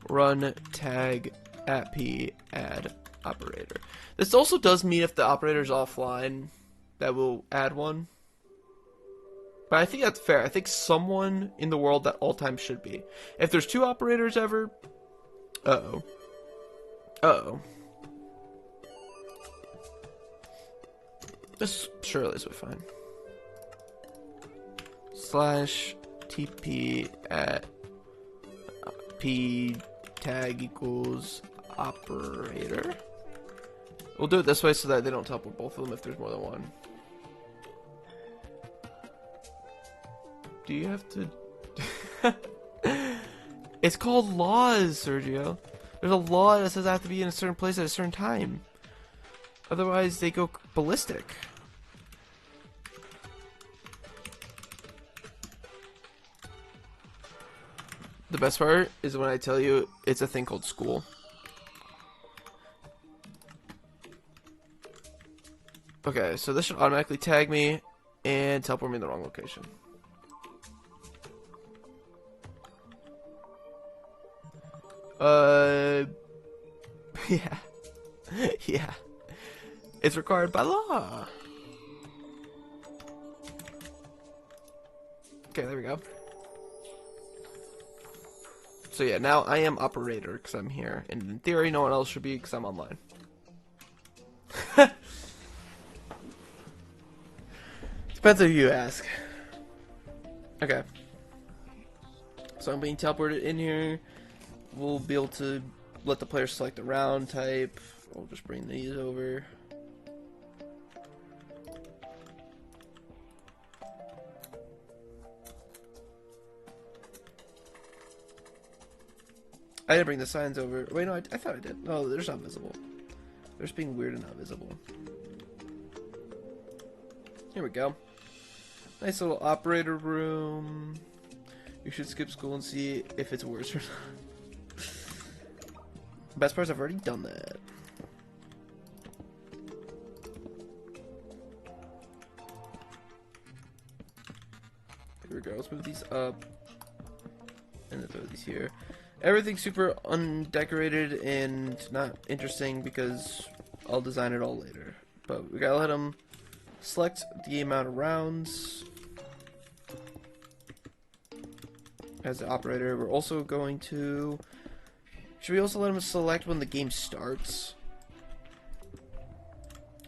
Run tag at p add operator. This also does mean if the operator's offline, that will add one. But I think that's fair. I think someone in the world at all times should be. If there's 2 operators ever, uh-oh. This surely is fine. Slash TP at P tag equals operator. We'll do it this way so that they don't teleport both of them if there's more than one. Do you have to... It's called laws, Sergio. There's a law that says I have to be in a certain place at a certain time. Otherwise, they go ballistic. The best part is when I tell you it's a thing called school. Okay, so this should automatically tag me and teleport me in the wrong location. Yeah. Yeah. It's required by law. Okay, there we go. So yeah, now I am operator because I'm here. And in theory, no one else should be because I'm online. Depends who you ask. Okay. So I'm being teleported in here. We'll be able to let the player select a round type. I'll just bring these over. I didn't bring the signs over. Wait, no, I thought I did. No, they're just not visible. They're just being weird and not visible. Here we go. Nice little operator room. You should skip school and see if it's worse or not. Best part is I've already done that. Here we go. Let's move these up. And then throw these here. Everything's super undecorated and not interesting because I'll design it all later. But we gotta let them select the amount of rounds. As the operator, we're also going to... Should we also let them select when the game starts?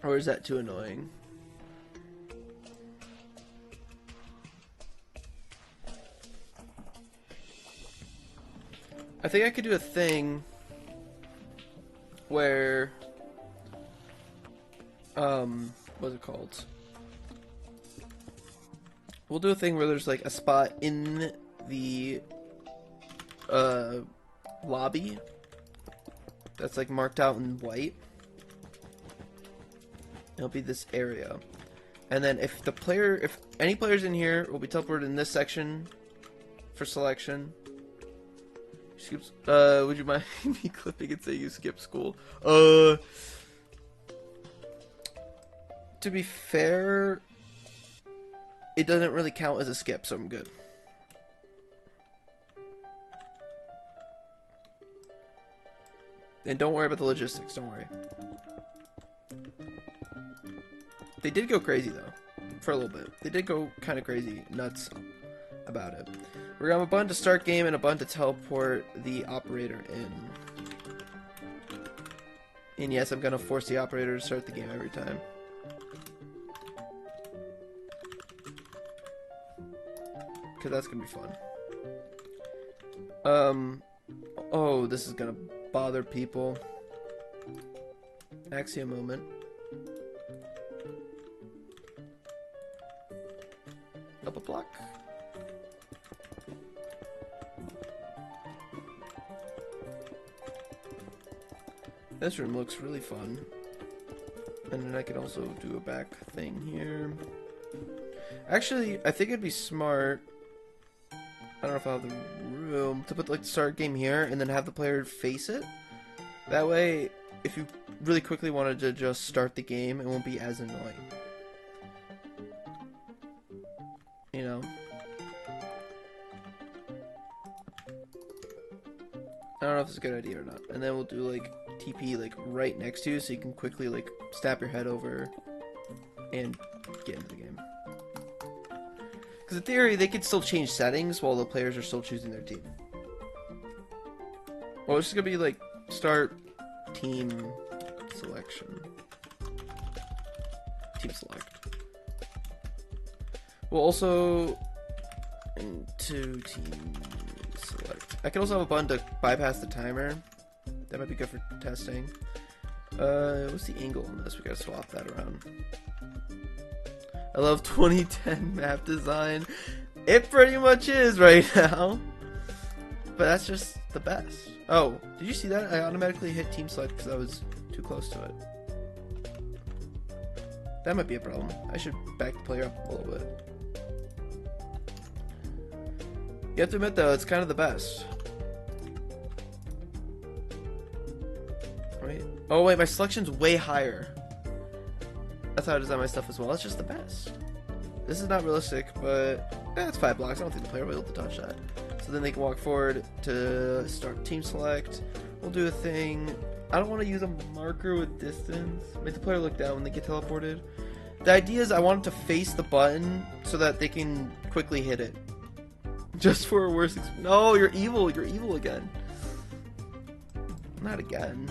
Or is that too annoying? I think I could do a thing where, what's it called? We'll do a thing where there's like a spot in the, lobby that's like marked out in white. It'll be this area. And then if any players in here will be teleported in this section for selection. Skips, would you mind me clipping and saying you skip school? To be fair, it doesn't really count as a skip, so I'm good. And don't worry about the logistics, don't worry. They did go crazy, though. For a little bit. They did go kind of crazy, nuts about it. We're gonna have a button to start game and a button to teleport the operator in. And yes, I'm gonna force the operator to start the game every time. Because that's gonna be fun. Oh, this is gonna bother people. Actually, a moment. Up a block. This room looks really fun. And then I could also do a back thing here. Actually, I think it'd be smart. I don't know if I have the room to put like the start game here and then have the player face it. That way, if you really quickly wanted to just start the game, it won't be as annoying. You know? I don't know if it's a good idea or not. And then we'll do like TP like right next to you so you can quickly like snap your head over and get into the game. Because in theory, they could still change settings while the players are still choosing their team. Well, it's just gonna be like start team selection. Team select. We'll also into team select. I can also have a button to bypass the timer. That might be good for testing. What's the angle on this? We gotta swap that around. I love 2010 map design. It pretty much is right now. But that's just the best. Oh, did you see that? I automatically hit team select because I was too close to it. That might be a problem. I should back the player up a little bit. You have to admit though, it's kind of the best. Wait. Oh wait, my selection's way higher. That's how I design my stuff as well. It's just the best. This is not realistic, but it's 5 blocks. I don't think the player will be able to touch that. So then they can walk forward to start team select. We'll do a thing. I don't want to use a marker with distance. Make the player look down when they get teleported. The idea is I want them to face the button so that they can quickly hit it. Just for a worse No, you're evil. You're evil again. Not again.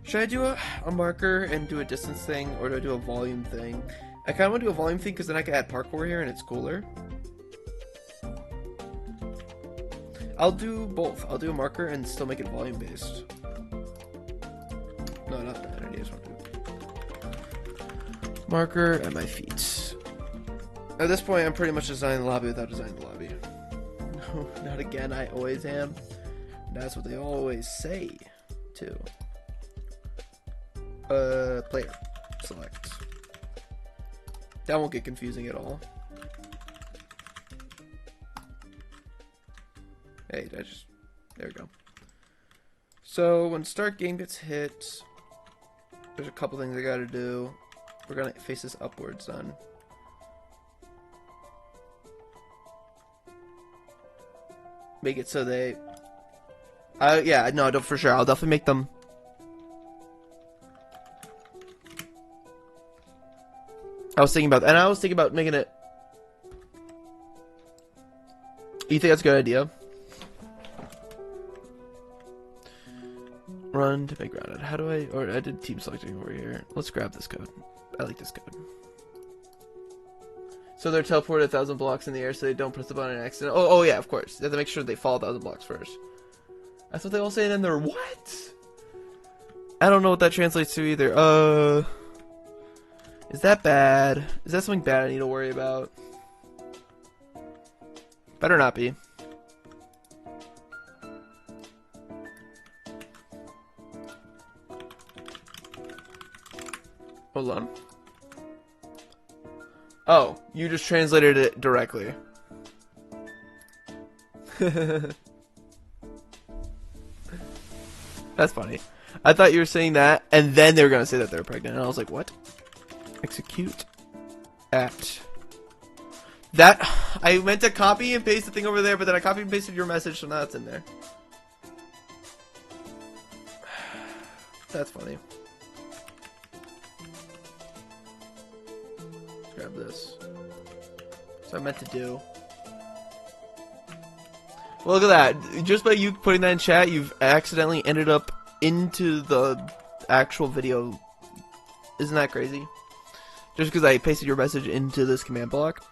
Should I do a marker and do a distance thing, or do I do a volume thing? I kind of want to do a volume thing because then I can add parkour here and it's cooler. I'll do both. I'll do a marker and still make it volume based. No, not that. I just want to do marker at my feet. At this point, I'm pretty much designing the lobby without designing the lobby. No, not again. I always am. That's what they always say, too. Player. Select. That won't get confusing at all. Hey, there we go. So, when start game gets hit, there's a couple things I gotta do. We're gonna face this upwards then. Make it so they... yeah, no, for sure. I'll definitely make them... I was thinking about making it... You think that's a good idea? Run to make grounded. How do I... Or I did team selecting over here. Let's grab this code. I like this code. So they're teleported 1,000 blocks in the air so they don't press the button in accident. Oh yeah, of course. They have to make sure they fall 1,000 blocks first. That's what they all say, and then they're... What? I don't know what that translates to either. Is that bad? Is that something bad I need to worry about? Better not be. Hold on. Oh, you just translated it directly. That's funny. I thought you were saying that, and then they were going to say that they were pregnant, and I was like, what? Execute. at that. I meant to copy and paste the thing over there, but then I copied and pasted your message, so now it's in there. That's funny. Let's grab this. That's what I meant to do. Well, look at that. Just by you putting that in chat, you've accidentally ended up into the actual video. Isn't that crazy? Just because I pasted your message into this command block.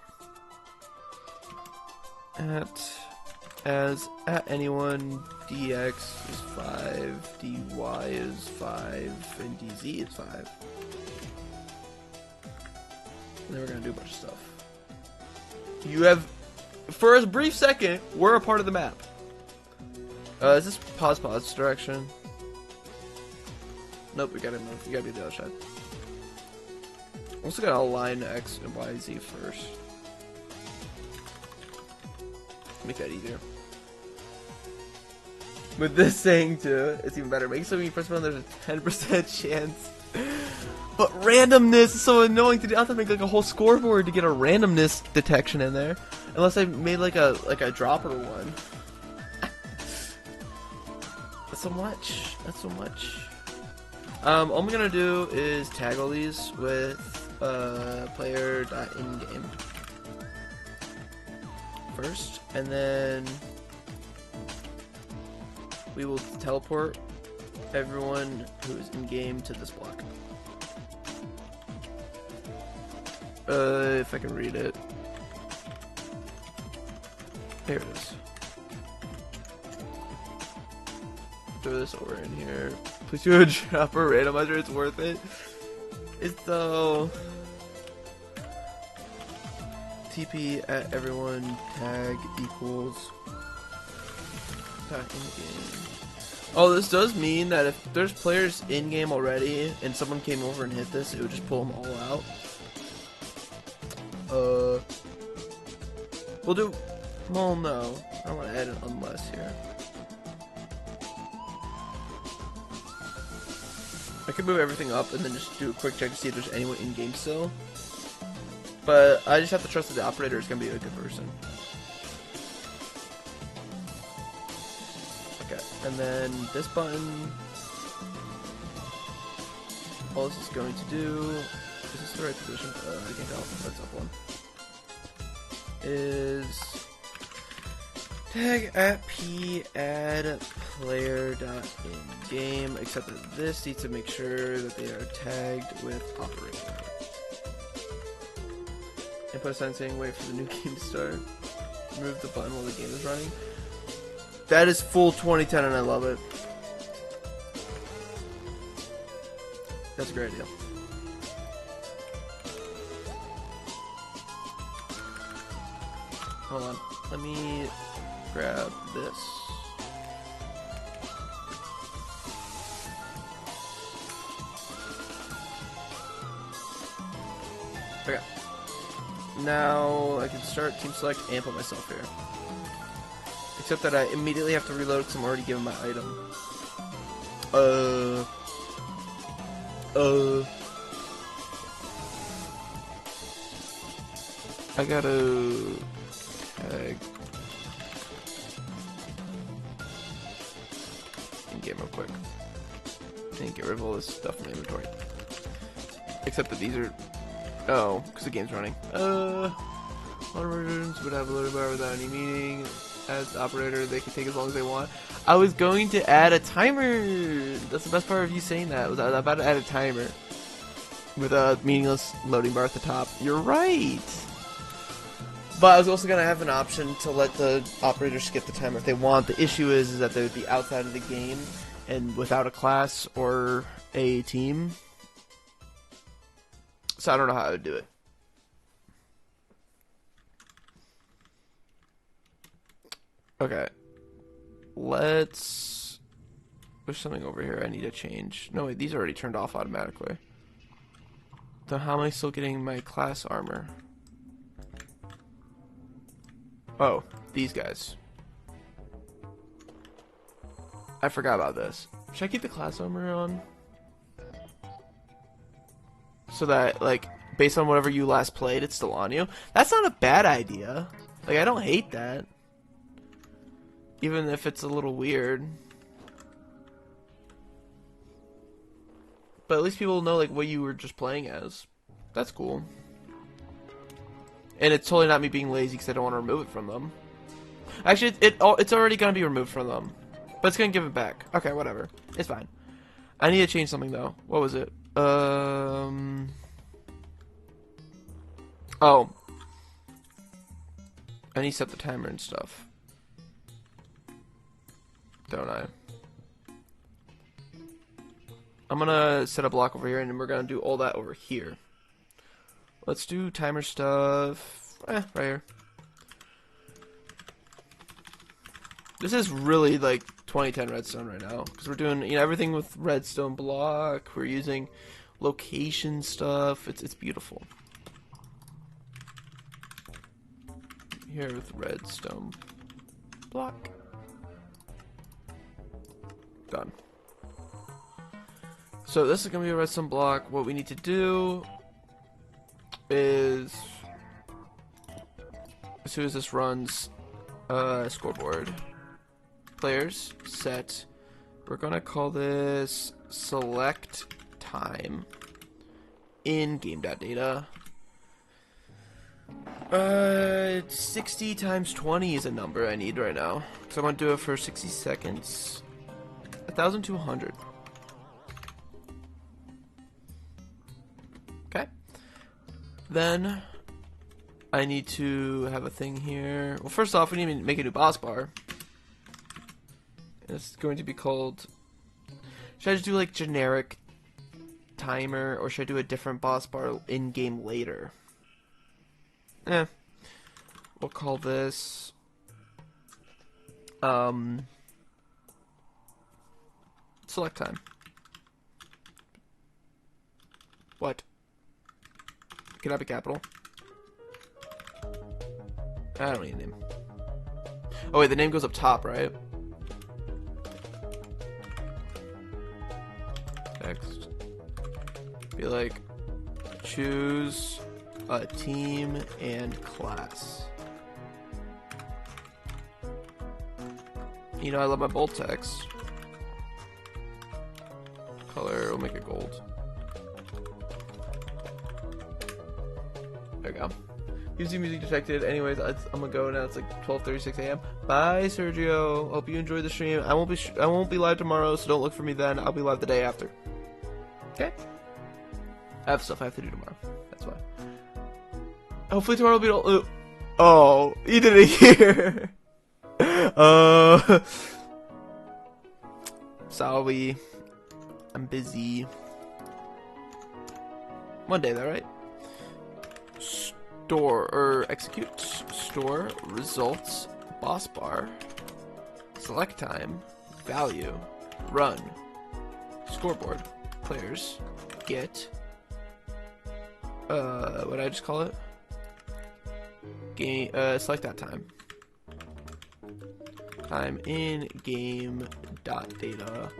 As at anyone, dx is 5, dy is 5, and dz is 5. And then we're gonna do a bunch of stuff. You have, for a brief second, we're a part of the map. Is this pause direction? Nope, we gotta move. We gotta be the other side. Also gotta align X and Y, Z first. Make that easier. With this saying too, it's even better. Make it so when you press button, there's a 10% chance. But randomness is so annoying to do. I have to make like a whole scoreboard to get a randomness detection in there, unless I made like a dropper one. That's so much. That's so much. All I'm gonna do is tag all these with player.ingame first, and then we will teleport everyone who is in game to this block. If I can read it. Here it is. Throw this over in here. Please do a dropper randomizer, it's worth it. It's though. TP at everyone tag equals tag in game. Oh, this does mean that if there's players in game already and someone came over and hit this, it would just pull them all out. We'll do. Well, no. I don't want to add an unless here. I could move everything up and then just do a quick check to see if there's anyone in game still. But I just have to trust that the operator is going to be a good person. Okay, and then this button. All this is going to do. Is this the right position? I can't tell. That's up one. Is tag at p add player.ingame, except that this needs to make sure that they are tagged with operator. Input a sign saying wait for the new game to start. Remove the button while the game is running. That is full 2010 and I love it. That's a great idea. Hold on. Let me grab this. Okay. Now I can start team select and put myself here. Except that I immediately have to reload because I'm already given my item. I gotta tag in game real quick and get rid of all this stuff from inventory. Except that these are because the game's running. Modern versions would have a loading bar without any meaning. As the operator, they can take as long as they want. I was going to add a timer. That's the best part of you saying that. Was I was about to add a timer with a meaningless loading bar at the top. You're right. But I was also going to have an option to let the operator skip the timer if they want. The issue is that they would be outside of the game and without a class or a team. So I don't know how I would do it. Okay. There's something over here I need to change. No, wait, these are already turned off automatically. So how am I still getting my class armor? Oh, these guys. I forgot about this. Should I keep the class armor on? So that, like, based on whatever you last played, it's still on you. That's not a bad idea. Like, I don't hate that. Even if it's a little weird. But at least people know, like, what you were just playing as. That's cool. And it's totally not me being lazy because I don't want to remove it from them. Actually, it's already going to be removed from them. But it's going to give it back. Okay, whatever. It's fine. I need to change something, though. What was it? Oh. I need to set the timer and stuff. Don't I? I'm gonna set a block over here, and we're gonna do all that over here. Let's do timer stuff. Right here. This is really like 2010 redstone right now, because we're doing, you know, everything with redstone block. We're using location stuff. It's beautiful. Here with redstone block. Done. So this is gonna be a redstone block. What we need to do is, as soon as this runs, scoreboard, players, set. We're gonna call this select time in game.data. 60 times 20 is a number I need right now. So I'm gonna do it for 60 seconds. 1,200. Okay. Then I need to have a thing here. Well, first off, we need to make a new boss bar. It's going to be called. Should I just do like generic timer, or should I do a different boss bar in game later? We'll call this select time. What? Can I be capital? I don't need a name. Oh wait, the name goes up top, right? Text. Be like, choose a team and class. You know, I love my bold text. Color, we'll make it gold. There we go. UC music detected. Anyways, I'm gonna go now. It's like 12:36 a.m. Bye, Sergio. Hope you enjoyed the stream. I won't be live tomorrow, so don't look for me then. I'll be live the day after. Okay. I have stuff I have to do tomorrow. That's why. Hopefully tomorrow will be. Oh, you didn't hear. Sorry. I'm busy. One day though, right? Store or execute. Store results. Boss bar. Select time. Value. Run. Scoreboard. Players. Get. What did I just call it? Game. Select that time. Time in game dot data.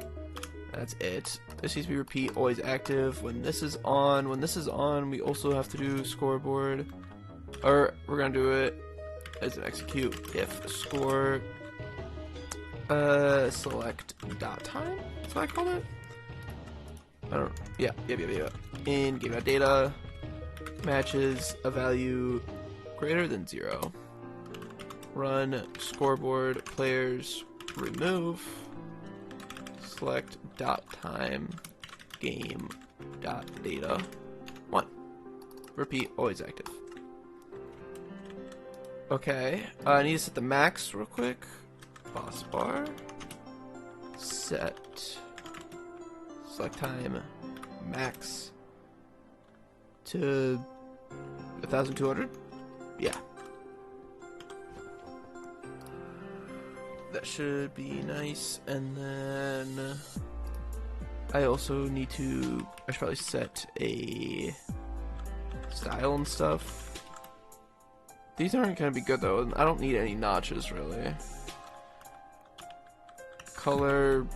That's it. This needs to be repeat, always active. When this is on, we also have to do scoreboard. Or we're gonna do it as an execute if score select dot time. That's what I called it. I don't. Yeah. In game dot data matches a value greater than 0. Run scoreboard players remove select dot time game dot data 1. Repeat, always active. Okay, I need to set the max real quick. Boss bar set select time max to 1,200. Yeah. That should be nice. And then I also need to, I should probably set a style and stuff. These aren't going to be good though. I don't need any notches really. Color,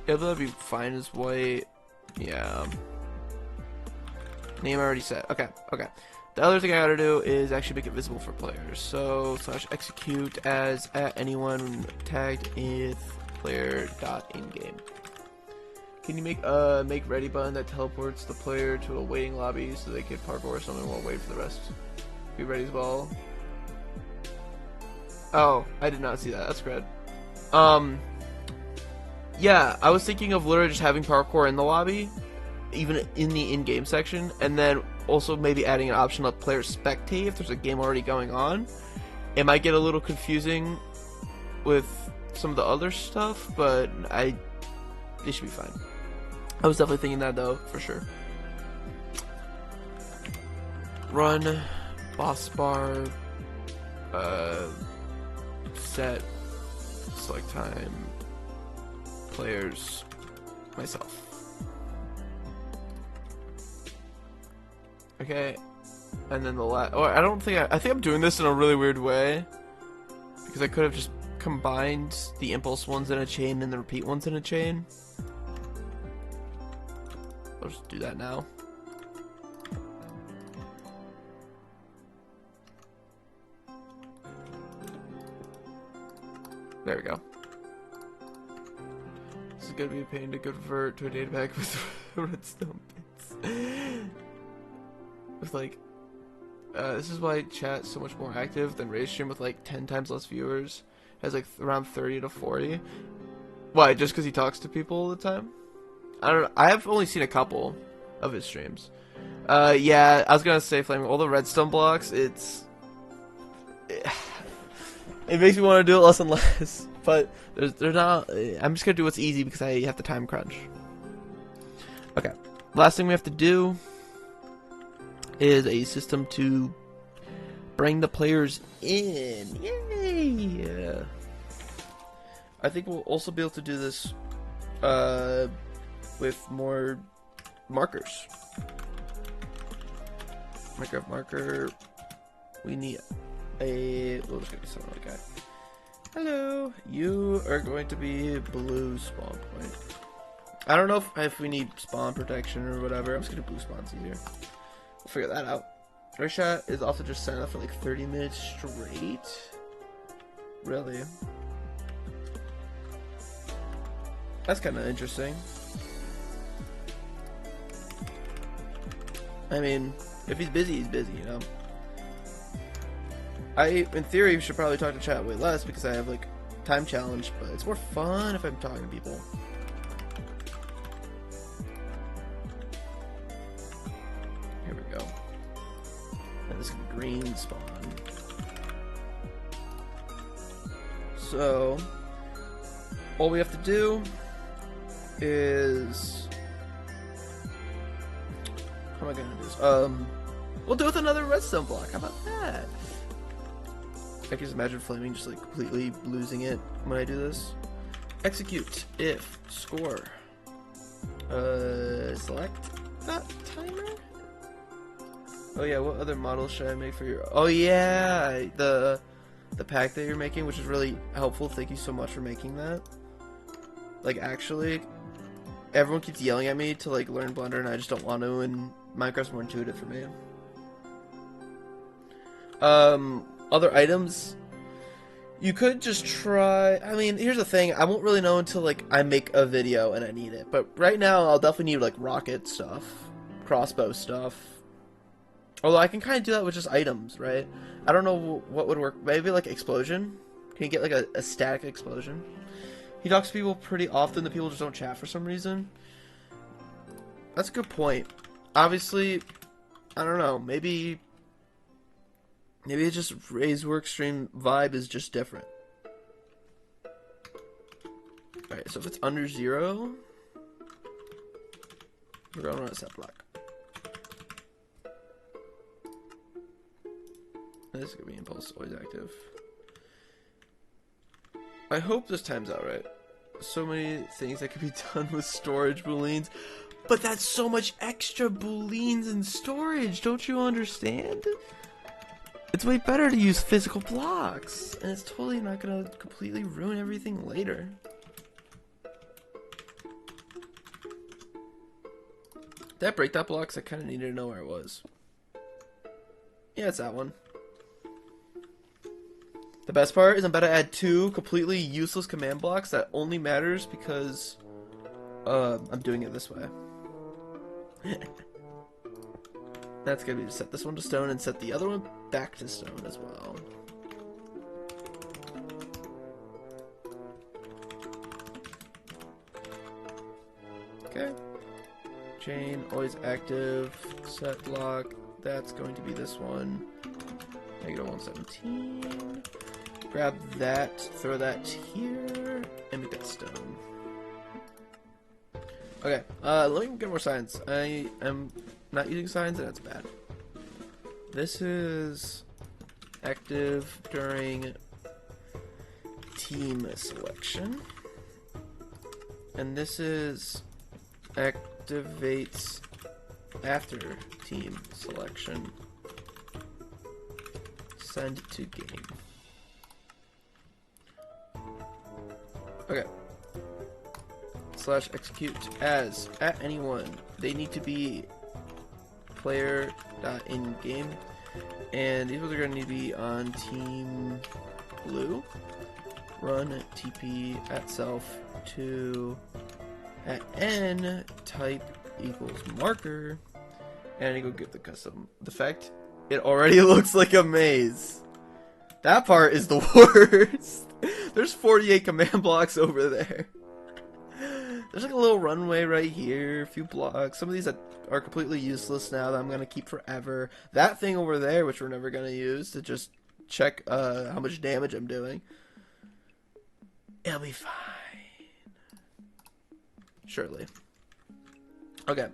yeah, that'd be fine as white. Yeah. Name already set. Okay, okay. The other thing I gotta do is actually make it visible for players. So /execute as at anyone tagged with player.ingame. Can you make ready button that teleports the player to a waiting lobby so they can parkour or something while waiting for the rest? Be ready as well. Oh, I did not see that. That's great. Yeah, I was thinking of literally just having parkour in the lobby, even in the in-game section, and then also maybe adding an option let players spectate if there's a game already going on. It might get a little confusing with some of the other stuff, but it should be fine. I was definitely thinking that though, for sure. Run, boss bar, set, select time, players, myself. Okay, and then the last. Oh, I don't think I think I'm doing this in a really weird way because I could have just combined the impulse ones in a chain and the repeat ones in a chain. I'll just do that now. There we go. This is gonna be a pain to convert to a data pack with redstone bits. With like, this is why chat's so much more active than Ray's stream with like 10 times less viewers. Has like around 30 to 40. Why? Just because he talks to people all the time? I don't know. I have only seen a couple of his streams. Yeah, I was gonna say, Flaming, all the redstone blocks, it makes me want to do it less and less. But they're not. I'm just gonna do what's easy because I have the time crunch. Okay. Last thing we have to do is a system to bring the players in. Yay! Yeah. I think we'll also be able to do this with more markers. Minecraft marker. We need a. We'll just get some other guy. Hello. You are going to be blue spawn point. I don't know if we need spawn protection or whatever. I'm just gonna do blue spawns easier. We'll figure that out. Our shot is also just signing up for like 30 minutes straight. Really? That's kind of interesting. I mean, if he's busy, you know? In theory, should probably talk to chat way less because I have, like, time challenge, but it's more fun if I'm talking to people. Here we go. And this is green spawn. So, all we have to do is... How am I gonna do this? We'll do it with another redstone block. How about that? I can just imagine Flaming just like completely losing it when I do this. Execute if score. Select that timer. Oh yeah, what other model should I make for your? Oh yeah, the pack that you're making, which is really helpful. Thank you so much for making that. Like actually, everyone keeps yelling at me to like learn Blender, and I just don't want to. And Minecraft's more intuitive for me. Other items, you could just try. I mean, here's the thing. I won't really know until like I make a video and I need it. But right now, I'll definitely need like rocket stuff, crossbow stuff. Although I can kind of do that with just items, right? I don't know what would work. Maybe like explosion. Can you get like a static explosion? He talks to people pretty often. The people just don't chat for some reason. That's a good point. Obviously, I don't know. Maybe it's just Ray's workstream vibe is just different. Alright, so if it's under 0, we're going to run a set block. This is going to be impulse, always active. I hope this time's out right. So many things that could be done with storage booleans. But that's so much extra booleans and storage, don't you understand? It's way better to use physical blocks, and it's totally not gonna completely ruin everything later. Did I break that block? 'Cause I kind of needed to know where it was. Yeah, it's that one. The best part is I'm about to add 2 completely useless command blocks that only matters because I'm doing it this way. That's gonna be to set this one to stone and set the other one back to stone as well. Okay. Chain, always active, set block. That's going to be this one. -117. Grab that, throw that here, and make that stone. Okay, let me get more signs. I am not using signs, and that's bad. This is active during team selection. And this is activates after team selection. Send to game. Okay. Slash execute as at anyone. They need to be player.in-game. And these ones are going to need to be on team blue. Run TP at self to at n type equals marker. And I go get the custom effect. It already looks like a maze. That part is the worst. There's 48 command blocks over there. There's like a little runway right here, a few blocks. Some of these that are completely useless now that I'm going to keep forever. That thing over there, which we're never going to use to just check how much damage I'm doing. It'll be fine. Surely. Okay.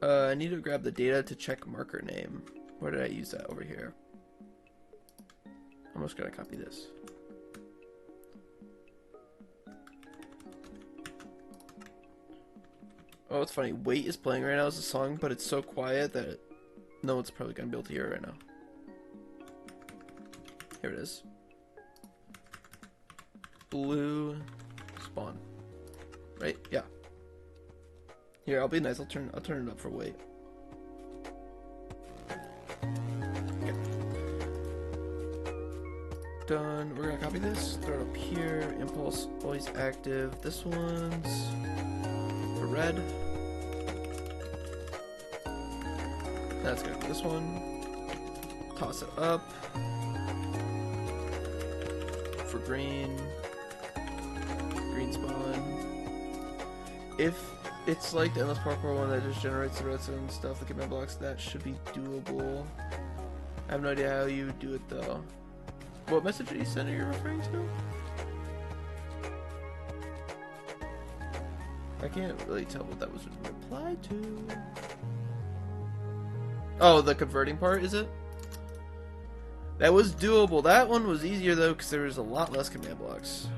I need to grab the data to check marker name. Where did I use that? Over here. I'm just going to copy this. Oh, it's funny. Wait is playing right now as a song, but it's so quiet that no one's probably going to be able to hear it right now. Here it is. Blue spawn. Right? Yeah. Here, I'll be nice. I'll turn it up for wait. Okay. Done. We're gonna copy this. Throw it up here. Impulse always active. This one's for red. That's gonna be this one. Toss it up for green. Green spawn. If it's like the endless parkour one that just generates the redstone stuff, the command blocks, that should be doable. I have no idea how you do it though. What message did you send are you referring to? I can't really tell what that was replied to. Oh, the converting part, is it? That was doable. That one was easier though because there was a lot less command blocks.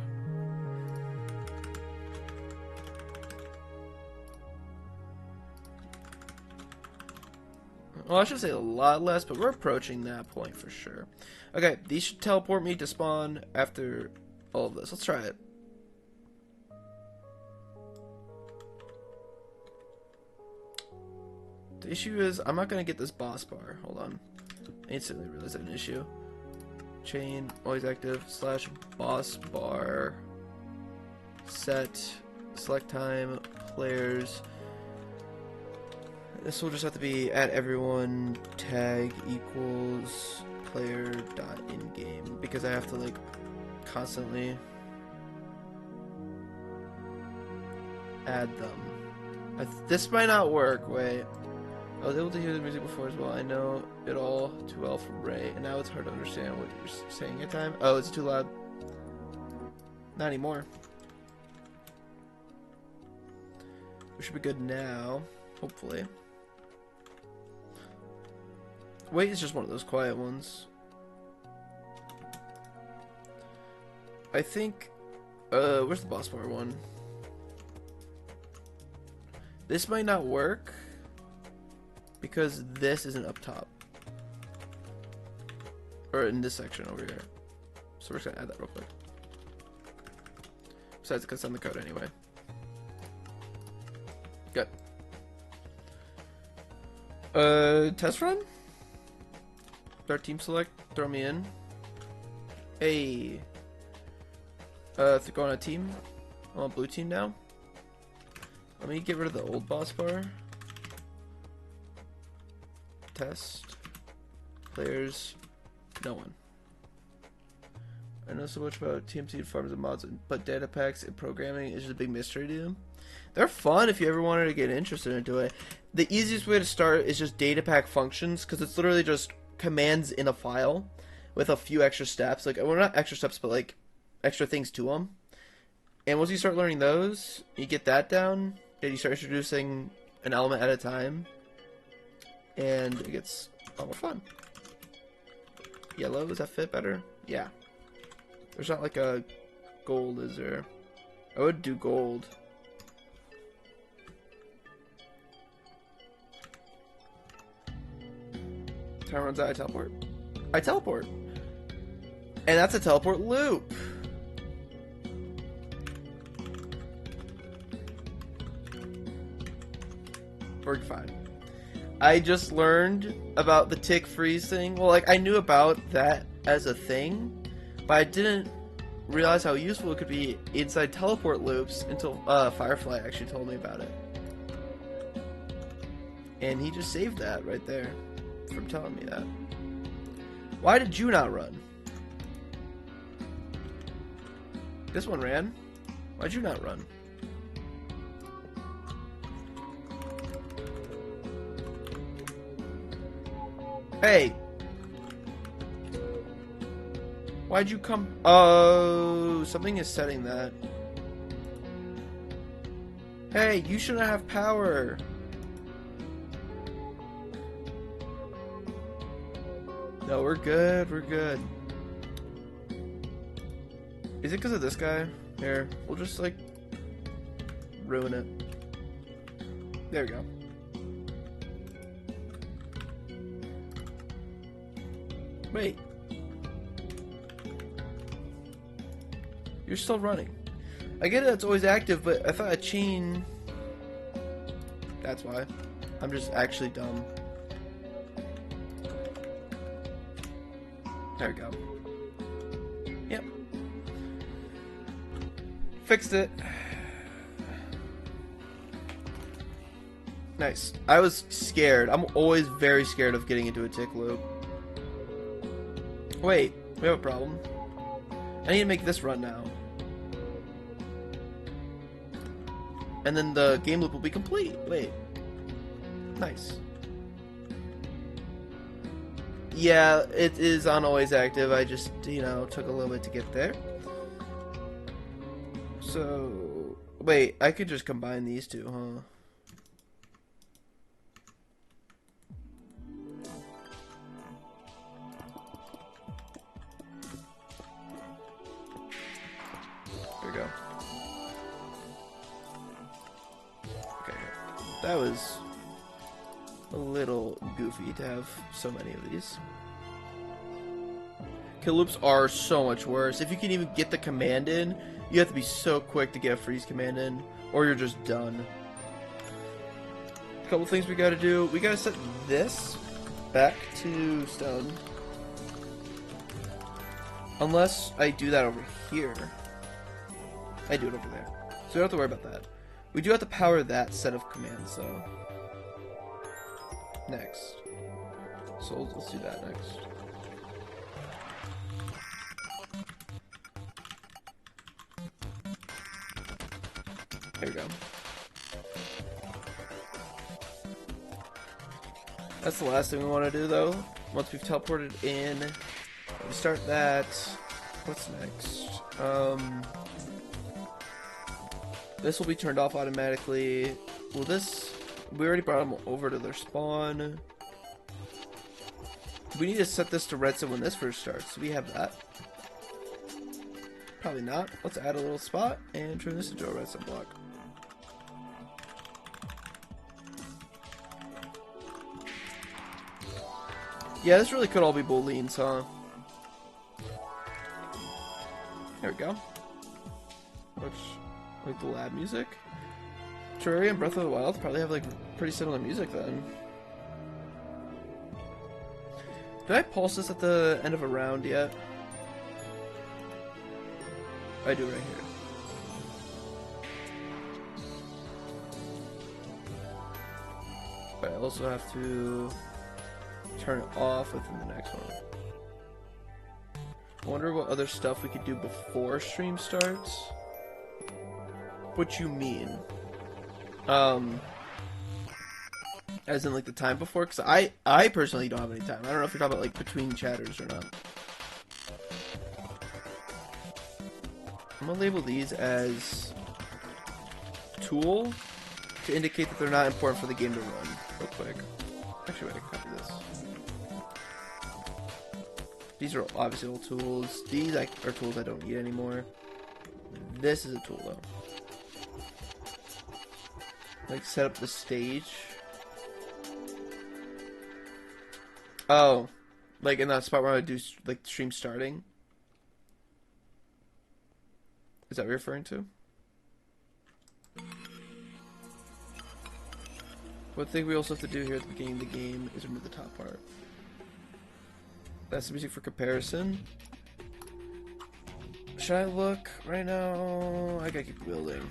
Well, I should say a lot less, but we're approaching that point for sure. Okay, these should teleport me to spawn after all of this. Let's try it. The issue is, I'm not going to get this boss bar. Hold on. I instantly realized I had an issue. Chain, always active, slash boss bar. Set, select time, players. This will just have to be at everyone tag equals player dot in game because I have to like constantly add them. This might not work. Wait, I was able to hear the music before as well. I know it all too well from Ray, and now it's hard to understand what you're saying at time. Oh, it's too loud. Not anymore. We should be good now, hopefully. Wait, it's just one of those quiet ones. I think, where's the boss bar one? This might not work because this isn't up top. Or in this section over here. So we're just gonna add that real quick. Besides, it cuts down the code anyway. Good. Test run? Start team select, throw me in. Hey. Go on a team. I'm on blue team now. Let me get rid of the old boss bar. Test. Players. No one. I know so much about TMT farms and mods, but data packs and programming is just a big mystery to them. They're fun if you ever wanted to get interested into it. The easiest way to start is just data pack functions, because it's literally just commands in a file with a few extra steps. Like, well, not extra steps, but like extra things to them. And once you start learning those, you get that down, and you start introducing an element at a time, and it gets a lot more fun. Yellow, does that fit better? Yeah. There's not like a gold, is there? I would do gold. Time runs out, I teleport. I teleport. And that's a teleport loop. Worked fine. I just learned about the tick freeze thing. Well, like, I knew about that as a thing, but I didn't realize how useful it could be inside teleport loops until Firefly actually told me about it. And he just saved that right there from telling me that. Why did you not run? This one ran. Why'd you not run? Hey! Why'd you come? Oh, something is setting that. Hey, you shouldn't have power. No, we're good, we're good. Is it because of this guy? Here, we'll just, like, ruin it. There we go. Wait. You're still running. I get it, it's always active, but I thought a chain... That's why. I'm just actually dumb. There we go. Yep. Fixed it. Nice. I was scared. I'm always very scared of getting into a tick loop. Wait, we have a problem. I need to make this run now. And then the game loop will be complete. Wait. Nice. Yeah, it is on always active. I just, you know, took a little bit to get there. So, wait, I could just combine these two, huh? There we go. Okay, that was a little goofy to have so many of these. Kill loops are so much worse. If you can even get the command in, you have to be so quick to get a freeze command in, or you're just done. A couple things we gotta do. We gotta set this back to stone. Unless I do that over here. I do it over there. So we don't have to worry about that. We do have to power that set of commands, though. Next. So let's do that next. There we go. That's the last thing we want to do, though. Once we've teleported in, we start that. What's next? This will be turned off automatically. Will this... We already brought them over to their spawn. We need to set this to redstone when this first starts. Do we have that? Probably not. Let's add a little spot and turn this into a redstone block. Yeah, this really could all be booleans, huh? There we go. Which, like the lab music. Terraria and Breath of the Wild probably have like pretty similar music then. Did I pulse this at the end of a round yet? I do right here. But I also have to turn it off within the next one. I wonder what other stuff we could do before stream starts. What you mean? As in like the time before? Because I personally don't have any time. I don't know if you're talking about like between chatters or not. I'm gonna label these as tool to indicate that they're not important for the game to run. Real quick. Actually, wait, I can copy this. These are obviously all tools. These are tools I don't need anymore. This is a tool though. Like set up the stage. Oh, like in that spot where I would do like stream starting. Is that what you're referring to? One thing we also have to do here at the beginning of the game is remove the top part. That's the music for comparison. Should I look right now? I gotta keep building.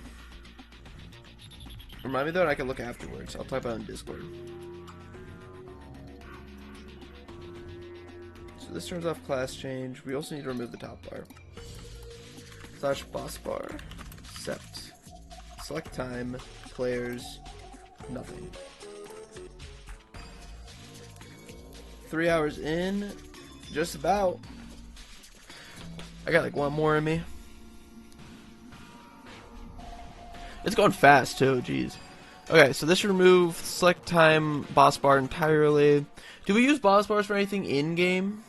Remind me though, I can look afterwards. I'll talk about it in Discord. So this turns off class change. We also need to remove the top bar. Slash boss bar. Sept. Select time. Players. Nothing. 3 hours in. Just about. I got like one more in me. It's going fast too, jeez. Okay, so this should remove select time boss bar entirely. Do we use boss bars for anything in game?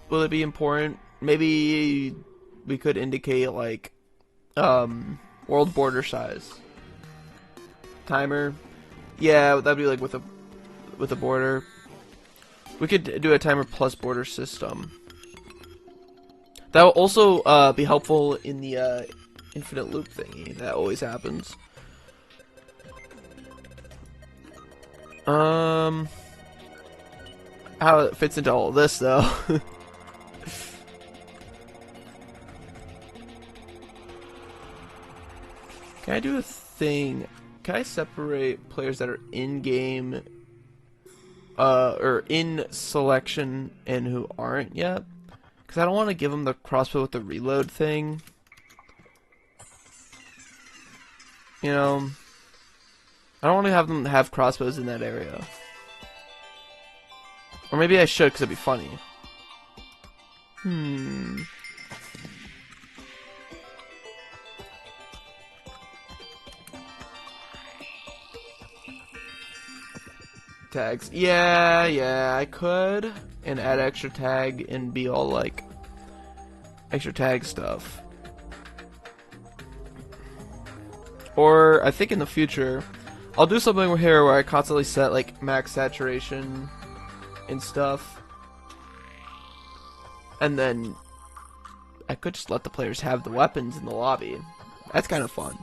Will it be important? Maybe we could indicate like world border size. Timer. Yeah, that'd be like with a border. We could do a timer plus border system. That will also be helpful in the infinite loop thingy. That always happens. How it fits into all of this though. Can I do a thing? Can I separate players that are in game or in selection and who aren't yet? Because I don't want to give them the crossbow with the reload thing. You know, I don't want to have them have crossbows in that area. Or maybe I should, because it'd be funny. Tags. Yeah, I could. And add extra tag and be all like extra tag stuff. Or I think in the future, I'll do something here where I constantly set like max saturation and stuff. And then I could just let the players have the weapons in the lobby. That's kind of fun.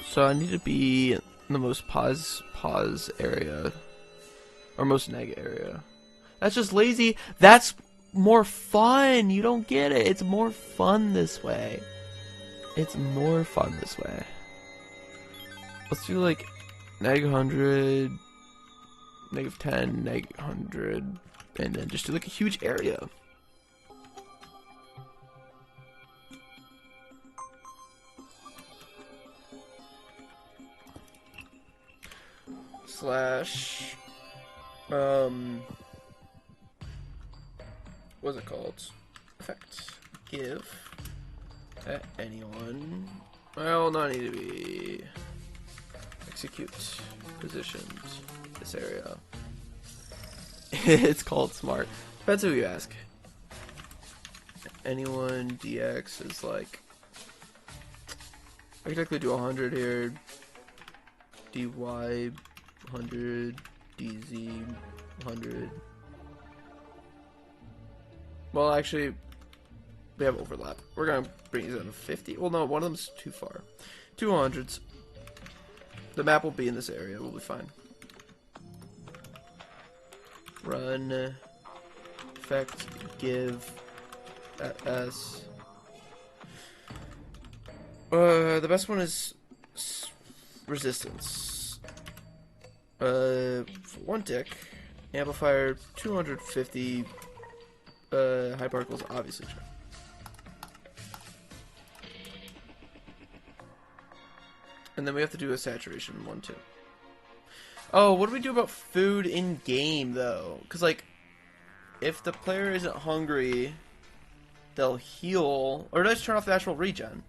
So I need to be in the most pause area. Or most neg area. That's just lazy. That's more fun. You don't get it. It's more fun this way. It's more fun this way. Let's do like neg 100, negative 10, neg 100, and then just do like a huge area. Slash what's it called? Effect. Give anyone. Well, not need to be. Execute positions. This area. It's called smart. Depends who you ask. Anyone DX is like. I could technically do 100 here. DY 100. DZ 100. Well, actually, we have overlap. We're gonna bring these down to 50. Well, no, one of them's too far. 200s. The map will be in this area. We'll be fine. Run. Effect. Give. S. The best one is resistance. One tick. Amplifier 250. High particles, obviously. And then we have to do a saturation one too. Oh, what do we do about food in game though? Because like, if the player isn't hungry, they'll heal. Or do I just turn off the actual regen?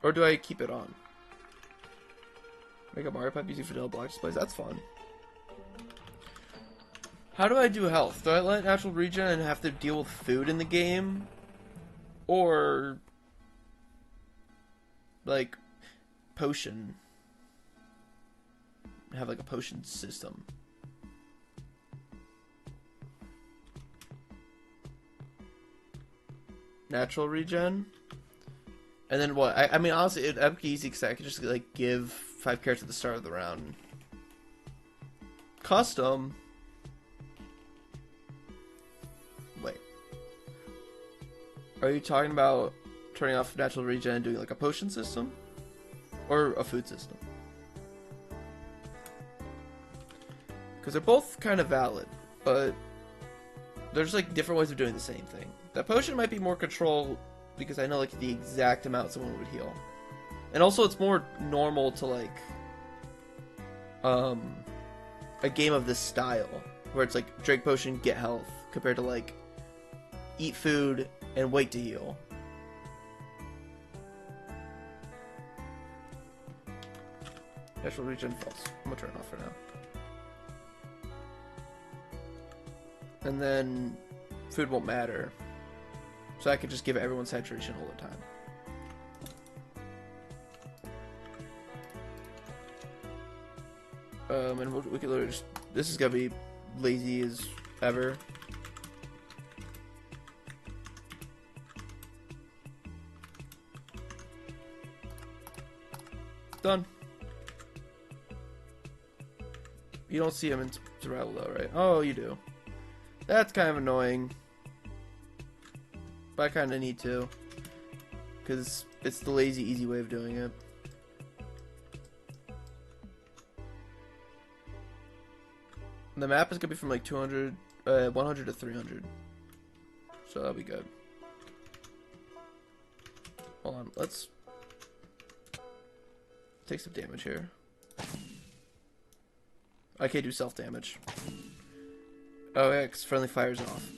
Or do I keep it on? Make a Mario Pipe using vanilla block displays. That's fun. How do I do health? Do I let natural regen and have to deal with food in the game? Or like potion? Have like a potion system. Natural regen? And then what? I mean, honestly, it'd be easy because I could just like give 5 carrots at the start of the round. Custom? Wait. Are you talking about turning off natural regen and doing like a potion system? Or a food system? Because they're both kind of valid, but there's like different ways of doing the same thing. That potion might be more control because I know like the exact amount someone would heal. And also it's more normal to like a game of this style where it's like drink potion, get health, compared to like eat food and wait to heal. Natural regen false. I'm gonna turn it off for now. And then food won't matter. So I could just give everyone saturation all the time. And we could literally just... This is gonna be lazy as ever. Done. You don't see him in survival though, right? Oh, you do. That's kind of annoying. But I kind of need to. Because it's the lazy, easy way of doing it. The map is going to be from like 100 to 300. So that'll be good. Hold on, let's take some damage here. I can't do self-damage. Oh yeah, 'cause friendly fire's off.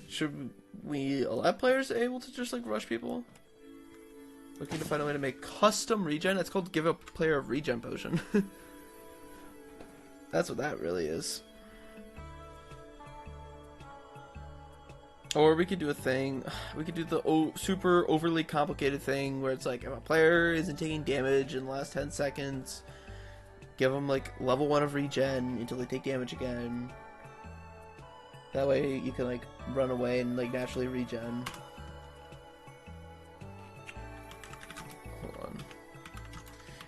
Should we allow players able to just like rush people? Looking to find a way to make custom regen? That's called give a player a regen potion. That's what that really is. Or we could do a thing. We could do the super overly complicated thing where it's like if a player isn't taking damage in the last 10 seconds, give them like level 1 of regen until they take damage again. That way you can like run away and like naturally regen. Hold on.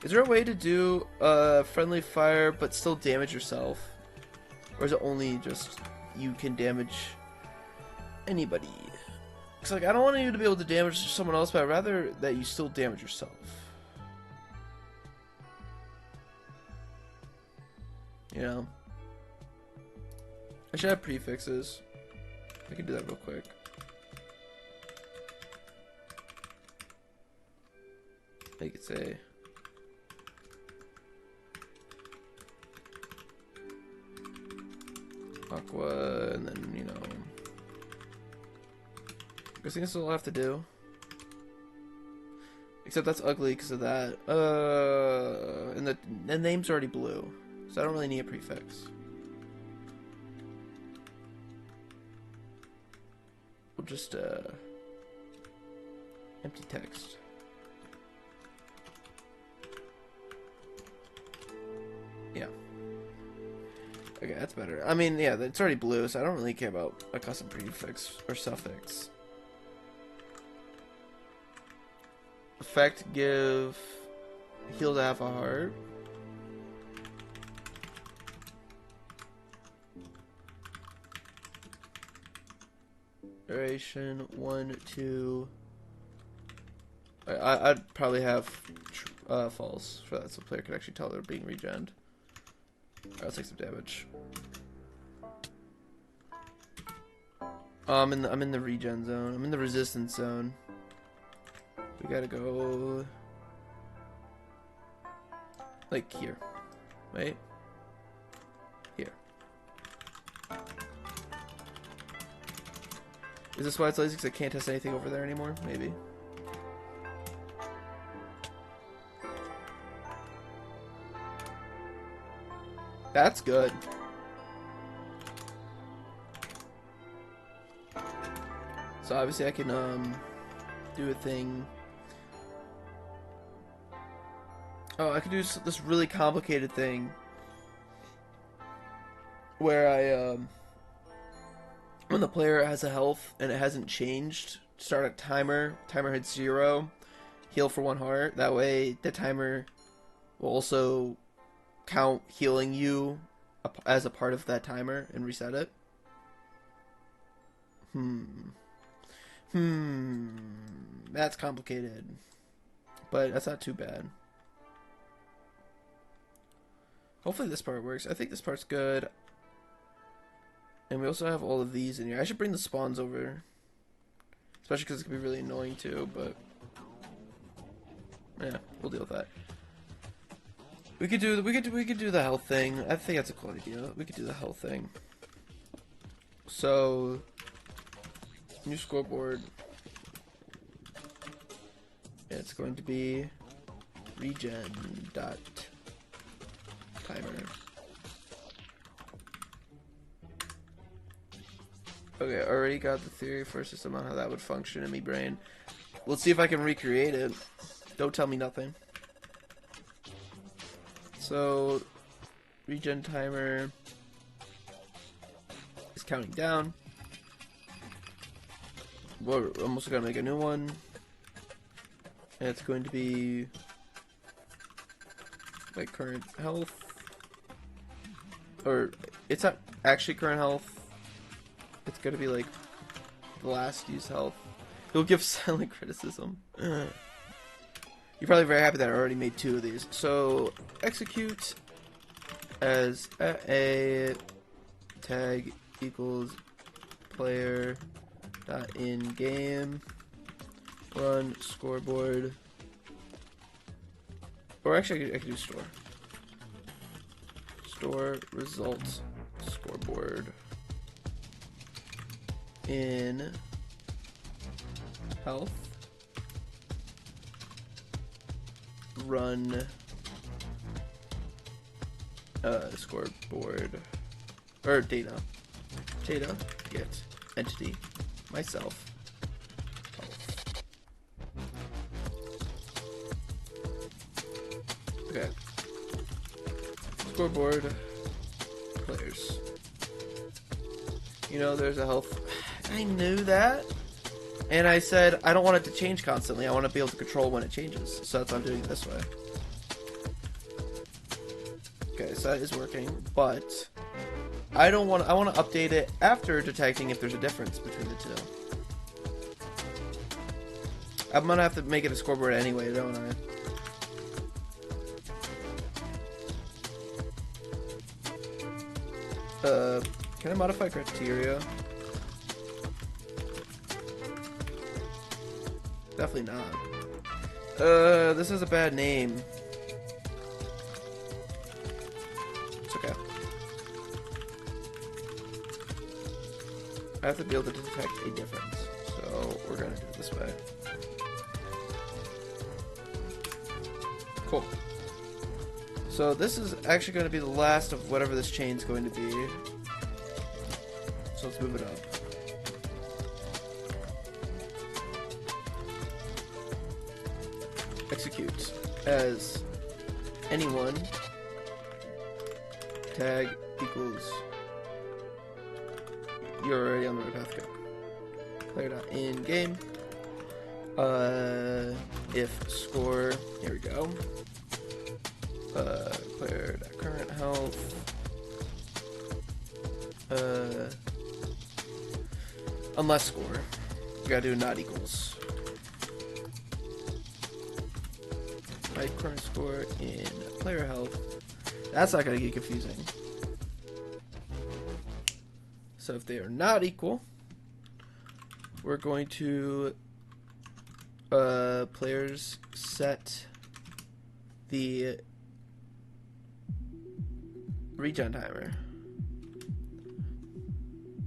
Is there a way to do friendly fire but still damage yourself? Or is it only just you can damage anybody? Because like I don't want you to be able to damage someone else, but I'd rather that you still damage yourself. You know? I should have prefixes. I can do that real quick. I could say Aqua, and then, you know, I guess that's all I have to do. Except that's ugly because of that. And the name's already blue, so I don't really need a prefix. We'll just empty text. Yeah. Okay, that's better. I mean, yeah, it's already blue, so I don't really care about a custom prefix or suffix. Effect, give heal to half a heart. Duration 1, 2. I'd probably have false for that, so the player could actually tell they're being regened. Alright, let's take some damage. I'm in the regen zone. I'm in the resistance zone. We gotta go like here, right? Here. Is this why it's lazy? Because I can't test anything over there anymore? Maybe. That's good. So obviously I can do a thing. Oh, I could do this really complicated thing where I when the player has a health and it hasn't changed, start a timer. Timer hits 0. Heal for 1 heart. That way the timer will also count healing you as a part of that timer and reset it. That's complicated, but that's not too bad. Hopefully this part works. I think this part's good. And we also have all of these in here. I should bring the spawns over, especially because it can be really annoying too, but yeah, we'll deal with that. We could do the health thing. I think that's a cool idea. We could do the health thing. So, new scoreboard. It's going to be regen dot timer. Okay, already got the theory for a system on how that would function in my brain. Let's see if I can recreate it. Don't tell me nothing. So, regen timer is counting down. We're almost gonna make a new one. And it's going to be like current health. Or, it's not actually current health. It's gonna be like the last used health. It'll give silent criticism. You're probably very happy that I already made 2 of these. So, execute as a tag equals player dot in game run scoreboard. Or actually, I could do store. Store results scoreboard in health. Run scoreboard or data get entity myself health. Okay, scoreboard players. You know, there's a health. I knew that. And I said, I don't want it to change constantly. I want to be able to control when it changes. So that's why I'm doing it this way. Okay, so that is working. But I don't want. I want to update it after detecting if there's a difference between the two. I'm gonna have to make it a scoreboard anyway, don't I? Can I modify criteria? Definitely not. This is a bad name. It's okay. I have to be able to detect a difference. So we're gonna do it this way. Cool. So this is actually going to be the last of whatever this chain's going to be. So let's move it up. Execute as anyone tag equals. You're already on the right path. Go. Player.in-game. If score. Here we go. Player.current health. Unless score. You gotta do not equals. My current score in player health. That's not gonna get confusing. So if they are not equal, we're going to players set the regen timer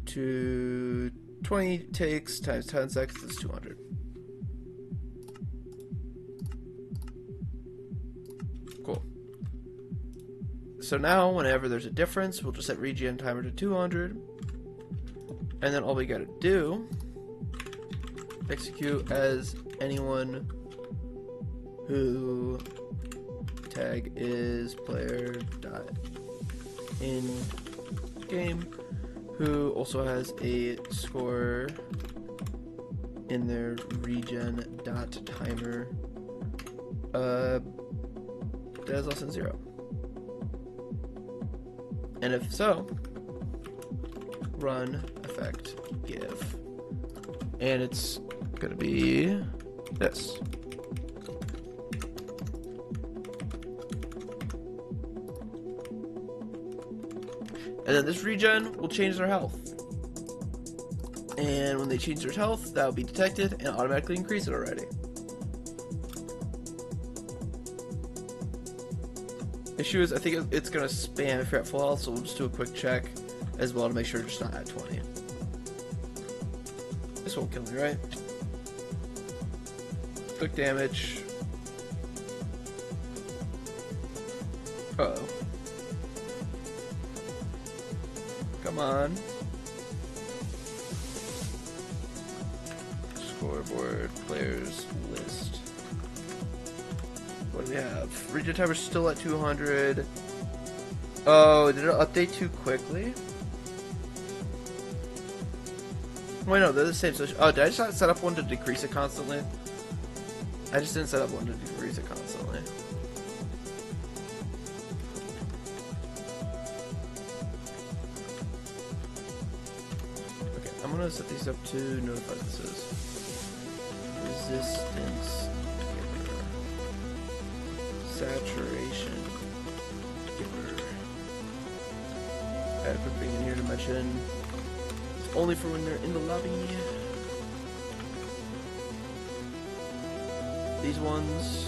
to 20 takes times 10 seconds is 200. Cool. So now, whenever there's a difference, we'll just set regen timer to 200. And then all we gotta do, execute as anyone who tag is player dot in game, who also has a score in their regen dot timer that is less than 0. And if so, run effect give, and it's gonna be this. And then this regen will change their health. And when they change their health, that will be detected and automatically increase it already. Issue is, I think it's going to spam if you're at full health, so we'll just do a quick check as well to make sure it's not at 20. This won't kill me, right? Quick damage. Uh-oh. Come on. Scoreboard, players, list. What do we have? Regen timer's still at 200. Oh, did it update too quickly? Wait, no, they're the same. So, oh, did I just not set up one to decrease it constantly? I just didn't set up one to decrease it constantly. Okay, I'm gonna set these up to notify this is resistance giver, saturation giver. Add a quick thing in here to mention. It's only for when they're in the lobby. These ones,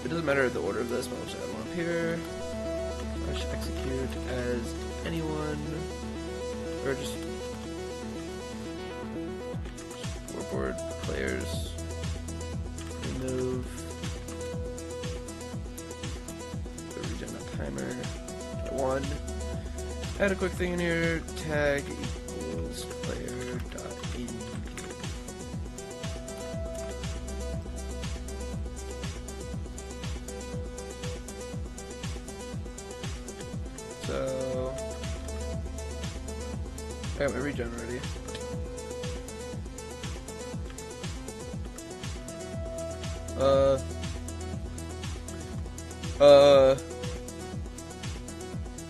it doesn't matter the order of this, but I'll just add one up here. I should execute as anyone, or just scoreboard players, remove the regen timer at 1. Add a quick thing in here, tag equals player dot in. So I got my regen ready.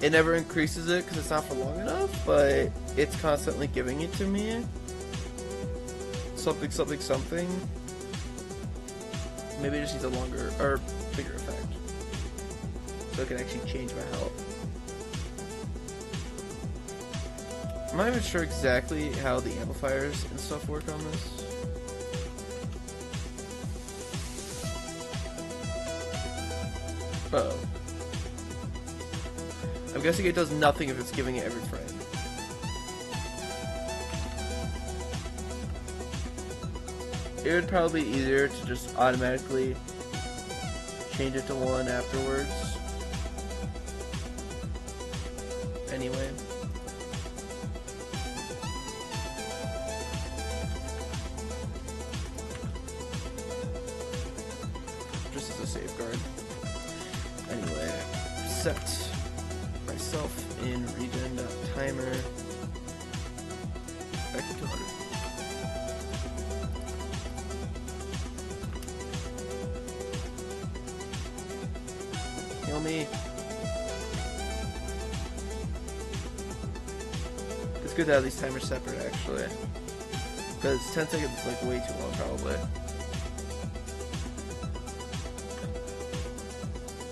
It never increases it because it's not for long enough, but it's constantly giving it to me. Something, something, something. Maybe it just needs a longer or bigger effect, so it can actually change my health. I'm not even sure exactly how the amplifiers and stuff work on this. Uh-oh. I'm guessing it does nothing if it's giving it every frame. It would probably be easier to just automatically change it to 1 afterwards. Anyway. Just as a safeguard. Anyway. set myself in regen timer back to 200. Heal me. It's good to have these timers separate, actually, because 10 seconds is like way too long, probably.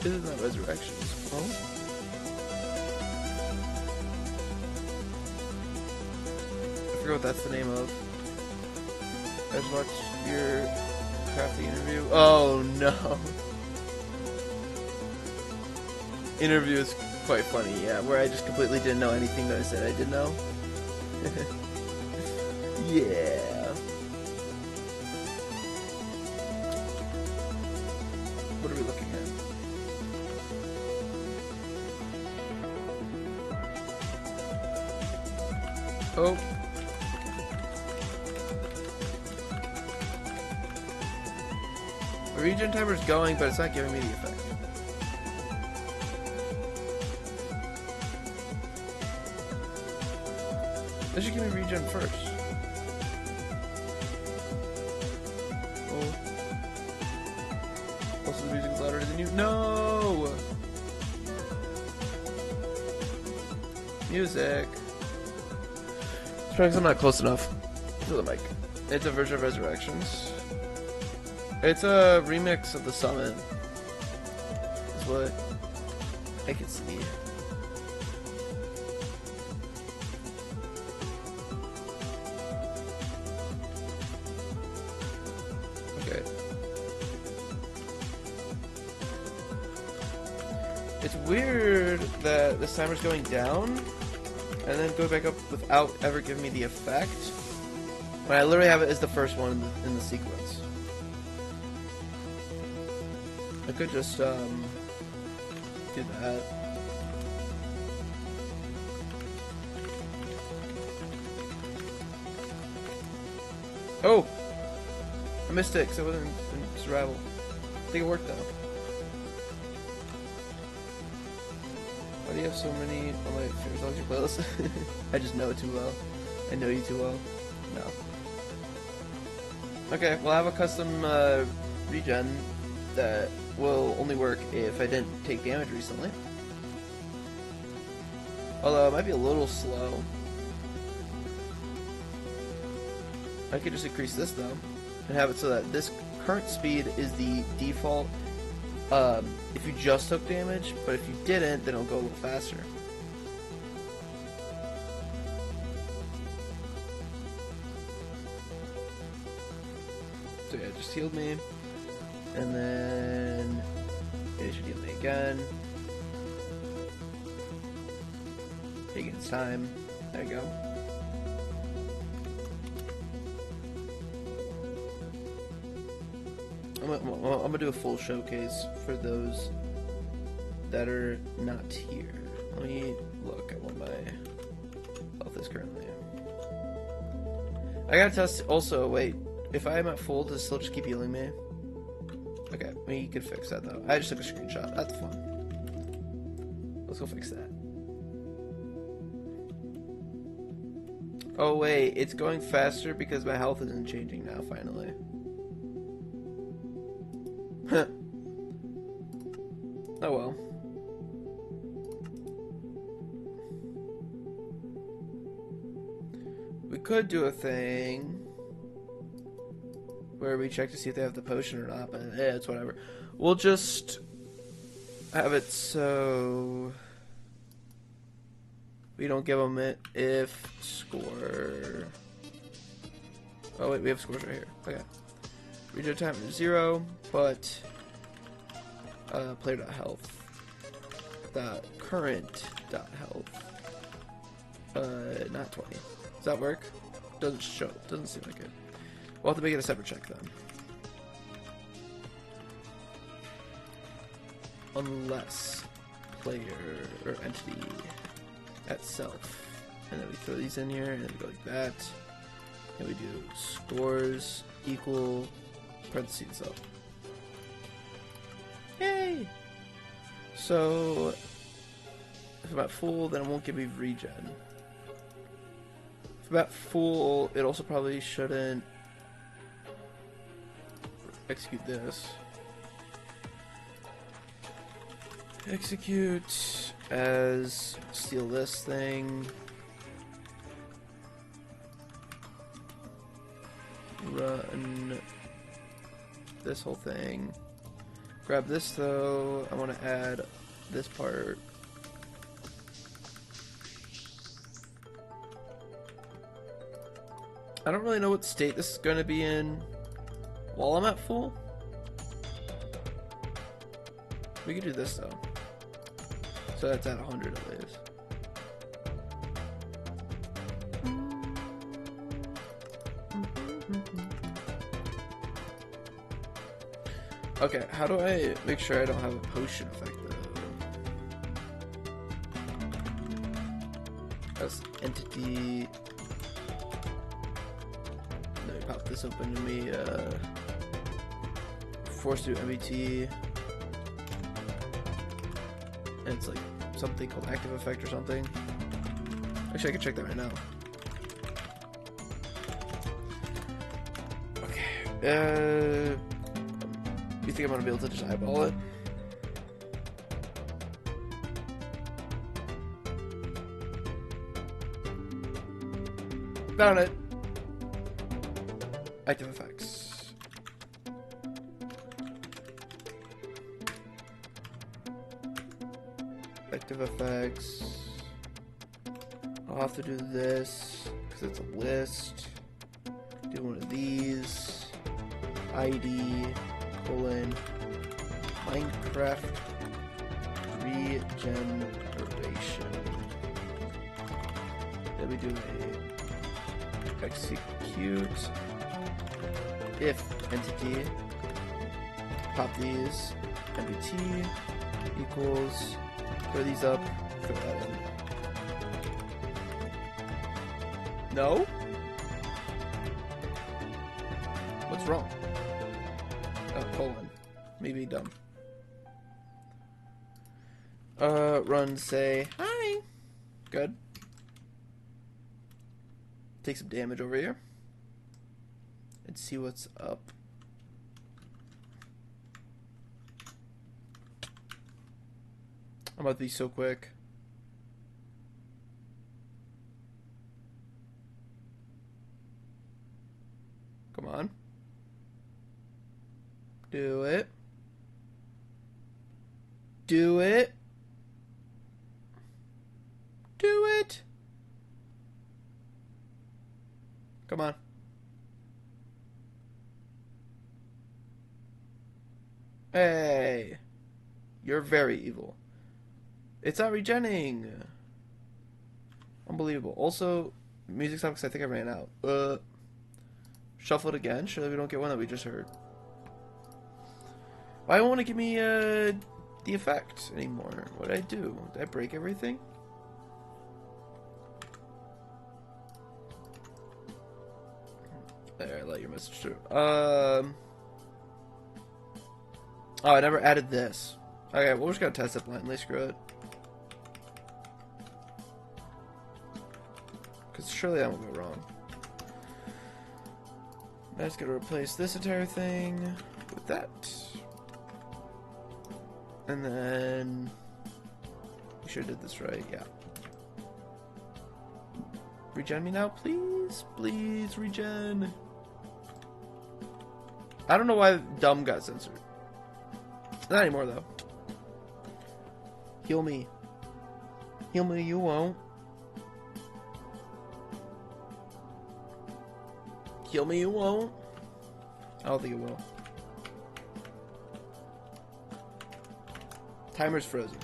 This is not resurrections. Oh. I forget what that's the name of. I just watched your crafty interview. Oh no. Interview is quite funny, yeah, where I just completely didn't know anything that I said I did know. Yeah. What are we looking at? Oh. The regen timer's going, but it's not giving me the effect. This should give me regen first. Oh. Also, the music's louder than you. No! Music. It's probably because I'm not close enough to the mic. It's a version of Resurrections. It's a remix of the Summon. Is what I can see. Okay. It's weird that this timer's going down and then go back up without ever giving me the effect, when I literally have it as the first one in the sequence. I could just do that. Oh! I missed it because I wasn't in survival. I think it worked though. Why do you have so many on my favorite songs your playlist? I just know it too well. I know you too well. No. Okay, well I have a custom regen that will only work if I didn't take damage recently. Although it might be a little slow. I could just increase this though, and have it so that this current speed is the default if you just took damage, but if you didn't, then it'll go a little faster. So yeah, it just healed me, and then it should heal me again. Taking its time. There you go. I'm gonna do a full showcase for those that are not here. Let me look at what my health is currently. I gotta test also, wait, if I am at full, does it still just keep healing me? Okay, we could fix that though. I just took a screenshot, that's fun. Let's go fix that. Oh wait, it's going faster because my health isn't changing now, finally. Huh. Oh well. We could do a thing where we check to see if they have the potion or not, but yeah, it's whatever. We'll just have it so we don't give them it if score. Oh wait, we have scores right here. Okay. Regen time is 0, but player.health current.health not 20. Does that work? Doesn't show. Doesn't seem like it. We'll have to make it a separate check then. Unless player or entity at self, and then we throw these in here, and then we go like that, and we do scores equal parentheses up. Yay! So I'm at full, then it won't give me regen. If I'm at full, it also probably shouldn't execute this. Execute as steal this thing. Run this whole thing. Grab this though. I want to add this part. I don't really know what state this is going to be in while I'm at full. We could do this though. So that's at 100 at least. Okay, how do I make sure I don't have a potion effect though? As entity. Let me pop this open to me. Force through MBT. And it's like something called active effect or something. Actually, I can check that right now. Okay. You think I'm gonna be able to just eyeball it? Found it. Active effects. Active effects. I'll have to do this because it's a list. Do one of these. ID. Colon Minecraft regeneration. Then we do a execute if entity. Pop these. MBT equals. Throw these up. Throw that in. No? What's wrong? Colon. Maybe dumb. Run, say, hi. Good. Take some damage over here. And see what's up. I'm about to be so quick. Come on. Do it. Do it. Do it. Come on. Hey. You're very evil. It's not regenning. Unbelievable. Also, music stopped because I think I ran out. Shuffle it again. Surely we don't get one that we just heard. Why won't it give me the effect anymore? What did I do? Did I break everything? There, I let your message through. Oh, I never added this. Okay, well, we're just gonna test it blindly. Screw it. Because surely that won't go wrong. I'm just gonna replace this entire thing with that. And then we should have did this right, yeah. Regen me now, please? Please, regen. I don't know why dumb got censored. Not anymore, though. Heal me. Heal me, you won't. Heal me, you won't. I don't think it will. Timer's frozen.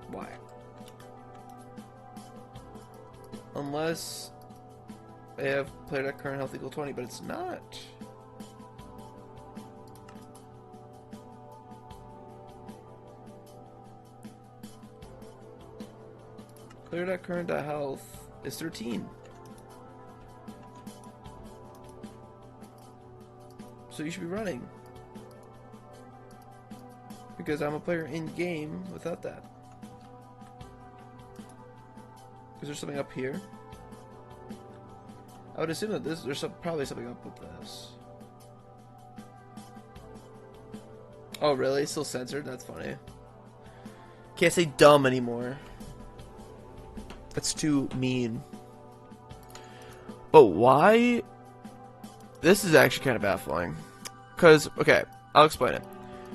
Why? Unless they have player at current health equal 20, but it's not. Player at current health is 13. So you should be running. because I'm a player in game without that. Is there something up here? I would assume that there's probably something up with this. Oh, really? It's still censored? That's funny. Can't say dumb anymore. That's too mean. But why? This is actually kind of baffling. Because, okay, I'll explain it.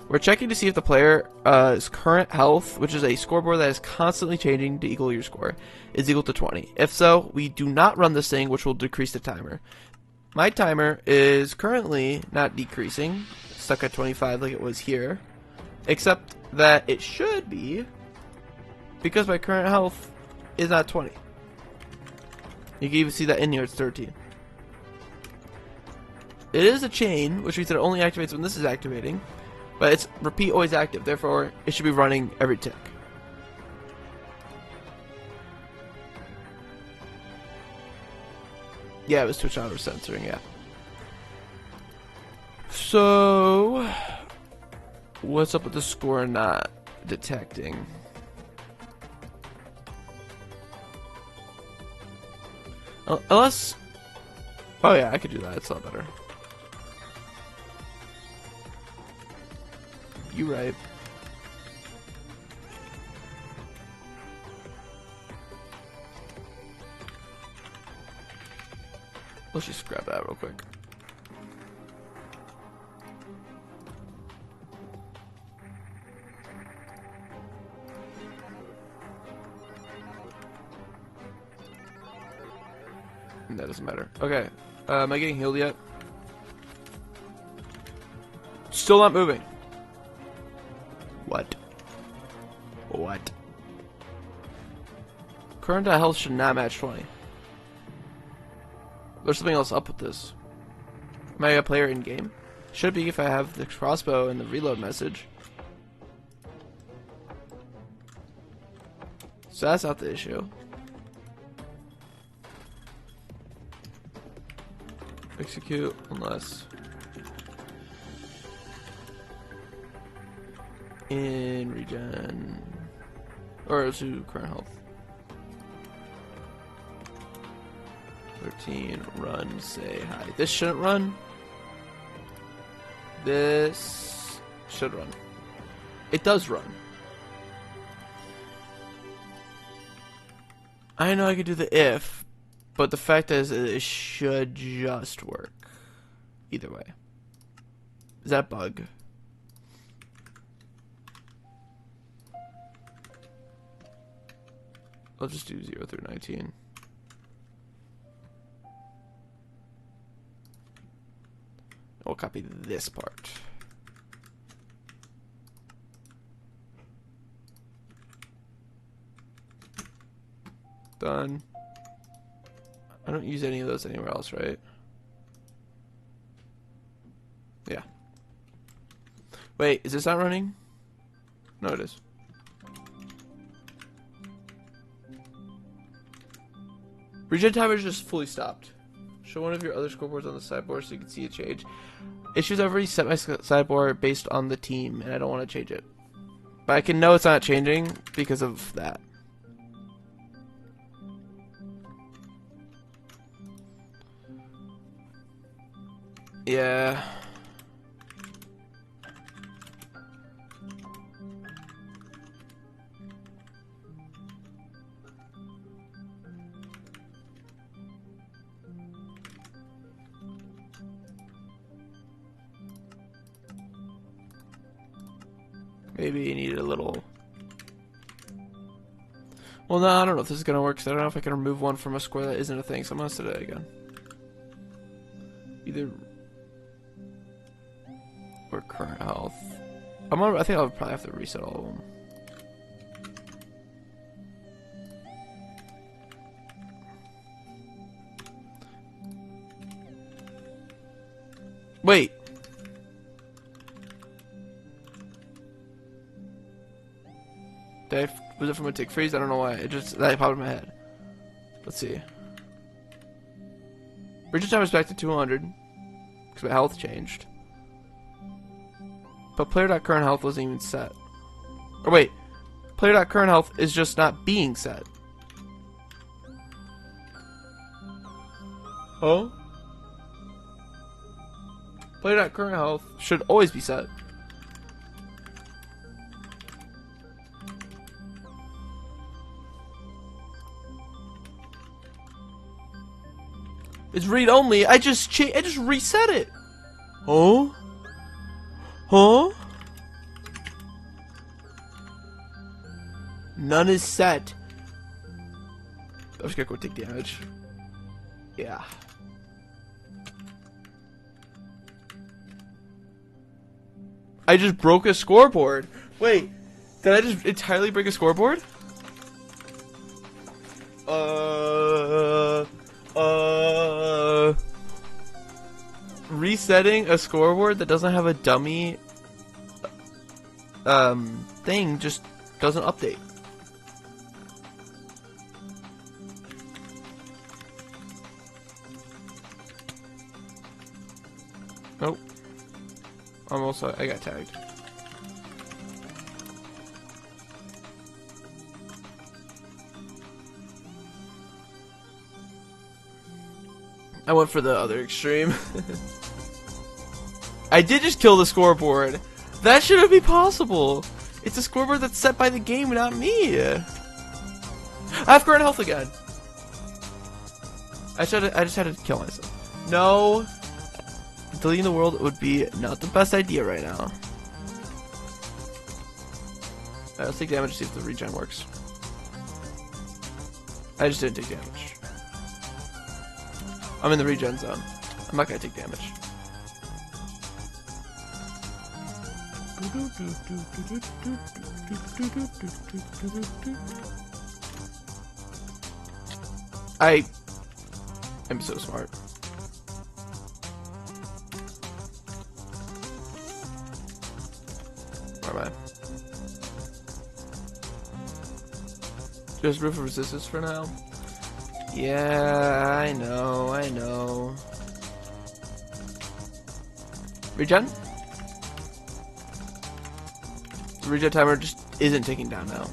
We're checking to see if the player's current health, which is a scoreboard that is constantly changing to equal your score, is equal to 20. If so, we do not run this thing, which will decrease the timer. My timer is currently not decreasing, stuck at 25 like it was here, except that it should be, because my current health is not 20. You can even see that in here, it's 13. It is a chain, which means that it only activates when this is activating. But it's repeat always active, therefore it should be running every tick. Yeah, it was Twitch auto censoring, yeah. So, what's up with the score not detecting? Unless, oh yeah, I could do that, it's a lot better. You right. Let's just grab that real quick. That doesn't matter. Okay. Am I getting healed yet? Still not moving. What? What? Current health should not match 20. There's something else up with this. Am I a player in game? Should be if I have the crossbow and the reload message. So that's not the issue. Execute unless in regen or to current health. 13 run, say hi. This shouldn't run. This should run. It does run. I know I could do the if, but the fact is it should just work. Either way. Is that a bug? I'll just do 0 through 19. I'll copy this part. Done. I don't use any of those anywhere else, right? Yeah. Wait, is this not running? No, it is. Regen timer is just fully stopped. Show one of your other scoreboards on the sideboard so you can see it change. Issues, I've already set my sideboard based on the team, and I don't want to change it. But I can know it's not changing because of that. Yeah. Maybe you need a little... Well, no, I don't know if this is going to work, because I don't know if I can remove one from a square that isn't a thing, so I'm going to set it again. Either... or current health. I think I'll probably have to reset all of them. Wait! Was it from a tick freeze? I don't know why. It just that popped in my head. Let's see. Regen time is back to 200 because my health changed. But player.current health wasn't even set. Or wait, player.current health is just not being set. Huh? Player.current health should always be set. It's read only. I just reset it. Huh? Huh? None is set. I'm just gonna go take damage. Yeah. I just broke a scoreboard. Wait, did I just entirely break a scoreboard? Resetting a scoreboard that doesn't have a dummy thing just doesn't update. Nope. I got tagged. I went for the other extreme. I did just kill the scoreboard. That shouldn't be possible. It's a scoreboard that's set by the game, not me. I have current health again. I just had to kill myself. No. Deleting the world would be not the best idea right now. Alright, let's take damage to see if the regen works. I just didn't take damage. I'm in the regen zone. I'm not gonna take damage. I am so smart. Where am I? Just roof of resistance for now. Yeah, I know. Regen? The regen timer just isn't ticking down now.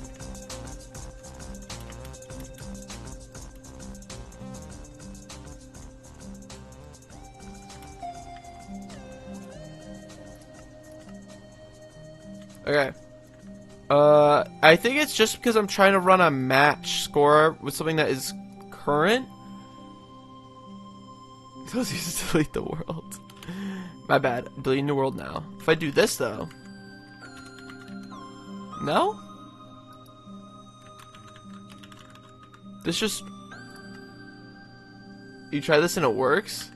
Okay. I think it's just because I'm trying to run a match score with something that is current. Those used to delete the world. My bad. I'm deleting the world now. If I do this though. No? This just... You try this and it works?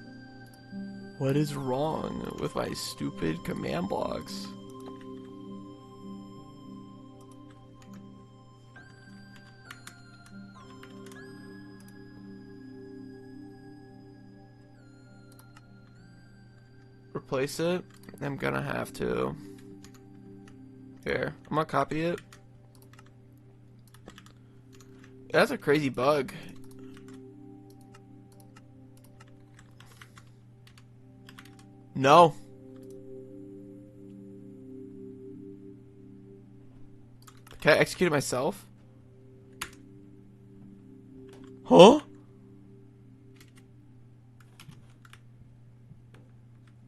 What is wrong with my stupid command blocks? Replace it? I'm gonna have to. Here, I'm gonna copy it. That's a crazy bug. No. Can I execute it myself? Huh?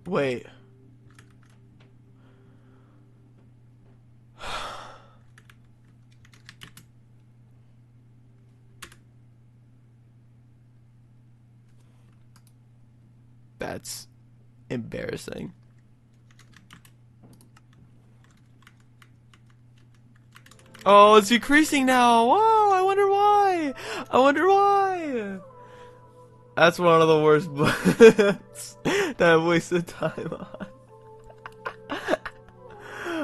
Wait. That's embarrassing. Oh, it's decreasing now. Wow, I wonder why. That's one of the worst bugs that I wasted time on.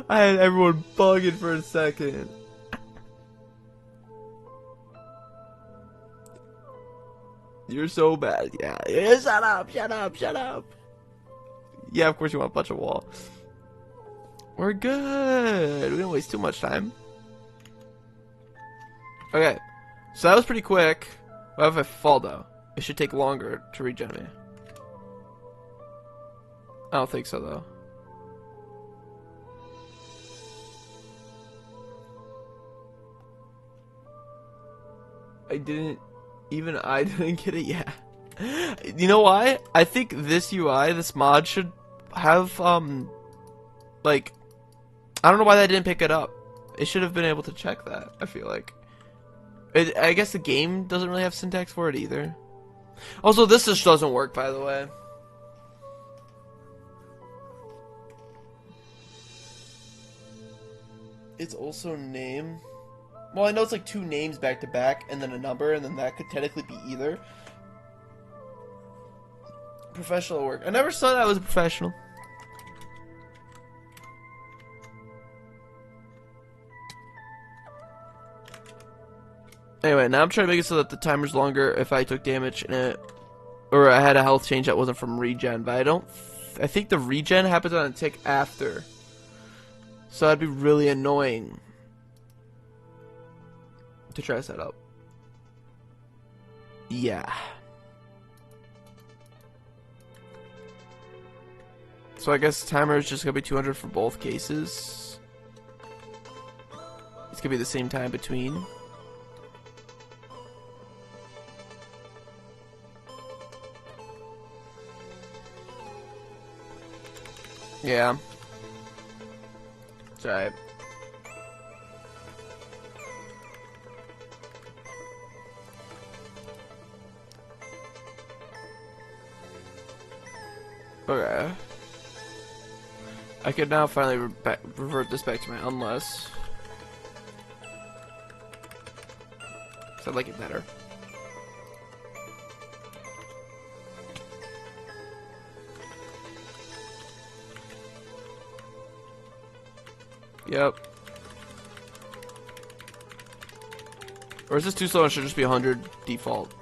I had everyone bugging for a second. You're so bad. Yeah, shut up. Yeah, of course you want to punch a wall. We're good. We didn't waste too much time. Okay, so that was pretty quick. What if I fall though? It should take longer to regen me. I don't think so though. Even I didn't get it yet. You know why? I think this UI, this mod should have, like, I don't know why that didn't pick it up. It should have been able to check that, I feel like. I guess the game doesn't really have syntax for it either. Also, this just doesn't work, by the way. It's also name. Well, I know it's like two names back to back, and then a number, and then that could technically be either. Professional work. I never saw that I was a professional. Anyway, now I'm trying to make it so that the timer's longer if I took damage in it, or I had a health change that wasn't from regen, but I think the regen happens on a tick after. So that'd be really annoying to try to set up. Yeah. So I guess timer is just gonna be 200 for both cases. It's gonna be the same time between. Yeah. It's alright. Okay. I could now finally revert this back to my unless. Cause I like it better. Yep. Or is this too slow and should just be 100 default?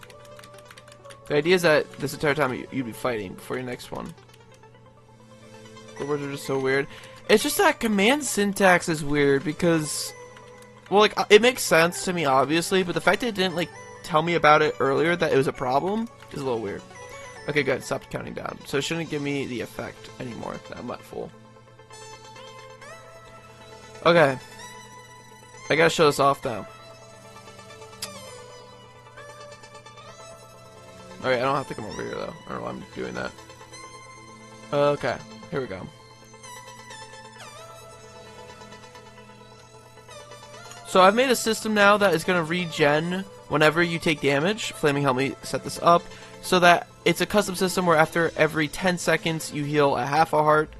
The idea is that this entire time you'd be fighting before your next one. The words are just so weird. It's just that command syntax is weird because, well, like, it makes sense to me, obviously, but the fact that it didn't, like, tell me about it earlier that it was a problem is a little weird. Okay, good. Stopped counting down. So it shouldn't give me the effect anymore that I'm at full. Okay. I gotta show this off, though. Okay, I don't have to come over here, though. I don't know why I'm doing that. Okay. Here we go. So I've made a system now that is going to regen whenever you take damage. Flaming helped me set this up so that it's a custom system where after every 10 seconds you heal a half a heart.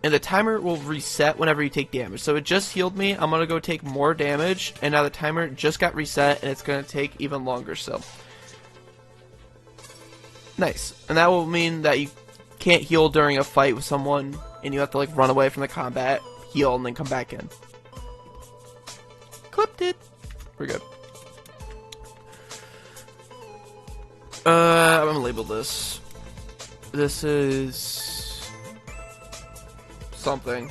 And the timer will reset whenever you take damage. So it just healed me. I'm going to go take more damage. And now the timer just got reset. And it's going to take even longer still. Nice. And that will mean that you can't heal during a fight with someone. And you have to like run away from the combat, heal, and then come back in. Clipped it. We're good. I'm going to label this. This is something.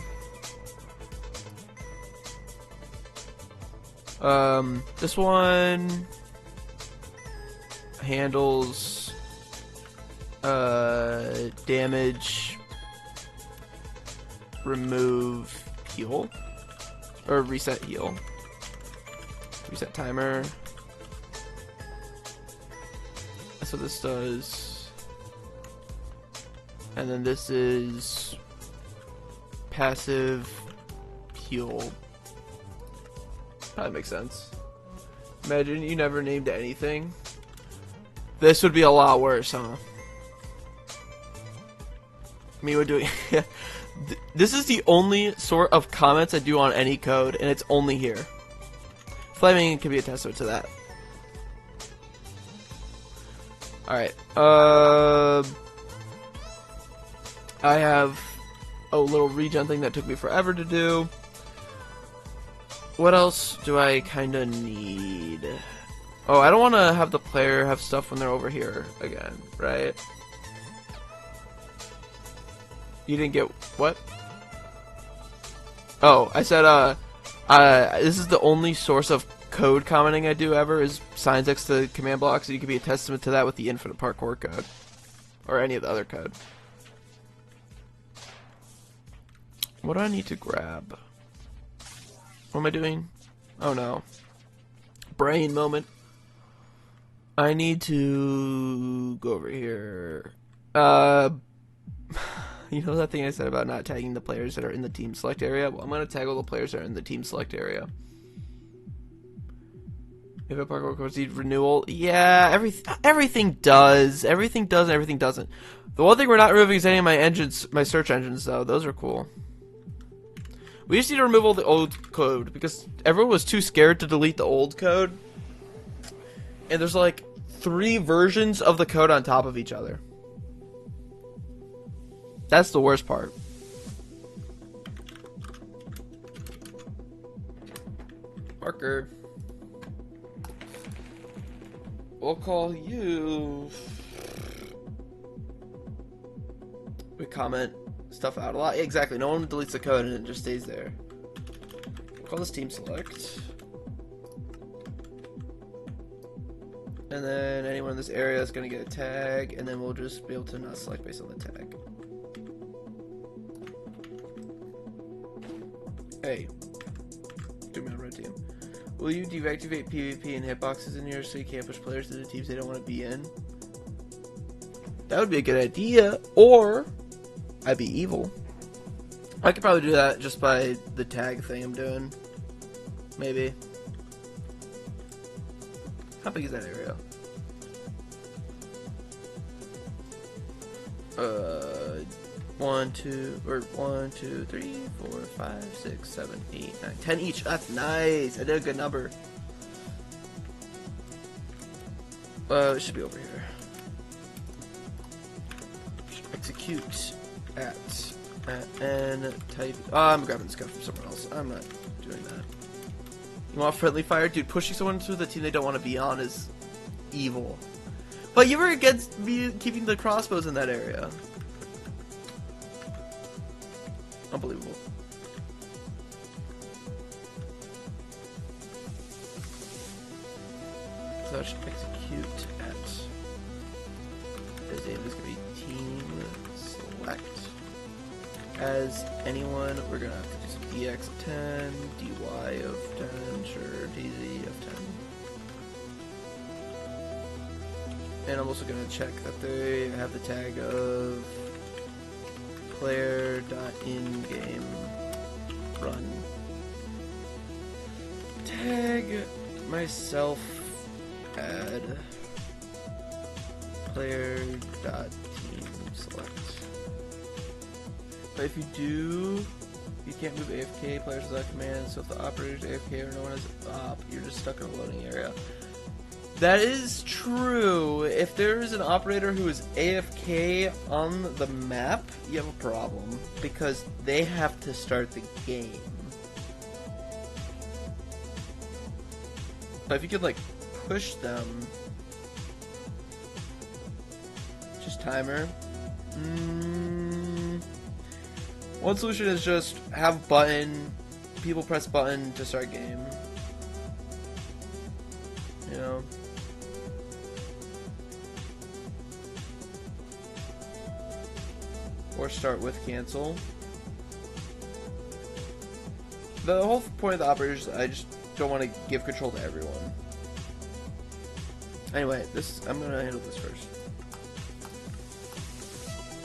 This one handles damage, remove, heal, or reset heal, reset timer. That's what this does. And then this is passive heal. That makes sense. Imagine you never named anything. This would be a lot worse, huh? Me would doing. This is the only sort of comments I do on any code, and it's only here. Flaming can be a testament to that. Alright. I have a little regen thing that took me forever to do. What else do I kind of need? Oh, I don't want to have the player have stuff when they're over here again, right? You didn't get what? Oh, I said this is the only source of code commenting I do ever is signs next to command blocks, and you can be a testament to that with the infinite parkour code or any of the other code. What do I need to grab? What am I doing? Oh no. Brain moment. I need to go over here. You know that thing I said about not tagging the players that are in the team select area? Well, I'm going to tag all the players that are in the team select area. If a parkour course needs renewal, yeah, everything does. Everything does and everything doesn't. The one thing we're not removing is any of my engines, my search engines, though. Those are cool. We just need to remove all the old code because everyone was too scared to delete the old code. And there's like 3 versions of the code on top of each other. That's the worst part. Marker. We'll call you. We comment stuff out a lot. Exactly. No one deletes the code and it just stays there. We'll call this team select. And then anyone in this area is going to get a tag, and then we'll just be able to not select based on the tag. Hey. Do me on red team. Will you deactivate PvP and hitboxes in here so you can't push players to the teams they don't want to be in? That would be a good idea. Or, I'd be evil. I could probably do that just by the tag thing I'm doing. Maybe. How big is that area? 1, 2, 3, 4, 5, 6, 7, 8, 9, 10 each. That's nice. I did a good number. It should be over here. Execute at n type. Oh, I'm grabbing this guy from somewhere else. I'm not doing that. You want friendly fire? Dude, pushing someone to the team they don't want to be on is evil. But you were against me keeping the crossbows in that area. Unbelievable. So I should execute at. His name is going to be team select. As anyone, we're going to have to do some DX of 10, DY of 10, sure, DZ of 10. And I'm also going to check that they have the tag of player.ingame run. Tag myself add player.teamselect. But if you do, you can't move AFK players without command, so if the operator's AFK or no one is op, you're just stuck in a loading area. That is true. If there is an operator who is AFK on the map, you have a problem, because they have to start the game. But if you could, like, push them... Just timer. One solution is just have button, people press button to start game. You know? Or start with cancel. The whole point of the operators, I just don't want to give control to everyone. Anyway, I'm gonna handle this first.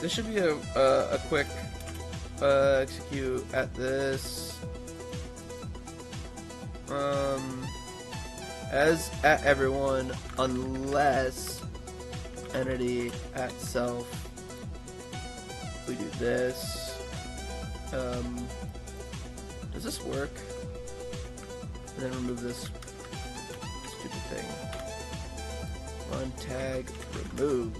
This should be a quick execute at this. As at everyone, unless entity at self. We do this. Does this work? And then remove this stupid thing. Run tag remove.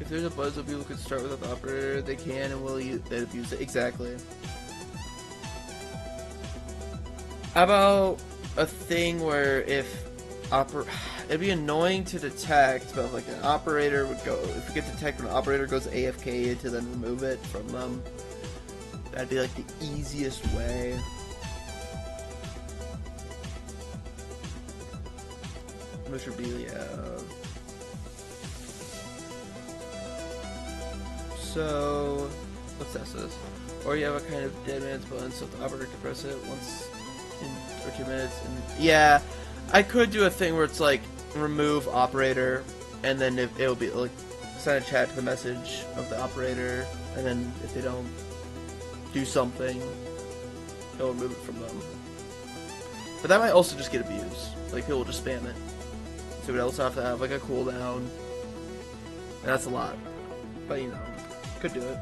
If there's a buzz of people could start without the operator, they can and will abuse it. Exactly. How about a thing where if it'd be annoying to detect, but like an operator would go, if we get detect when an operator goes AFK to then remove it from them, that'd be like the easiest way. Which would be, so Let's test this. Or you have a kind of dead man's button so the operator can press it once in or 2 minutes. And yeah, I could do a thing where it's like remove operator, and then it'll be like send a chat to the message of the operator, and then if they don't do something, it'll remove it from them. But that might also just get abused. Like people will just spam it. So we'd also have to have like a cooldown. And that's a lot. But you know, could do it.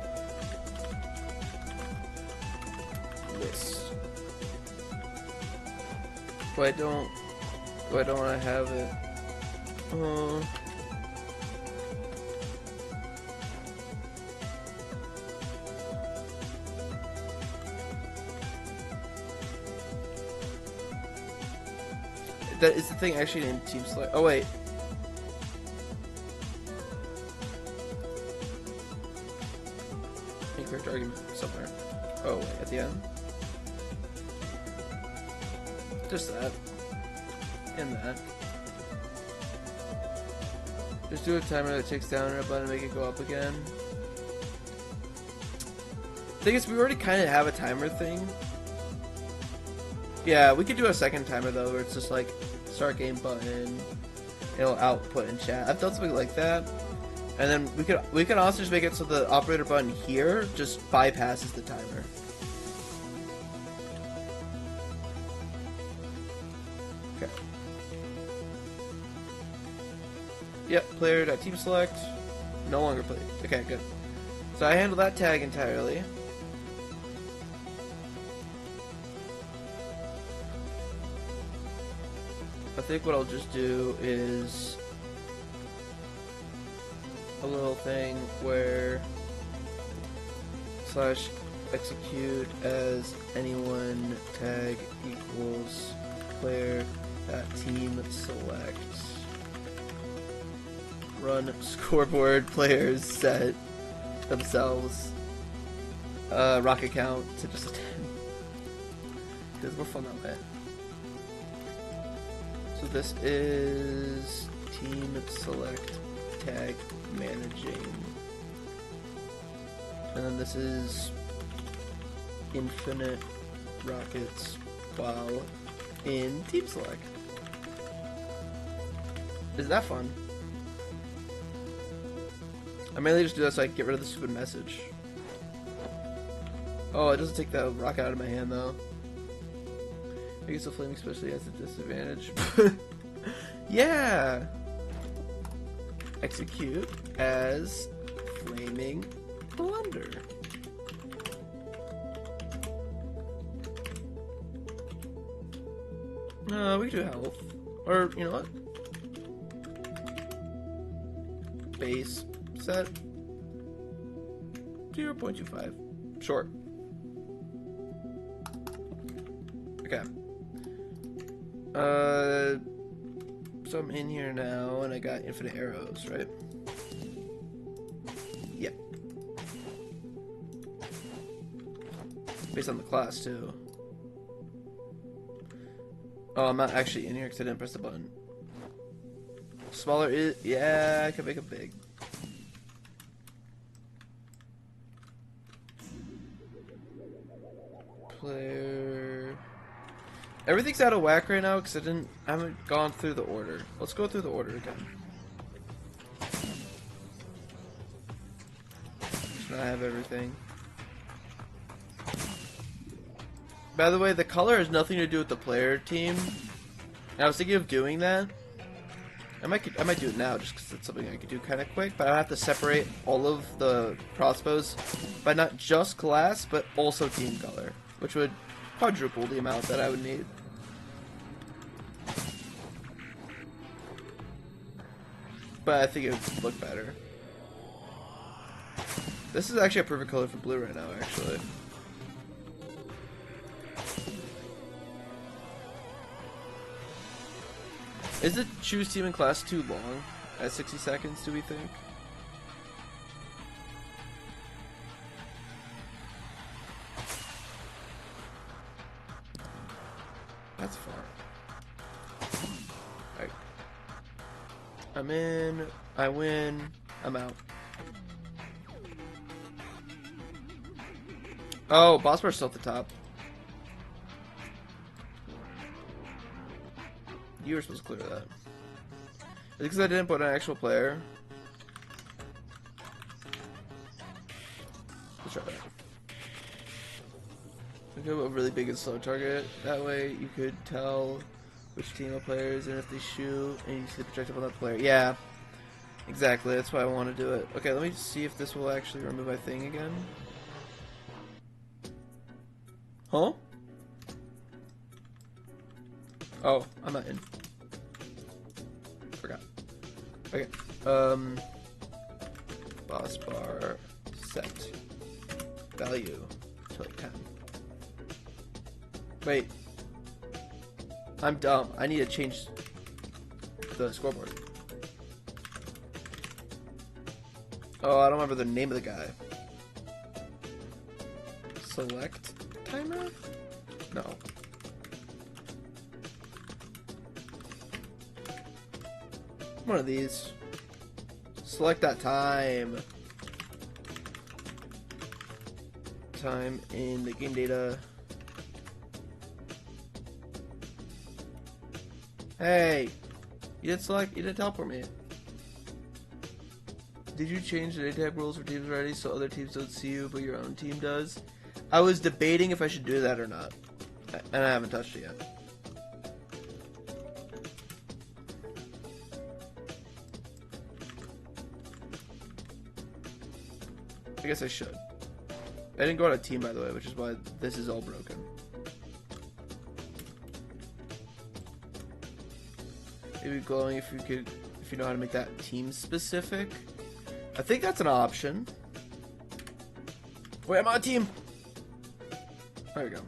This. But I don't want to have it. That is the thing actually in Team Select. Oh wait. Incorrect argument somewhere. Oh wait, at the end. Just that. And that. Just do a timer that takes down a button and make it go up again. Thing is, we already kind of have a timer thing. Yeah, we could do a second timer though, where it's just like start game button, it'll output in chat. I've done something like that, and then we could also just make it so the operator button here just bypasses the timer. Okay. Yep, player.team select, no longer played. Okay, good. So I handle that tag entirely. I think what I'll just do is a little thing where slash execute as anyone tag equals player at team select run scoreboard players set themselves rocket count to just 10 because we're fun that way. So this is team select tag managing, and then this is infinite rockets while in team select. Isn't that fun? I mainly just do that so I can get rid of the stupid message. Oh, it doesn't take that rocket out of my hand though. I guess the flaming especially has a disadvantage. Yeah! Execute as flaming blunder. We can do health. Or, you know what? Base set 0.25. Short. Okay. So I'm in here now, and I got infinite arrows, right? Yep. Based on the class, too. Oh, I'm not actually in here because I didn't press the button. Smaller is... yeah, I can make it big. Player... everything's out of whack right now because I haven't gone through the order. Let's go through the order again. Just not have everything. By the way, the color has nothing to do with the player team. And I was thinking of doing that. I might do it now just because it's something I could do kind of quick. But I have to separate all of the crossbows by not just class, but also team color, which would quadruple the amount that I would need. But I think it would look better. This is actually a perfect color for blue right now, actually. Is the choose team and class too long? At 60 seconds, do we think? That's far. Alright. I'm in, I win, I'm out. Oh, boss bar's still at the top. You were supposed to clear that. Is it because I didn't put an actual player? Let's try that. Okay, a really big and slow target. That way you could tell which team of players and if they shoot and you see the projectile on that player. Yeah, exactly. That's why I want to do it. Okay, let me see if this will actually remove my thing again. Huh? Oh, I'm not in. Forgot. Okay. Boss bar set value to like 10. Wait. I'm dumb. I need to change the scoreboard. Oh, I don't remember the name of the guy. Select timer? No. One of these. Select that time. Time in the game data. Hey! You didn't teleport me. Did you change the tag rules for teams already so other teams don't see you but your own team does? I was debating if I should do that or not. And I haven't touched it yet. I guess I should. I didn't go on a team, by the way, which is why this is all broken. Maybe glowing if you know how to make that team specific. I think that's an option. Wait, I'm on a team. There we go.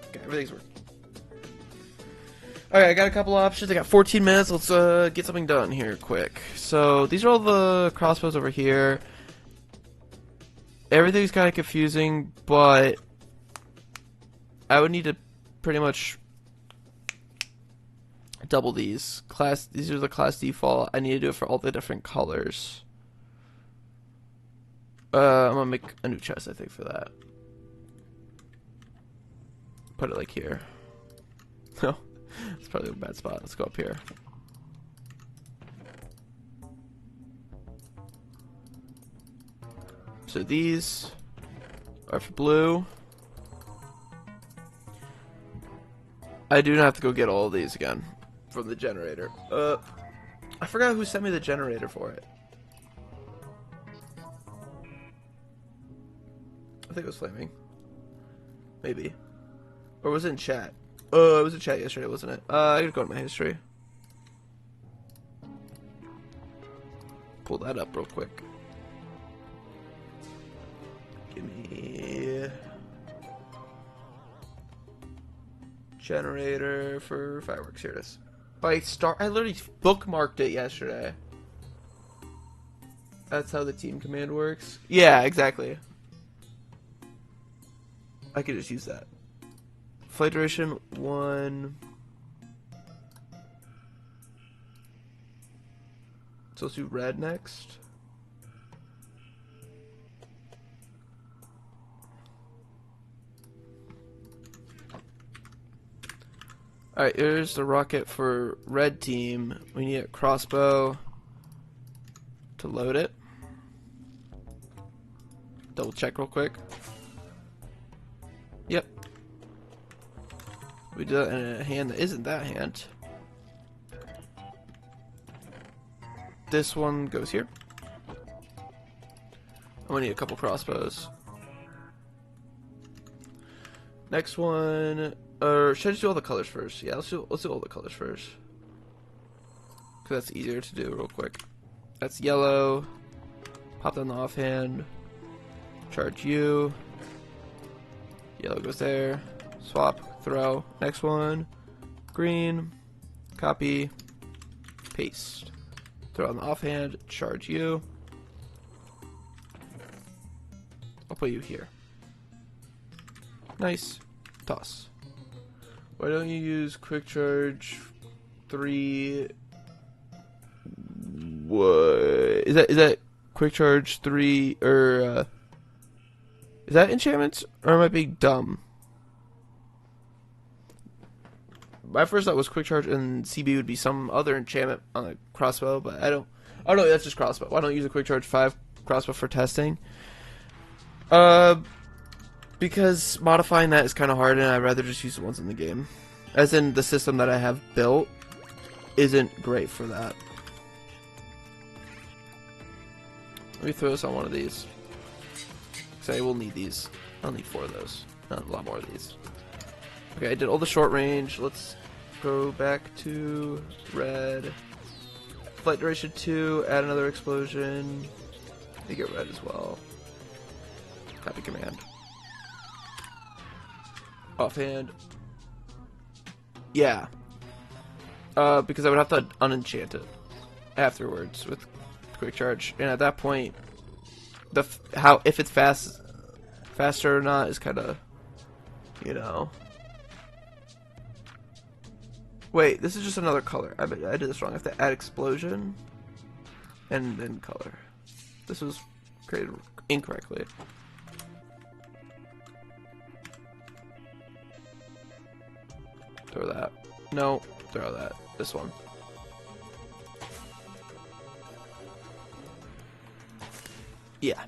Okay, everything's working. Alright, I got a couple options. I got 14 minutes. Let's get something done here quick. So, these are all the crossbows over here. Everything's kind of confusing, but I would need to pretty much double these. These are the class default. I need to do it for all the different colors. I'm gonna make a new chest, I think, for that. Put it like here. No, it's probably a bad spot. Let's go up here. So these are for blue. I do not have to go get all of these again from the generator. I forgot who sent me the generator for it. I think it was Flaming. Maybe. Or was it in chat? Oh, it was in chat yesterday, wasn't it? I gotta go to my history. Pull that up real quick. Give me generator for fireworks. Here it is. I literally bookmarked it yesterday. That's how the team command works. Yeah, exactly. I could just use that. Flight duration 1. So let's do red next. Alright, here's the rocket for red team. We need a crossbow to load it. Double check real quick. Yep. We do that in a hand that isn't that hand. This one goes here. I'm gonna need a couple crossbows. Next one, or should I just do all the colors first? Yeah, let's do all the colors first. Cause that's easier to do real quick. That's yellow. Pop down the offhand. Charge you. Yellow goes there. Swap, throw. Next one, green. Copy, paste. Throw on the offhand. Charge you. I'll put you here. Nice. Toss. Why don't you use quick charge 3? What is that quick charge 3 or is Is that enchantments, or am I being dumb? My first thought was quick charge and CB would be some other enchantment on a crossbow, but I don't. Oh no, that's just crossbow. Why don't I use a quick charge 5 crossbow for testing? Because modifying that is kind of hard, and I'd rather just use the ones in the game. As in, the system that I have built isn't great for that. Let me throw this on one of these. Because I will need these. I'll need 4 of those. Not a lot more of these. Okay, I did all the short range. Let's go back to red. Flight duration 2, add another explosion. Make it red as well. Copy command. Offhand. Yeah. Because I would have to unenchant it afterwards with quick charge, and at that point, if it's faster or not is kind of, you know. Wait, this is just another color. I did this wrong. I have to add explosion and then color. This was created incorrectly. Throw that. No, throw that. This one. Yeah.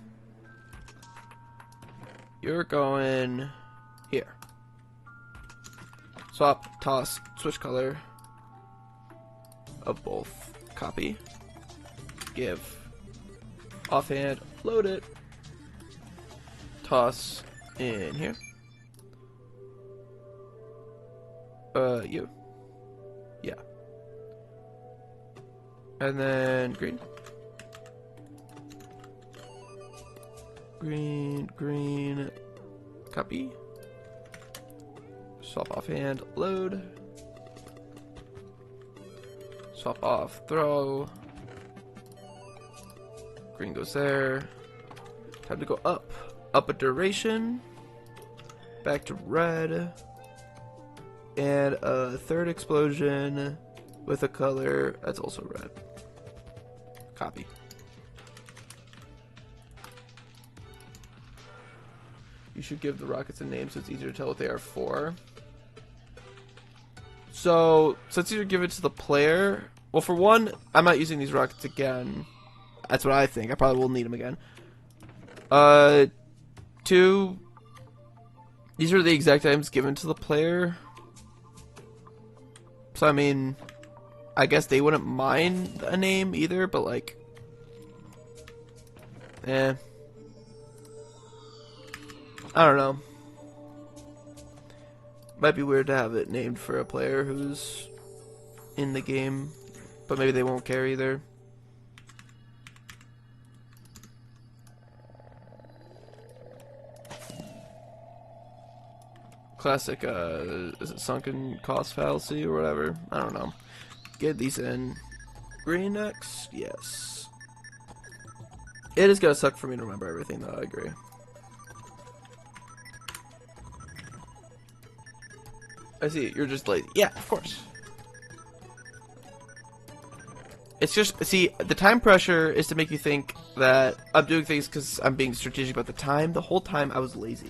You're going here. Swap, toss, switch color of both. Copy. Give. Offhand, load it. Toss in here. You. Yeah. And then green. Green. Copy. Swap offhand, load. Swap off, throw. Green goes there. Time to go up. Up a duration. Back to red. And a third explosion with a color that's also red. Copy. You should give the rockets a name so it's easier to tell what they are for. So it's either give it to the player. Well, for one, I'm not using these rockets again. That's what I think. I probably will need them again. 2, these are the exact items given to the player. So, I mean, I guess they wouldn't mind a name either, but like, I don't know. Might be weird to have it named for a player who's in the game, but maybe they won't care either. Classic, is it sunken cost fallacy or whatever? I don't know. Get these in. Green next? Yes. It is gonna suck for me to remember everything though, I agree. I see, you're just lazy. Yeah, of course. It's just, see, the time pressure is to make you think that I'm doing things because I'm being strategic about the time. The whole time I was lazy.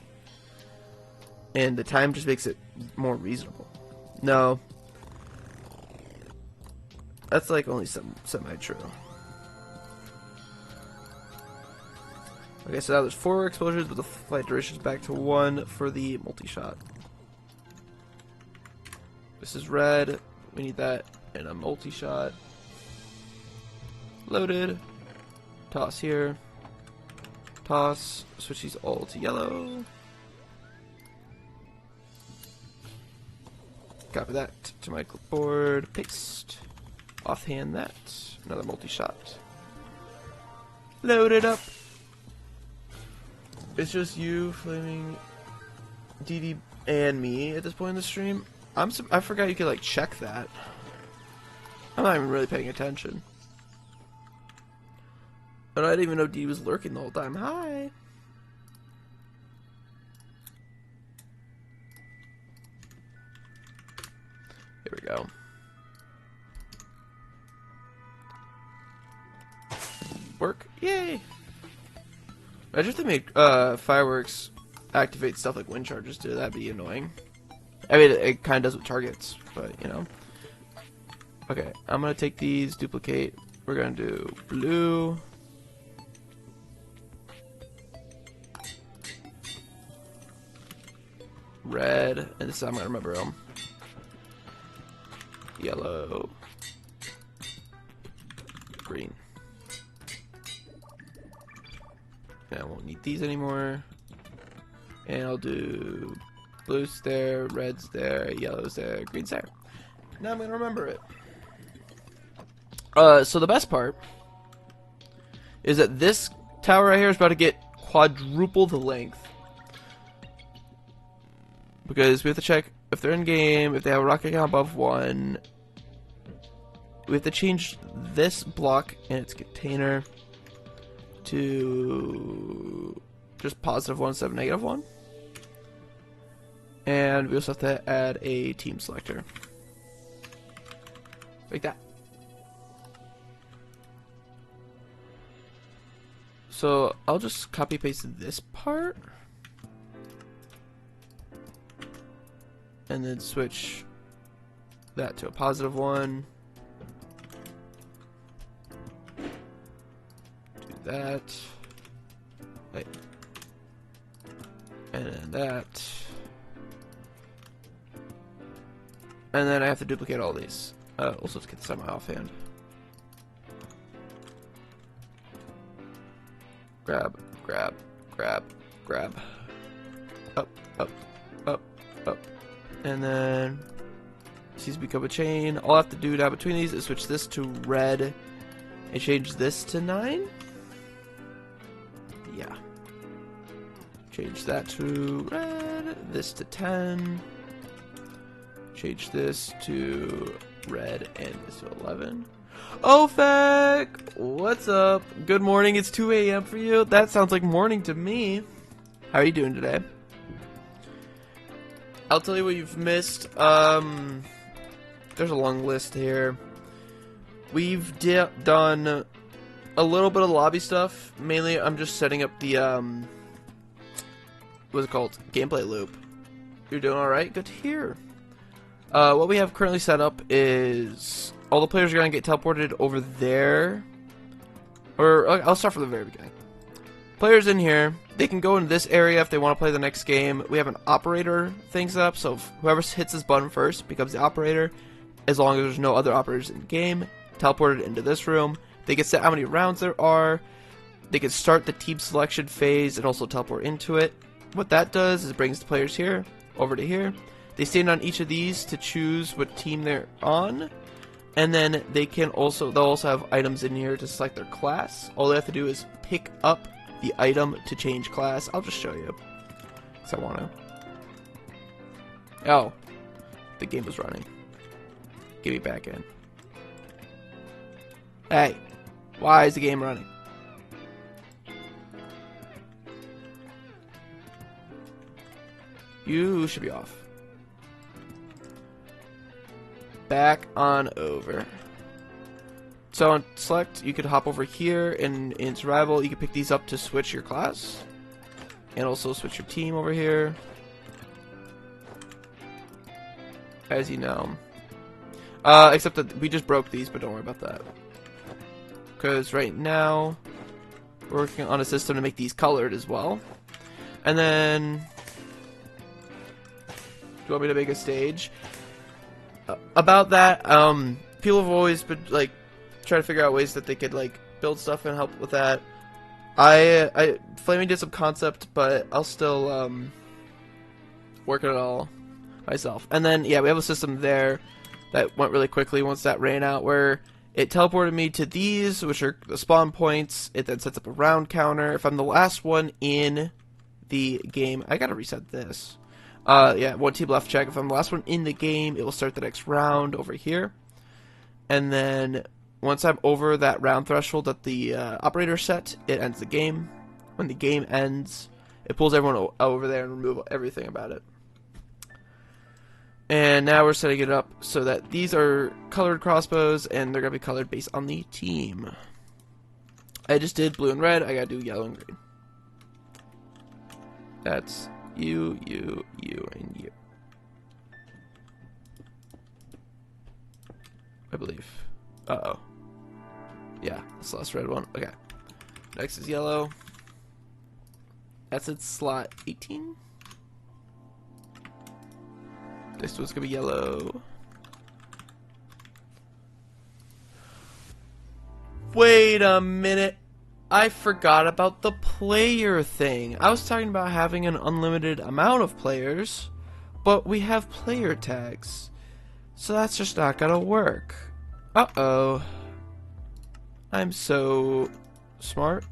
And the time just makes it more reasonable. No. That's like only semi-true. Okay, so now there's 4 explosions, but the flight duration is back to 1 for the multi-shot. This is red. We need that in a multi-shot. Loaded. Toss here. Toss. Switch these all to yellow. Copy that to my clipboard. Paste. Offhand that. Another multi-shot. Load it up. It's just you, Flaming, DD, and me at this point in the stream. I forgot you could like check that. I'm not even really paying attention. And I didn't even know D was lurking the whole time. Hi. Here we go. Work. Yay. Imagine if they made fireworks activate stuff like wind charges do. That'd be annoying. I mean, it kind of does with targets, but you know. Okay, I'm gonna take these, duplicate. We're gonna do blue. Red, and this time I'm gonna remember them. Yellow. Green. And I won't need these anymore. And I'll do blue's there, red's there, yellow's there, green's there. Now I'm gonna remember it. So the best part is that this tower right here is about to get quadruple the length. Because we have to check if they're in game, if they have a rocket count above 1. We have to change this block in its container to just +1 instead of -1. And we also have to add a team selector. Like that. So I'll just copy paste this part. And then switch that to a +1. Do that. Wait. And then that. And then I have to duplicate all these. Also, let's get this on my offhand. Grab, grab, grab, grab. Up, up, up, up. And then these become a chain. All I have to do now between these is switch this to red and change this to 9. Yeah. Change that to red, this to 10. Change this to red and this to 11. Oh, Feck! What's up? Good morning. It's 2 a.m. for you. That sounds like morning to me. How are you doing today? I'll tell you what you've missed. There's a long list here. We've done a little bit of lobby stuff. Mainly, I'm just setting up the, what's it called? Gameplay loop. You're doing alright? Good to hear. What we have currently set up is all the players are going to get teleported over there. Or, I'll start from the very beginning. Players in here, they can go in this area if they want to play the next game. We have an operator thing set up, so if whoever hits this button first becomes the operator. As long as there's no other operators in the game, teleported into this room. They can set how many rounds there are. They can start the team selection phase and also teleport into it. What that does is it brings the players here, over to here. They stand on each of these to choose what team they're on. And then they'll also have items in here to select their class. All they have to do is pick up the item to change class. I'll just show you, because I want to. Oh, the game was running. Get me back in. Hey, why is the game running? You should be off. Back on over. So on select, you could hop over here, and in survival, you can pick these up to switch your class. And also switch your team over here. As you know. Except that we just broke these, but don't worry about that. Because right now, we're working on a system to make these colored as well. And then, do you want me to make a stage? About that, people have always been, like, trying to figure out ways that they could, like, build stuff and help with that. Flaming did some concept, but I'll still, work it all myself. And then, yeah, we have a system there that went really quickly once that ran out, where it teleported me to these, which are the spawn points. It then sets up a round counter. If I'm the last one in the game, I gotta reset this. Yeah, one team left check. If I'm the last one in the game, it will start the next round over here. And then once I'm over that round threshold that the operator set, it ends the game. When the game ends, it pulls everyone over there and removes everything about it. And now we're setting it up so that these are colored crossbows, and they're going to be colored based on the team. I just did blue and red. I got to do yellow and green. That's You, and you. I believe. Uh-oh. Yeah, that's the last red one. Okay. Next is yellow. That's its slot 18. Next one's gonna be yellow. Wait a minute. I forgot about the player thing. I was talking about having an unlimited amount of players, but we have player tags. So that's just not gonna work. Uh-oh. I'm so smart.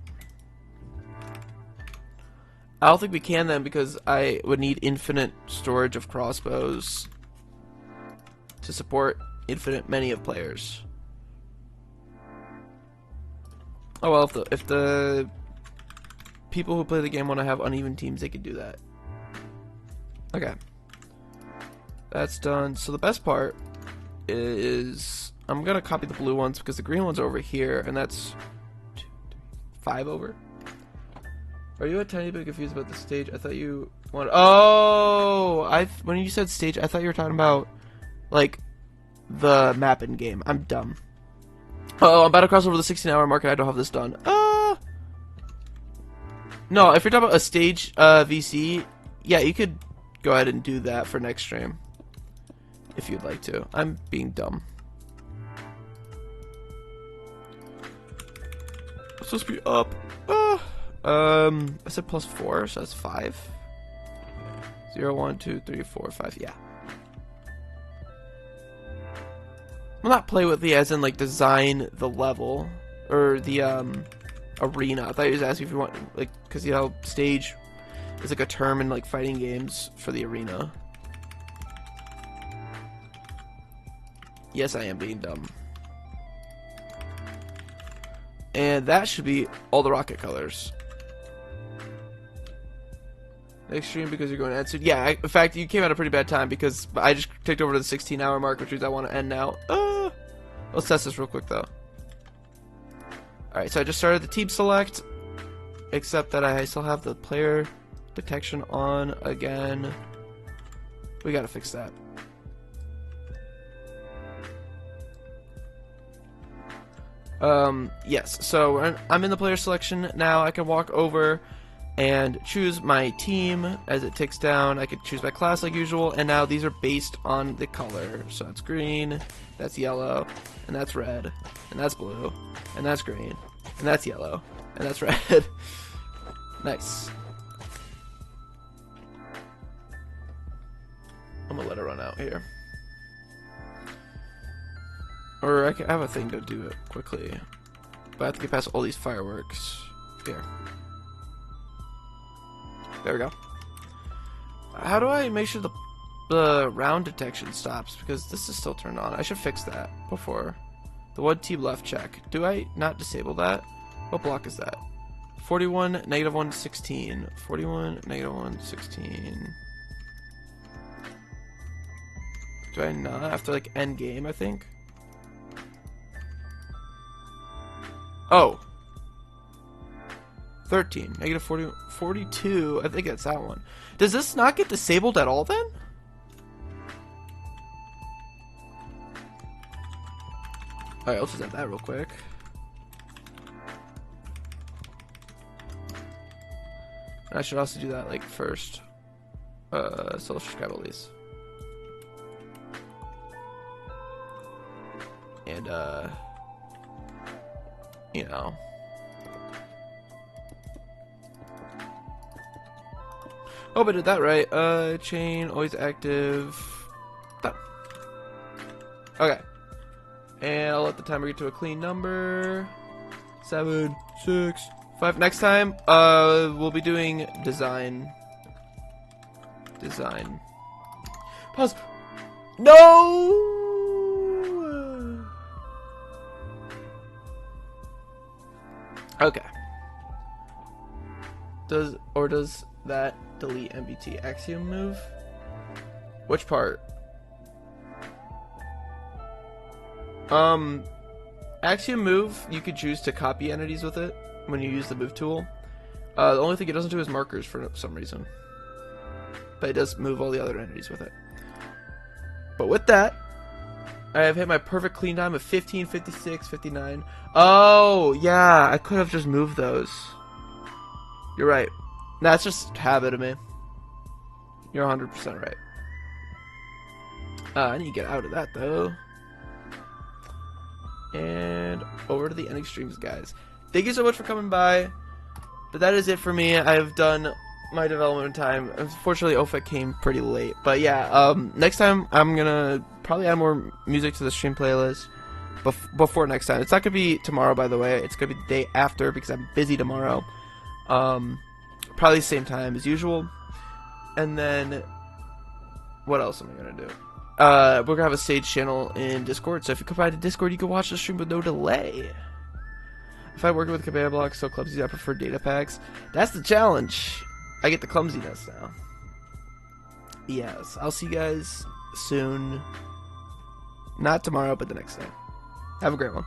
I don't think we can then, because I would need infinite storage of crossbows to support infinite many of players. Oh well, if the people who play the game want to have uneven teams, they can do that. Okay. That's done. So the best part is I'm going to copy the blue ones because the green ones are over here, and that's 5 over. Are you a tiny bit confused about the stage? I thought you wanted... Oh! When you said stage, I thought you were talking about, like, the map in game. I'm dumb. Oh, I'm about to cross over the 16-hour mark and I don't have this done. No, if you're talking about a stage VC, yeah, you could go ahead and do that for next stream. If you'd like to. I'm being dumb. It's supposed to be up. I said +4, so that's 5. 0, 1, 2, 3, 4, 5, yeah. Well, not play with the as in like design the level or the arena. I thought he was asking if you want like because you know stage is like a term in like fighting games for the arena. Yes, I am being dumb. And that should be all the rocket colors. Next stream because you're going to end soon. Yeah, in fact, you came at a pretty bad time because I just ticked over to the 16-hour mark, which means I want to end now. Let's test this real quick, though. Alright, so I just started the team select, except that I still have the player detection on again. We gotta fix that. Yes, so I'm in the player selection now. I can walk over and choose my team as it ticks down. I could choose my class like usual, and now these are based on the color. So that's green, that's yellow, and that's red, and that's blue, and that's green, and that's yellow, and that's red. Nice. I'm gonna let it run out here. Or I have a thing to do it quickly. But I have to get past all these fireworks. Here. There we go. How do I make sure the round detection stops? Because this is still turned on. I should fix that before. The one team left check. Do I not disable that? What block is that? 41, -1, 16. 41, -1, 16. Do I not? After like end game, I think. Oh. 13, -40, 42, I think that's that one. Does this not get disabled at all then? Alright, let's just add that real quick. And I should also do that like first. So let's just grab all these. And you know. Hope I did that right. Chain, always active. Done. Okay. And I'll let the timer get to a clean number. 7, 6, 5. Next time, we'll be doing design. Design. Pause. No! Okay. Does that delete MBT axiom move? Which part? Axiom move, you could choose to copy entities with it when you use the move tool. The only thing it doesn't do is markers for some reason. but it does move all the other entities with it. But with that, I have hit my perfect clean time of 15, 56, 59. Oh, yeah, I could have just moved those. You're right. That's just habit of me. You're 100% right. I need to get out of that, though. And over to the ending streams, guys. Thank you so much for coming by. But that is it for me. I've done my development time. Unfortunately, OFEC came pretty late. But yeah, next time I'm gonna probably add more music to the stream playlist before next time. It's not gonna be tomorrow, by the way. It's gonna be the day after because I'm busy tomorrow. Probably the same time as usual. And then what else am I gonna do? We're gonna have a stage channel in Discord. So if you come by to Discord, you can watch the stream with no delay. If I work with command blocks so clumsy, I prefer data packs. That's the challenge. I get the clumsiness now. Yes, I'll see you guys soon. Not tomorrow, but the next day. Have a great one.